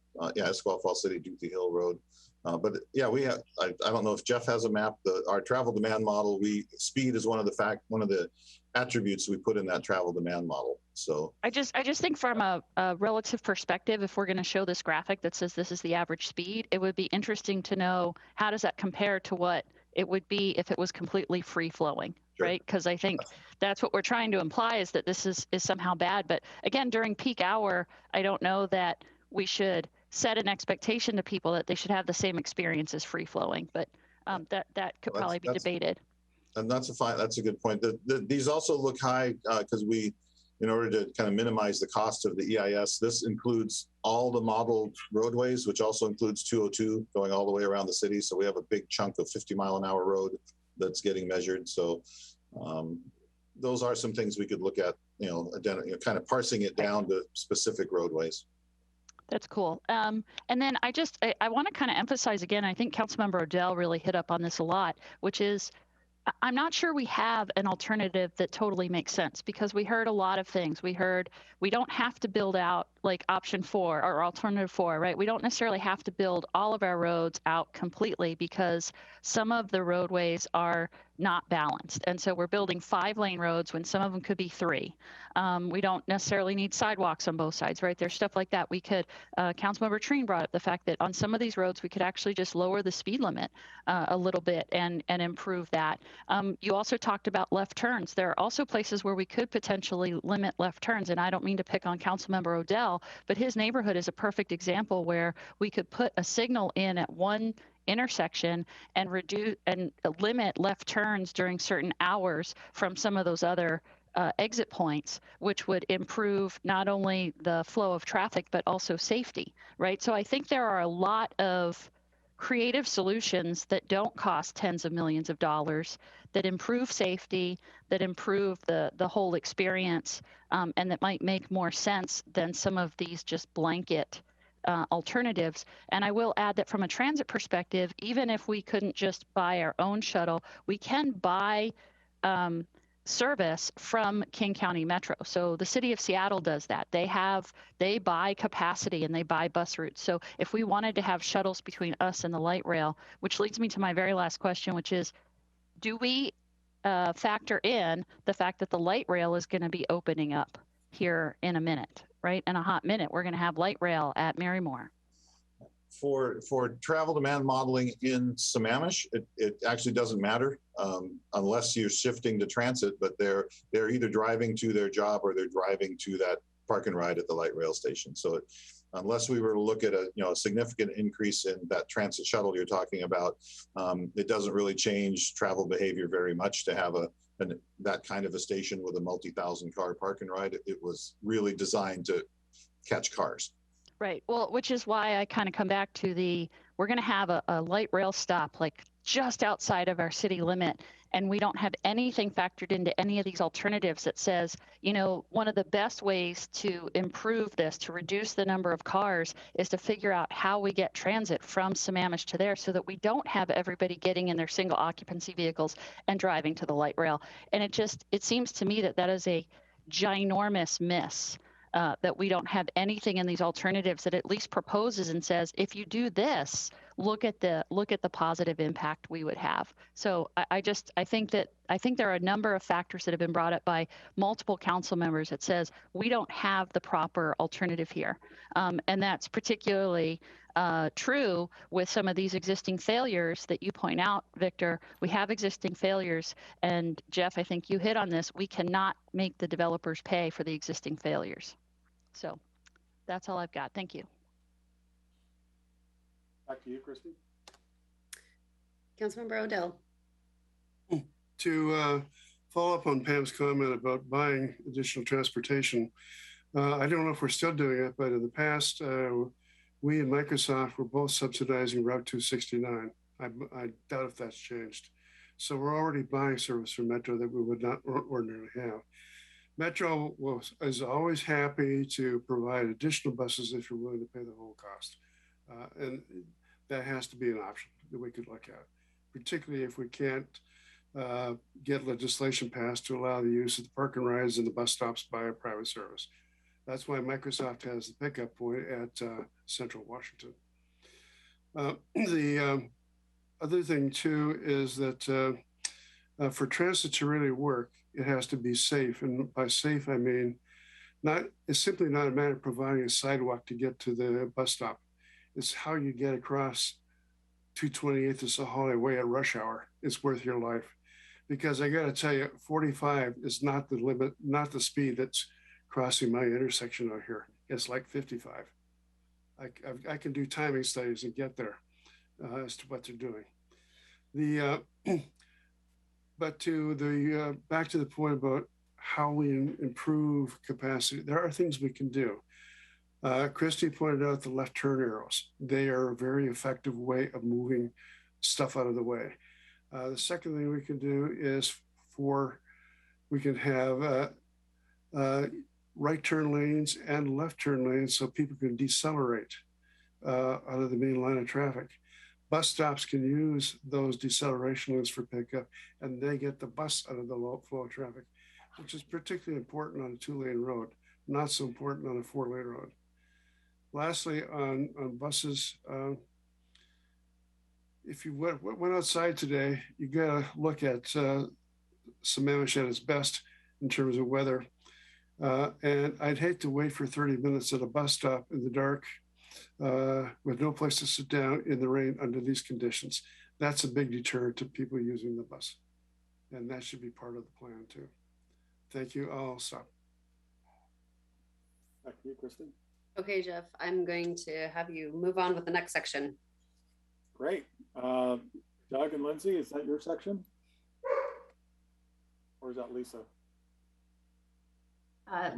Falls City, Duthie Hill Road. But yeah, we have. I don't know if Jeff has a map. Our travel demand model. Speed is one of the attributes we put in that travel demand model. So I just think from a relative perspective, if we're going to show this graphic that says this is the average speed, it would be interesting to know how does that compare to what it would be if it was completely free flowing. Sure. Right? Because I think that's what we're trying to imply is that this is somehow bad. But again, during peak hour, I don't know that we should set an expectation to people that they should have the same experience as free flowing. But that could probably be debated. And that's a good point. These also look high because in order to kind of minimize the cost of the EIS, this includes all the modeled roadways, which also includes 202 going all the way around the city. So we have a big chunk of 50-mile-an-hour road that's getting measured. So those are some things we could look at, kind of parsing it down to specific roadways. That's cool. And then I want to kind of emphasize again, I think Councilmember Odell really hit up on this a lot, which is I'm not sure we have an alternative that totally makes sense, because we heard a lot of things. We heard we don't have to build out like option 4 or alternative 4, right? We don't necessarily have to build all of our roads out completely because some of the roadways are not balanced. And so we're building 5-lane roads when some of them could be 3. We don't necessarily need sidewalks on both sides, right? There's stuff like that. We could, Councilmember Treen brought up the fact that on some of these roads, we could actually just lower the speed limit a little bit and improve that. You also talked about left turns. There are also places where we could potentially limit left turns. And I don't mean to pick on Councilmember Odell, but his neighborhood is a perfect example where we could put a signal in at one intersection and reduce and limit left turns during certain hours from some of those other exit points, which would improve not only the flow of traffic, but also safety, right? So I think there are a lot of creative solutions that don't cost tens of millions of dollars, that improve safety, that improve the whole experience, and that might make more sense than some of these just blanket alternatives. And I will add that from a transit perspective, even if we couldn't just buy our own shuttle, we can buy service from King County Metro. So the city of Seattle does that. They buy capacity and they buy bus routes. So if we wanted to have shuttles between us and the light rail, which leads me to my very last question, which is, do we factor in the fact that the light rail is going to be opening up here in a minute, right? In a hot minute, we're going to have light rail at Marymore. For travel demand modeling in Sammamish, it actually doesn't matter unless you're shifting to transit, but they're either driving to their job or they're driving to that park and ride at the light rail station. So unless we were to look at a significant increase in that transit shuttle you're talking about, it doesn't really change travel behavior very much to have that kind of a station with a multi-thousand car park and ride. It was really designed to catch cars. Right. Well, which is why I kind of come back to we're going to have a light rail stop like just outside of our city limit. And we don't have anything factored into any of these alternatives that says, one of the best ways to improve this, to reduce the number of cars, is to figure out how we get transit from Sammamish to there so that we don't have everybody getting in their single occupancy vehicles and driving to the light rail. And it seems to me that is a ginormous miss. That we don't have anything in these alternatives that at least proposes and says, if you do this, look at the positive impact we would have. So I think there are a number of factors that have been brought up by multiple council members that says we don't have the proper alternative here, and that's particularly true with some of these existing failures that you point out, Victor. We have existing failures, and Jeff, I think you hit on this. We cannot make the developers pay for the existing failures. So that's all I've got. Thank you. Back to you, Christy. Councilmember Odell. To follow up on Pam's comment about buying additional transportation, I don't know if we're still doing it, but in the past, we and Microsoft were both subsidizing Route 269. I doubt if that's changed. So we're already buying service from Metro that we would not ordinarily have. Metro is always happy to provide additional buses if you're willing to pay the whole cost. And that has to be an option that we could look at, particularly if we can't get legislation passed to allow the use of the park and rides and the bus stops by a private service. That's why Microsoft has the pickup point at Central Washington. The other thing too is that for transit to really work, it has to be safe. And by safe, I mean, it's simply not a matter of providing a sidewalk to get to the bus stop. It's how you get across 228th of Sahalia Way at rush hour. It's worth your life. Because I got to tell you, 45 is not the limit, not the speed that's crossing my intersection out here. It's like 55. I can do timing studies and get there as to what they're doing. But to the back to the point about how we improve capacity, there are things we can do. Christy pointed out the left turn arrows. They are a very effective way of moving stuff out of the way. The second thing we can do is we can have right turn lanes and left turn lanes so people can decelerate out of the main line of traffic. Bus stops can use those deceleration lanes for pickup, and they get the bus out of the low flow of traffic, which is particularly important on a 2-lane road, not so important on a 4-lane road. Lastly, on buses, if you went outside today, you gotta look at Sammamish at its best in terms of weather. And I'd hate to wait for 30 minutes at a bus stop in the dark with no place to sit down in the rain under these conditions. That's a big deterrent to people using the bus. And that should be part of the plan too. Thank you. I'll stop. Back to you, Kristen. Okay, Jeff, I'm going to have you move on with the next section. Great. Doug and Lindsay, is that your section? Or is that Lisa?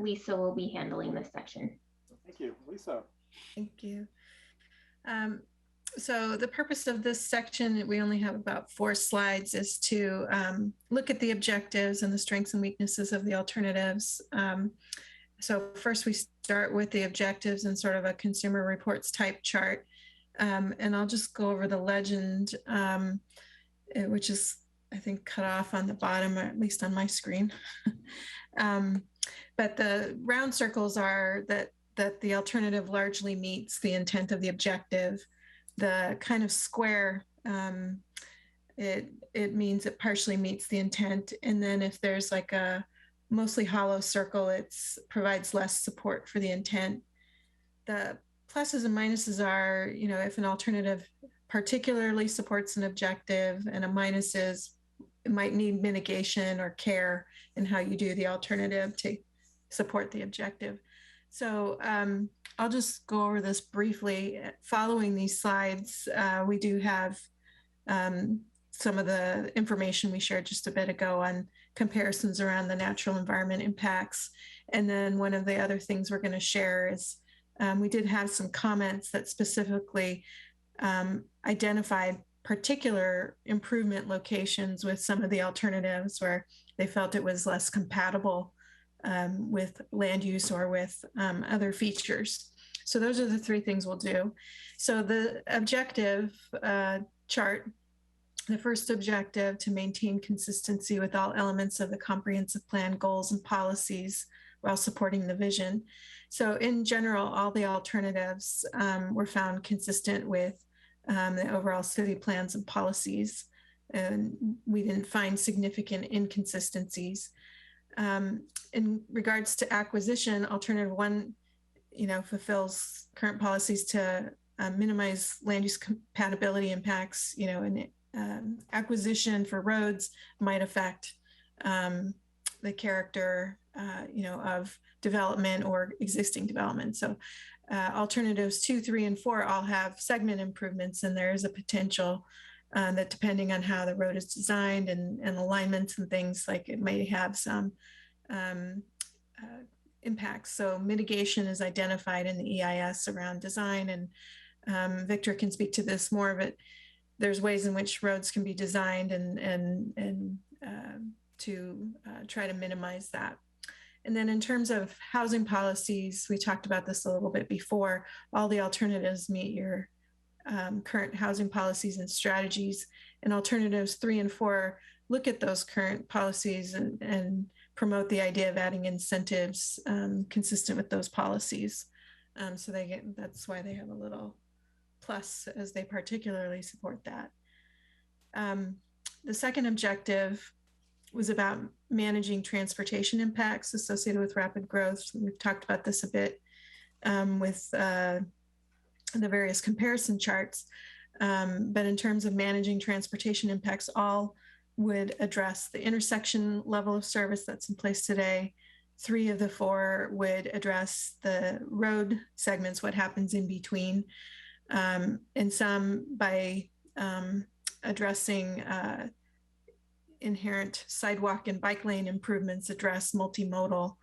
Lisa will be handling this section. Thank you. Lisa. Thank you. So the purpose of this section, we only have about 4 slides, is to look at the objectives and the strengths and weaknesses of the alternatives. So first we start with the objectives and sort of a consumer reports type chart. And I'll just go over the legend, which is, I think, cut off on the bottom, or at least on my screen. But the round circles are that the alternative largely meets the intent of the objective. The kind of square it means it partially meets the intent. And then if there's like a mostly hollow circle, it provides less support for the intent. The pluses and minuses are, if an alternative particularly supports an objective, and a minus is it might need mitigation or care in how you do the alternative to support the objective. So I'll just go over this briefly. Following these slides, we do have some of the information we shared just a bit ago on comparisons around the natural environment impacts. And then one of the other things we're going to share is we did have some comments that specifically identified particular improvement locations with some of the alternatives where they felt it was less compatible with land use or with other features. So those are the three things we'll do. So the objective chart, the first objective, to maintain consistency with all elements of the comprehensive plan goals and policies while supporting the vision. So in general, all the alternatives were found consistent with the overall city plans and policies, and we didn't find significant inconsistencies. In regards to acquisition, alternative one, fulfills current policies to minimize land use compatibility impacts. And acquisition for roads might affect the character, of development or existing development. So alternatives 2, 3, and 4 all have segment improvements, and there is a potential that depending on how the road is designed and alignments and things, like it may have some impacts. So mitigation is identified in the EIS around design, and Victor can speak to this more, but there's ways in which roads can be designed and to try to minimize that. And then in terms of housing policies, we talked about this a little bit before, all the alternatives meet your current housing policies and strategies, and alternatives 3 and 4 look at those current policies and promote the idea of adding incentives consistent with those policies. So that's why they have a little plus, as they particularly support that. The second objective was about managing transportation impacts associated with rapid growth. We've talked about this a bit with the various comparison charts, but in terms of managing transportation impacts, all would address the intersection level of service that's in place today. 3 of the 4 would address the road segments, what happens in between, and some by addressing inherent sidewalk and bike lane improvements address multimodal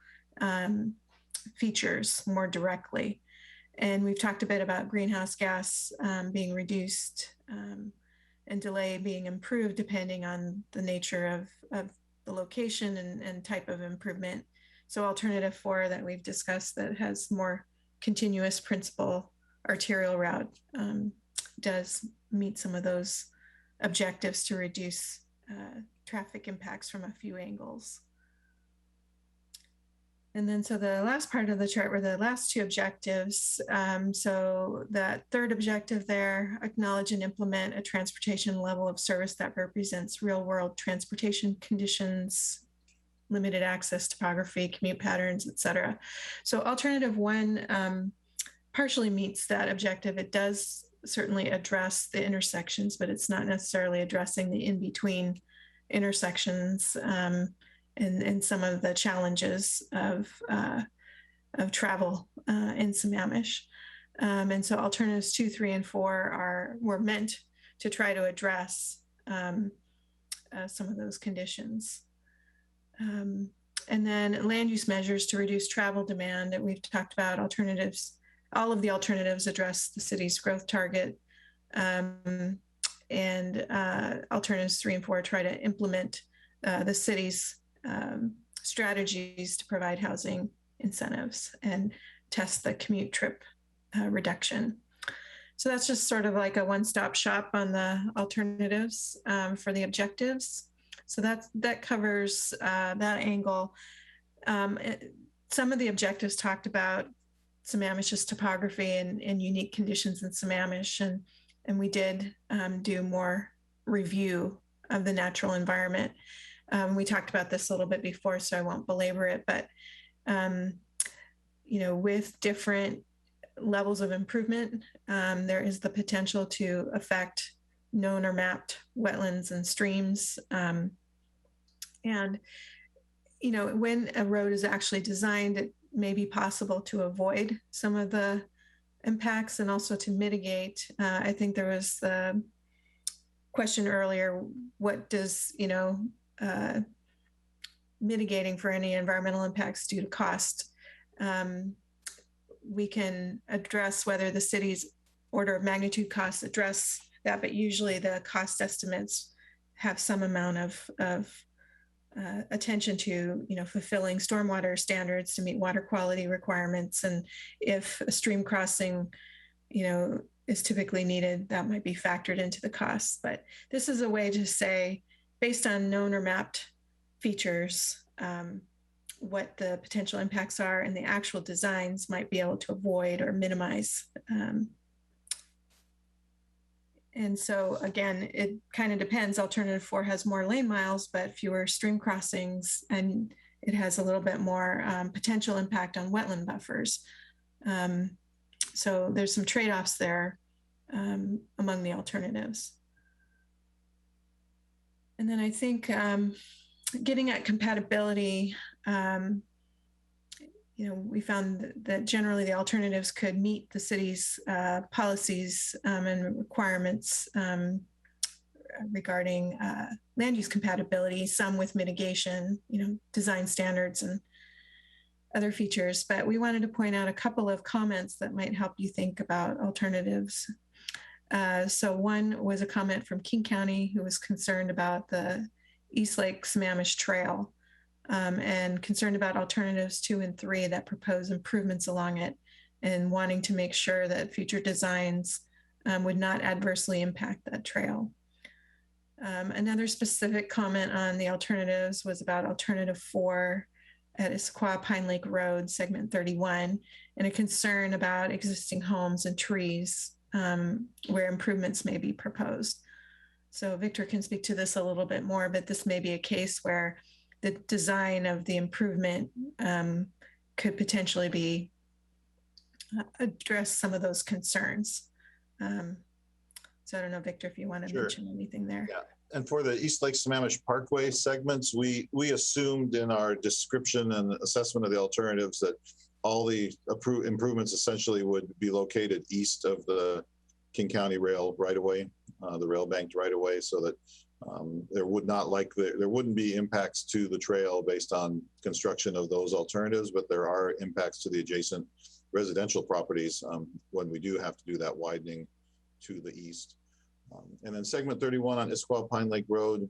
features more directly. And we've talked a bit about greenhouse gas being reduced and delay being improved depending on the nature of the location and type of improvement. So alternative 4 that we've discussed that has more continuous principal arterial route does meet some of those objectives to reduce traffic impacts from a few angles. And then so the last part of the chart were the last 2 objectives. So that third objective there, acknowledge and implement a transportation level of service that represents real world transportation conditions, limited access, topography, commute patterns, et cetera. So alternative 1 partially meets that objective. It does certainly address the intersections, but it's not necessarily addressing the in-between intersections and some of the challenges of travel in Sammamish. And so alternatives 2, 3, and 4 were meant to try to address some of those conditions. And then land use measures to reduce travel demand that we've talked about. Alternatives, all of the alternatives address the city's growth target. And alternatives 3 and 4 try to implement the city's strategies to provide housing incentives and test the commute trip reduction. So that's just sort of like a one-stop shop on the alternatives for the objectives. So that covers that angle. Some of the objectives talked about Sammamish's topography and unique conditions in Sammamish, and we did do more review of the natural environment. We talked about this a little bit before, so I won't belabor it, but with different levels of improvement, there is the potential to affect known or mapped wetlands and streams. And when a road is actually designed, it may be possible to avoid some of the impacts and also to mitigate. I think there was the question earlier, what does, mitigating for any environmental impacts due to cost? We can address whether the city's order of magnitude costs address that, but usually the cost estimates have some amount of attention to, fulfilling stormwater standards to meet water quality requirements. And if a stream crossing, is typically needed, that might be factored into the costs. But this is a way to say, based on known or mapped features, what the potential impacts are, and the actual designs might be able to avoid or minimize. And so again, it kind of depends. Alternative 4 has more lane miles, but fewer stream crossings, and it has a little bit more potential impact on wetland buffers. So there's some trade-offs there among the alternatives. And then I think getting at compatibility, we found that generally the alternatives could meet the city's policies and requirements regarding land use compatibility, some with mitigation, design standards and other features. But we wanted to point out a couple of comments that might help you think about alternatives. So one was a comment from King County, who was concerned about the East Lake Sammamish Trail. And concerned about alternatives 2 and 3 that propose improvements along it, and wanting to make sure that future designs would not adversely impact that trail. Another specific comment on the alternatives was about alternative 4 at Issaquah Pine Lake Road, segment 31, and a concern about existing homes and trees where improvements may be proposed. So Victor can speak to this a little bit more, but this may be a case where the design of the improvement could potentially be address some of those concerns. So I don't know, Victor, if you want to mention anything there. Yeah. And for the East Lake Sammamish Parkway segments, we assumed in our description and assessment of the alternatives that all the improvements essentially would be located east of the King County rail right-of-way, the rail banked right-of-way, so that there wouldn't be impacts to the trail based on construction of those alternatives, but there are impacts to the adjacent residential properties when we do have to do that widening to the east. And then segment 31 on Issaquah Pine Lake Road,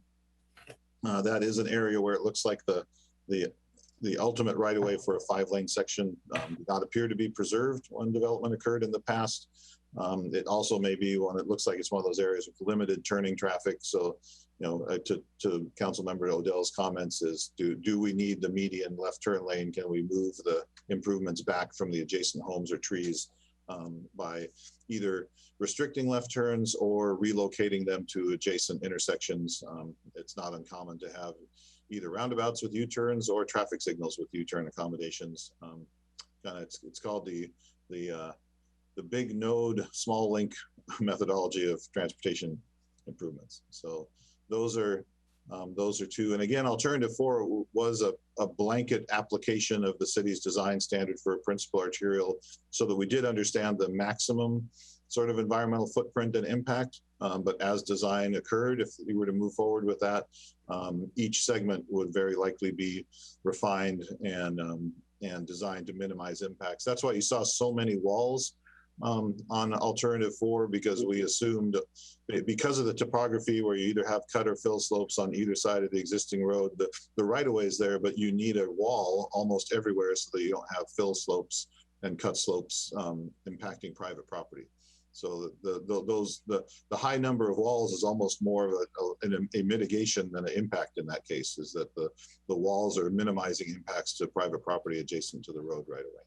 that is an area where it looks like the ultimate right-of-way for a 5-lane section did not appear to be preserved when development occurred in the past. It also may be one, it looks like it's one of those areas with limited turning traffic. So, to Councilmember Odell's comments is, do we need the median left turn lane? Can we move the improvements back from the adjacent homes or trees by either restricting left turns or relocating them to adjacent intersections? It's not uncommon to have either roundabouts with U-turns or traffic signals with U-turn accommodations. It's called the big node, small link methodology of transportation improvements. So those are 2. And again, alternative 4 was a blanket application of the city's design standard for a principal arterial, so that we did understand the maximum sort of environmental footprint and impact. But as design occurred, if we were to move forward with that, each segment would very likely be refined and designed to minimize impacts. That's why you saw so many walls on alternative 4, because we assumed, because of the topography where you either have cut or fill slopes on either side of the existing road, the right-of-way is there, but you need a wall almost everywhere so that you don't have fill slopes and cut slopes impacting private property. So the high number of walls is almost more of a mitigation than an impact in that case, is that the walls are minimizing impacts to private property adjacent to the road right away.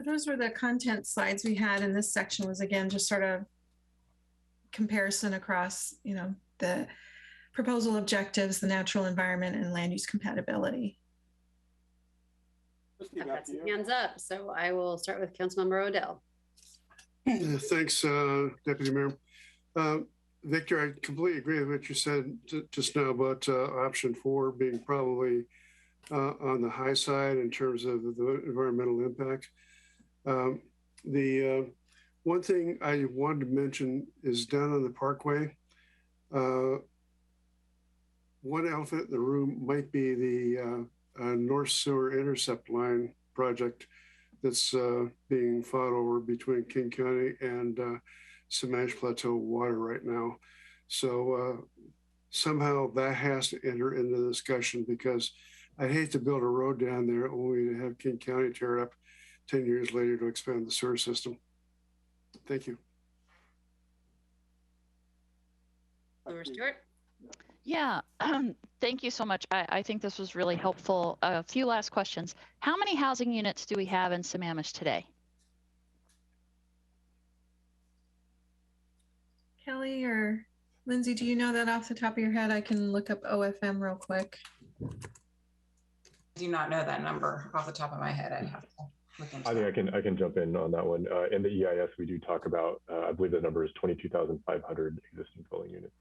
Those were the content slides we had, and this section was again just sort of comparison across, the proposal objectives, the natural environment, and land use compatibility. I've got some hands up, so I will start with Councilmember Odell. Thanks, Deputy Mayor. Victor, I completely agree with what you said just now about option 4 being probably on the high side in terms of the environmental impact. The one thing I wanted to mention is down on the Parkway. One elephant in the room might be the North Sewer Intercept Line project that's being fought over between King County and Sammamish Plateau Water right now. So somehow that has to enter into the discussion, because I'd hate to build a road down there only to have King County tear it up 10 years later to expand the sewer system. Thank you. Stewart? Yeah, thank you so much. I think this was really helpful. A few last questions. How many housing units do we have in Sammamish today? Kelly or Lindsay, do you know that off the top of your head? I can look up OFM real quick. I do not know that number off the top of my head. I'd have to look into I think I can jump in on that one. In the EIS, we do talk about, I believe the number is 22,500 existing dwelling units.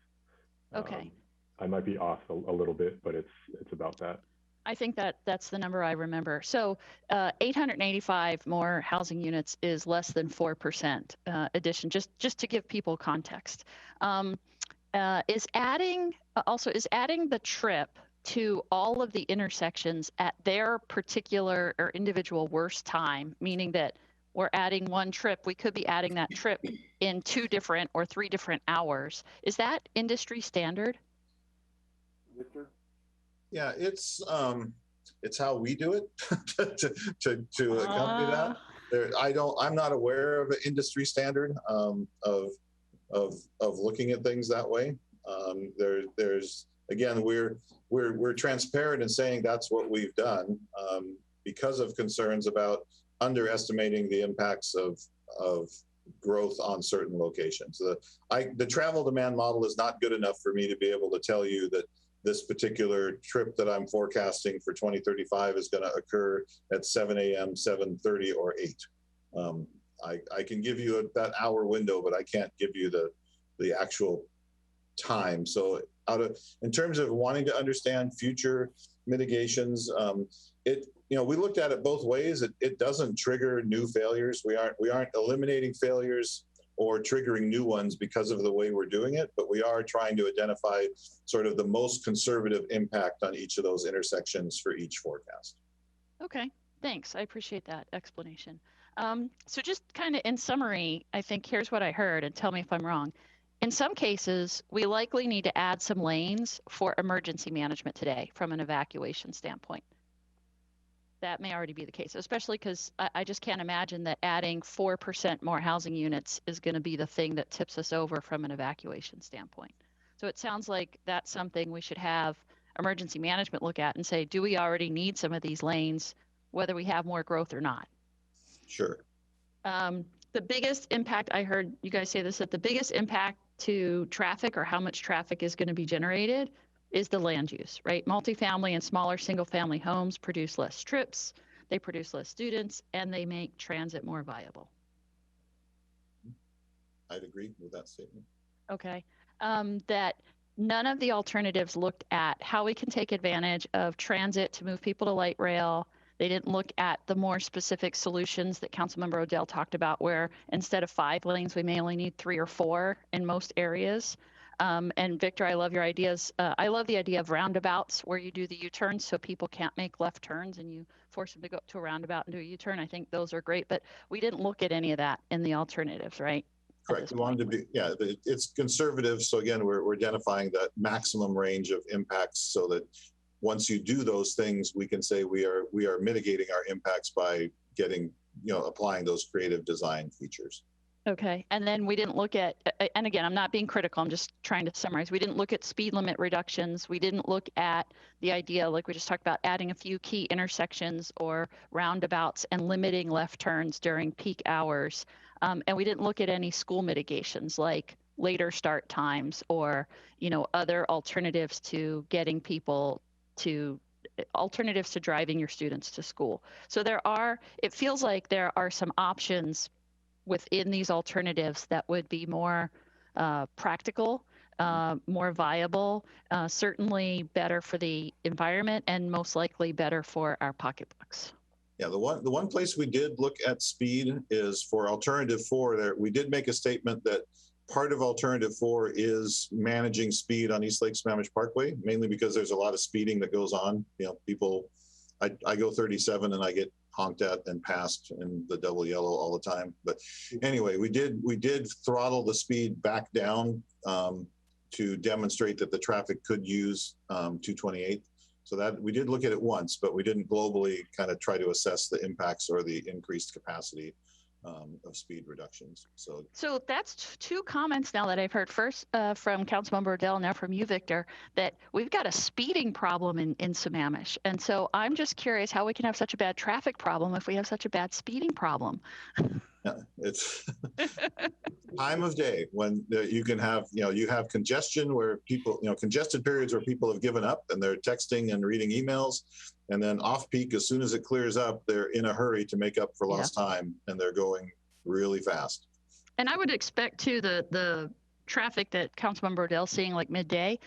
Okay. I might be off a little bit, but it's about that. I think that's the number I remember. So 885 more housing units is less than 4% addition, just to give people context. Is adding the trip to all of the intersections at their particular or individual worst time, meaning that we're adding one trip, we could be adding that trip in 2 different or 3 different hours. Is that industry standard? Victor? Yeah, it's how we do it to accompany that. I'm not aware of an industry standard of looking at things that way. There's again, we're transparent in saying that's what we've done because of concerns about underestimating the impacts of growth on certain locations. The travel demand model is not good enough for me to be able to tell you that this particular trip that I'm forecasting for 2035 is going to occur at 7 a.m., 7:30, or 8. I can give you that hour window, but I can't give you the actual time. So in terms of wanting to understand future mitigations, we looked at it both ways. It doesn't trigger new failures. We aren't eliminating failures or triggering new ones because of the way we're doing it, but we are trying to identify sort of the most conservative impact on each of those intersections for each forecast. Okay, thanks. I appreciate that explanation. So just kind of in summary, I think here's what I heard, and tell me if I'm wrong. In some cases, we likely need to add some lanes for emergency management today from an evacuation standpoint. That may already be the case, especially because I just can't imagine that adding 4% more housing units is going to be the thing that tips us over from an evacuation standpoint. So it sounds like that's something we should have emergency management look at and say, do we already need some of these lanes, whether we have more growth or not? Sure. The biggest impact, I heard you guys say this, that the biggest impact to traffic or how much traffic is going to be generated is the land use, right? Multifamily and smaller single family homes produce less trips, they produce less students, and they make transit more viable. I'd agree with that statement. Okay. That none of the alternatives looked at how we can take advantage of transit to move people to light rail. They didn't look at the more specific solutions that Councilmember Odell talked about, where instead of 5 lanes, we may only need 3 or 4 in most areas. And Victor, I love your ideas. I love the idea of roundabouts where you do the U-turns so people can't make left turns and you force them to go to a roundabout and do a U-turn. I think those are great, but we didn't look at any of that in the alternatives, right? Correct. We wanted to be, yeah, it's conservative. So again, we're identifying that maximum range of impacts so that once you do those things, we can say we are mitigating our impacts by getting, applying those creative design features. Okay, and then we didn't look at, and again, I'm not being critical, I'm just trying to summarize. We didn't look at speed limit reductions. We didn't look at the idea, like we just talked about, adding a few key intersections or roundabouts and limiting left turns during peak hours. And we didn't look at any school mitigations like later start times or, other alternatives to getting people to alternatives to driving your students to school. So it feels like there are some options within these alternatives that would be more practical, more viable, certainly better for the environment, and most likely better for our pocketbooks. Yeah, the one place we did look at speed is for alternative 4. There, we did make a statement that part of alternative 4 is managing speed on East Lake Sammamish Parkway, mainly because there's a lot of speeding that goes on. People, I go 37 and I get honked at and passed in the double yellow all the time. But anyway, we did throttle the speed back down to demonstrate that the traffic could use 228. So that we did look at it once, but we didn't globally kind of try to assess the impacts or the increased capacity of speed reductions. So that's two comments now that I've heard. First from Councilmember Odell, now from you, Victor, that we've got a speeding problem in Sammamish. And so I'm just curious how we can have such a bad traffic problem if we have such a bad speeding problem. Yeah, it's time of day when you can have, you have congestion where people, congested periods where people have given up and they're texting and reading emails. And then off peak, as soon as it clears up, they're in a hurry to make up for lost time and they're going really fast. And I would expect too the traffic that Councilmember Odell's seeing like midday,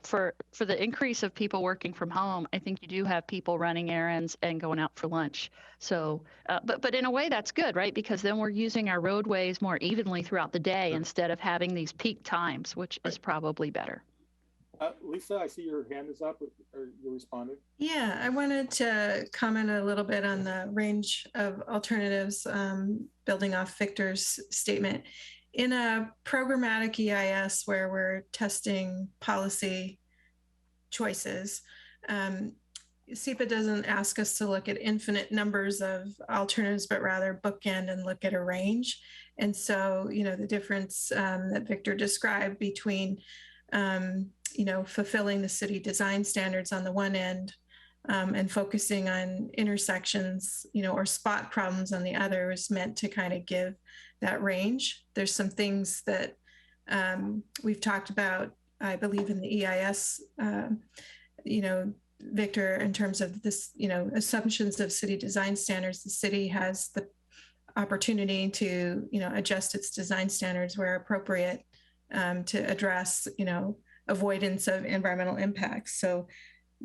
for the increase of people working from home, I think you do have people running errands and going out for lunch. So, but in a way that's good, right? Because then we're using our roadways more evenly throughout the day instead of having these peak times, which is probably better. Lisa, I see your hand is up. Or you responded? Yeah, I wanted to comment a little bit on the range of alternatives, building off Victor's statement. In a programmatic EIS where we're testing policy choices, SEPA doesn't ask us to look at infinite numbers of alternatives, but rather bookend and look at a range. And so, the difference that Victor described between fulfilling the city design standards on the one end and focusing on intersections, or spot problems on the other is meant to kind of give that range. There's some things that we've talked about, I believe, in the EIS, Victor, in terms of this, assumptions of city design standards. The city has the opportunity to, adjust its design standards where appropriate to address, avoidance of environmental impacts. So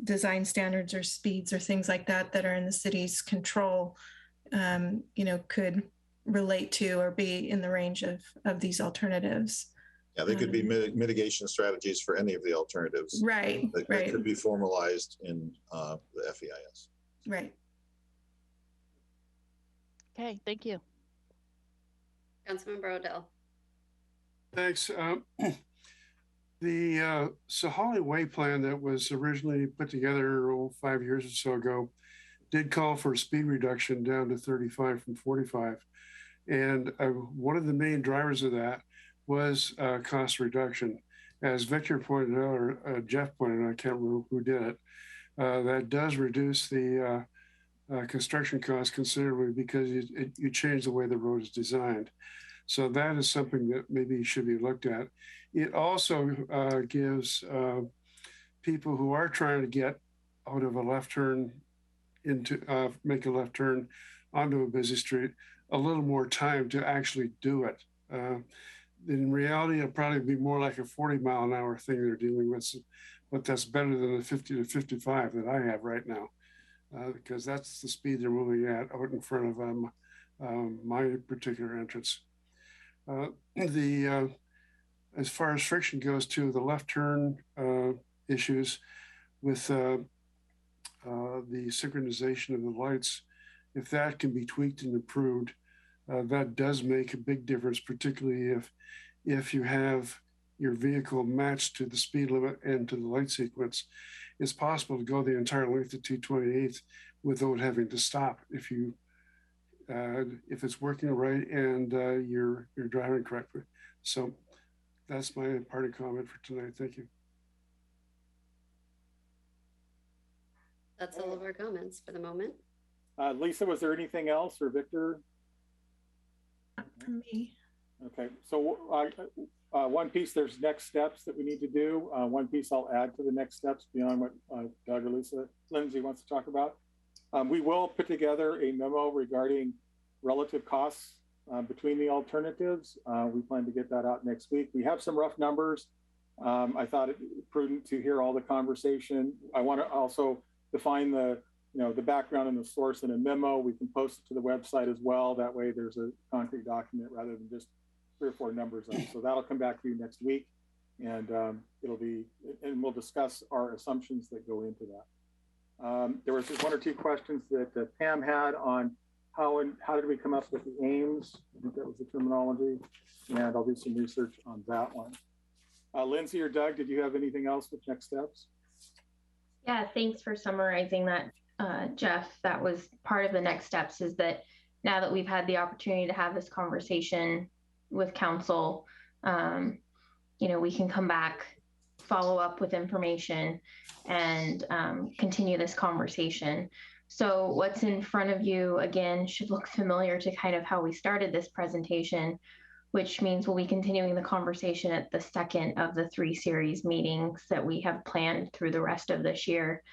design standards or speeds or things like that are in the city's control, could relate to or be in the range of these alternatives. Yeah, they could be mitigation strategies for any of the alternatives. Right, that could be formalized in the FEIS. Right. Okay, thank you. Councilmember Odell. Thanks. The Sahali Way plan that was originally put together 5 years or so ago did call for a speed reduction down to 35 from 45. And one of the main drivers of that was cost reduction. As Victor pointed out, or Jeff pointed out, I can't remember who did it, that does reduce the construction costs considerably because you change the way the road is designed. So that is something that maybe should be looked at. It also gives people who are trying to get out of a left turn into make a left turn onto a busy street a little more time to actually do it. In reality, it'll probably be more like a 40-mile-an-hour thing they're dealing with, but that's better than the 50 to 55 that I have right now, because that's the speed they're moving at out in front of my particular entrance. As far as friction goes to the left turn issues with the synchronization of the lights, if that can be tweaked and improved, that does make a big difference, particularly if you have your vehicle matched to the speed limit and to the light sequence. It's possible to go the entire length of 228 without having to stop if it's working right and you're driving correctly. So that's my party comment for tonight. Thank you. That's all of our comments for the moment. Lisa, was there anything else, or Victor? Not for me. Okay, so one piece, there's next steps that we need to do. One piece I'll add to the next steps beyond what Doug or Lindsay wants to talk about. We will put together a memo regarding relative costs between the alternatives. We plan to get that out next week. We have some rough numbers. I thought it prudent to hear all the conversation. I want to also define the background and the source in a memo. We can post it to the website as well. That way there's a concrete document rather than just 3 or 4 numbers up. So that'll come back to you next week, and we'll discuss our assumptions that go into that. There was 1 or 2 questions that Pam had on how did we come up with the aims? I think that was the terminology, and I'll do some research on that one. Lindsay or Doug, did you have anything else with next steps? Yeah, thanks for summarizing that, Jeff. That was part of the next steps, is that now that we've had the opportunity to have this conversation with council, we can come back, follow up with information, and continue this conversation. So what's in front of you, again, should look familiar to kind of how we started this presentation, which means we'll be continuing the conversation at the second of the 3 series meetings that we have planned through the rest of this year,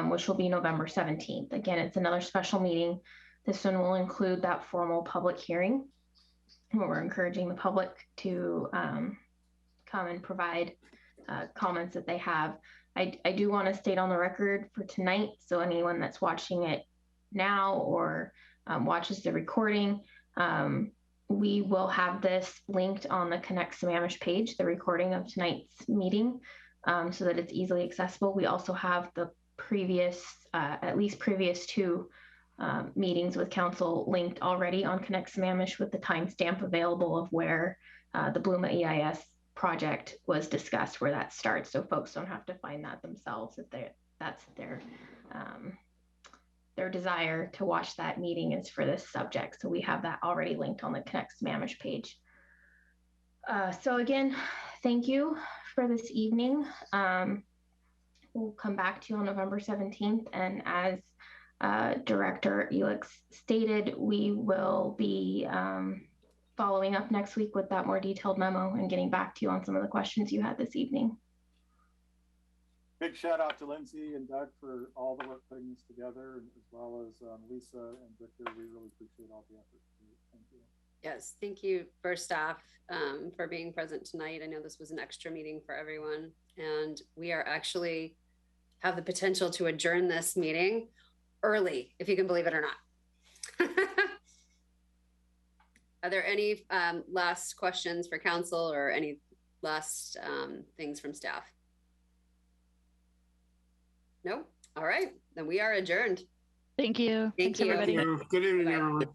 which will be November 17th. Again, it's another special meeting. This one will include that formal public hearing, where we're encouraging the public to come and provide comments that they have. I do want to state on the record for tonight, so anyone that's watching it now or watches the recording, we will have this linked on the Connect Sammamish page, the recording of tonight's meeting, so that it's easily accessible. We also have the previous, at least previous 2 meetings with council linked already on Connect Sammamish with the timestamp available of where the Bluma EIS project was discussed, where that starts, so folks don't have to find that themselves if that's their desire to watch that meeting is for this subject. So we have that already linked on the Connect Sammamish page. So again, thank you for this evening. We'll come back to you on November 17th, and as Director Elix stated, we will be following up next week with that more detailed memo and getting back to you on some of the questions you had this evening. Big shout out to Lindsay and Doug for all the work putting this together, as well as Lisa and Victor. We really appreciate all the effort. Thank you. Yes, thank you for staff for being present tonight. I know this was an extra meeting for everyone, and we are actually have the potential to adjourn this meeting early, if you can believe it or not. Are there any last questions for council or any last things from staff? No? All right, then we are adjourned. Thank you. Thank you. Everybody. Good evening, Bye-bye. everyone.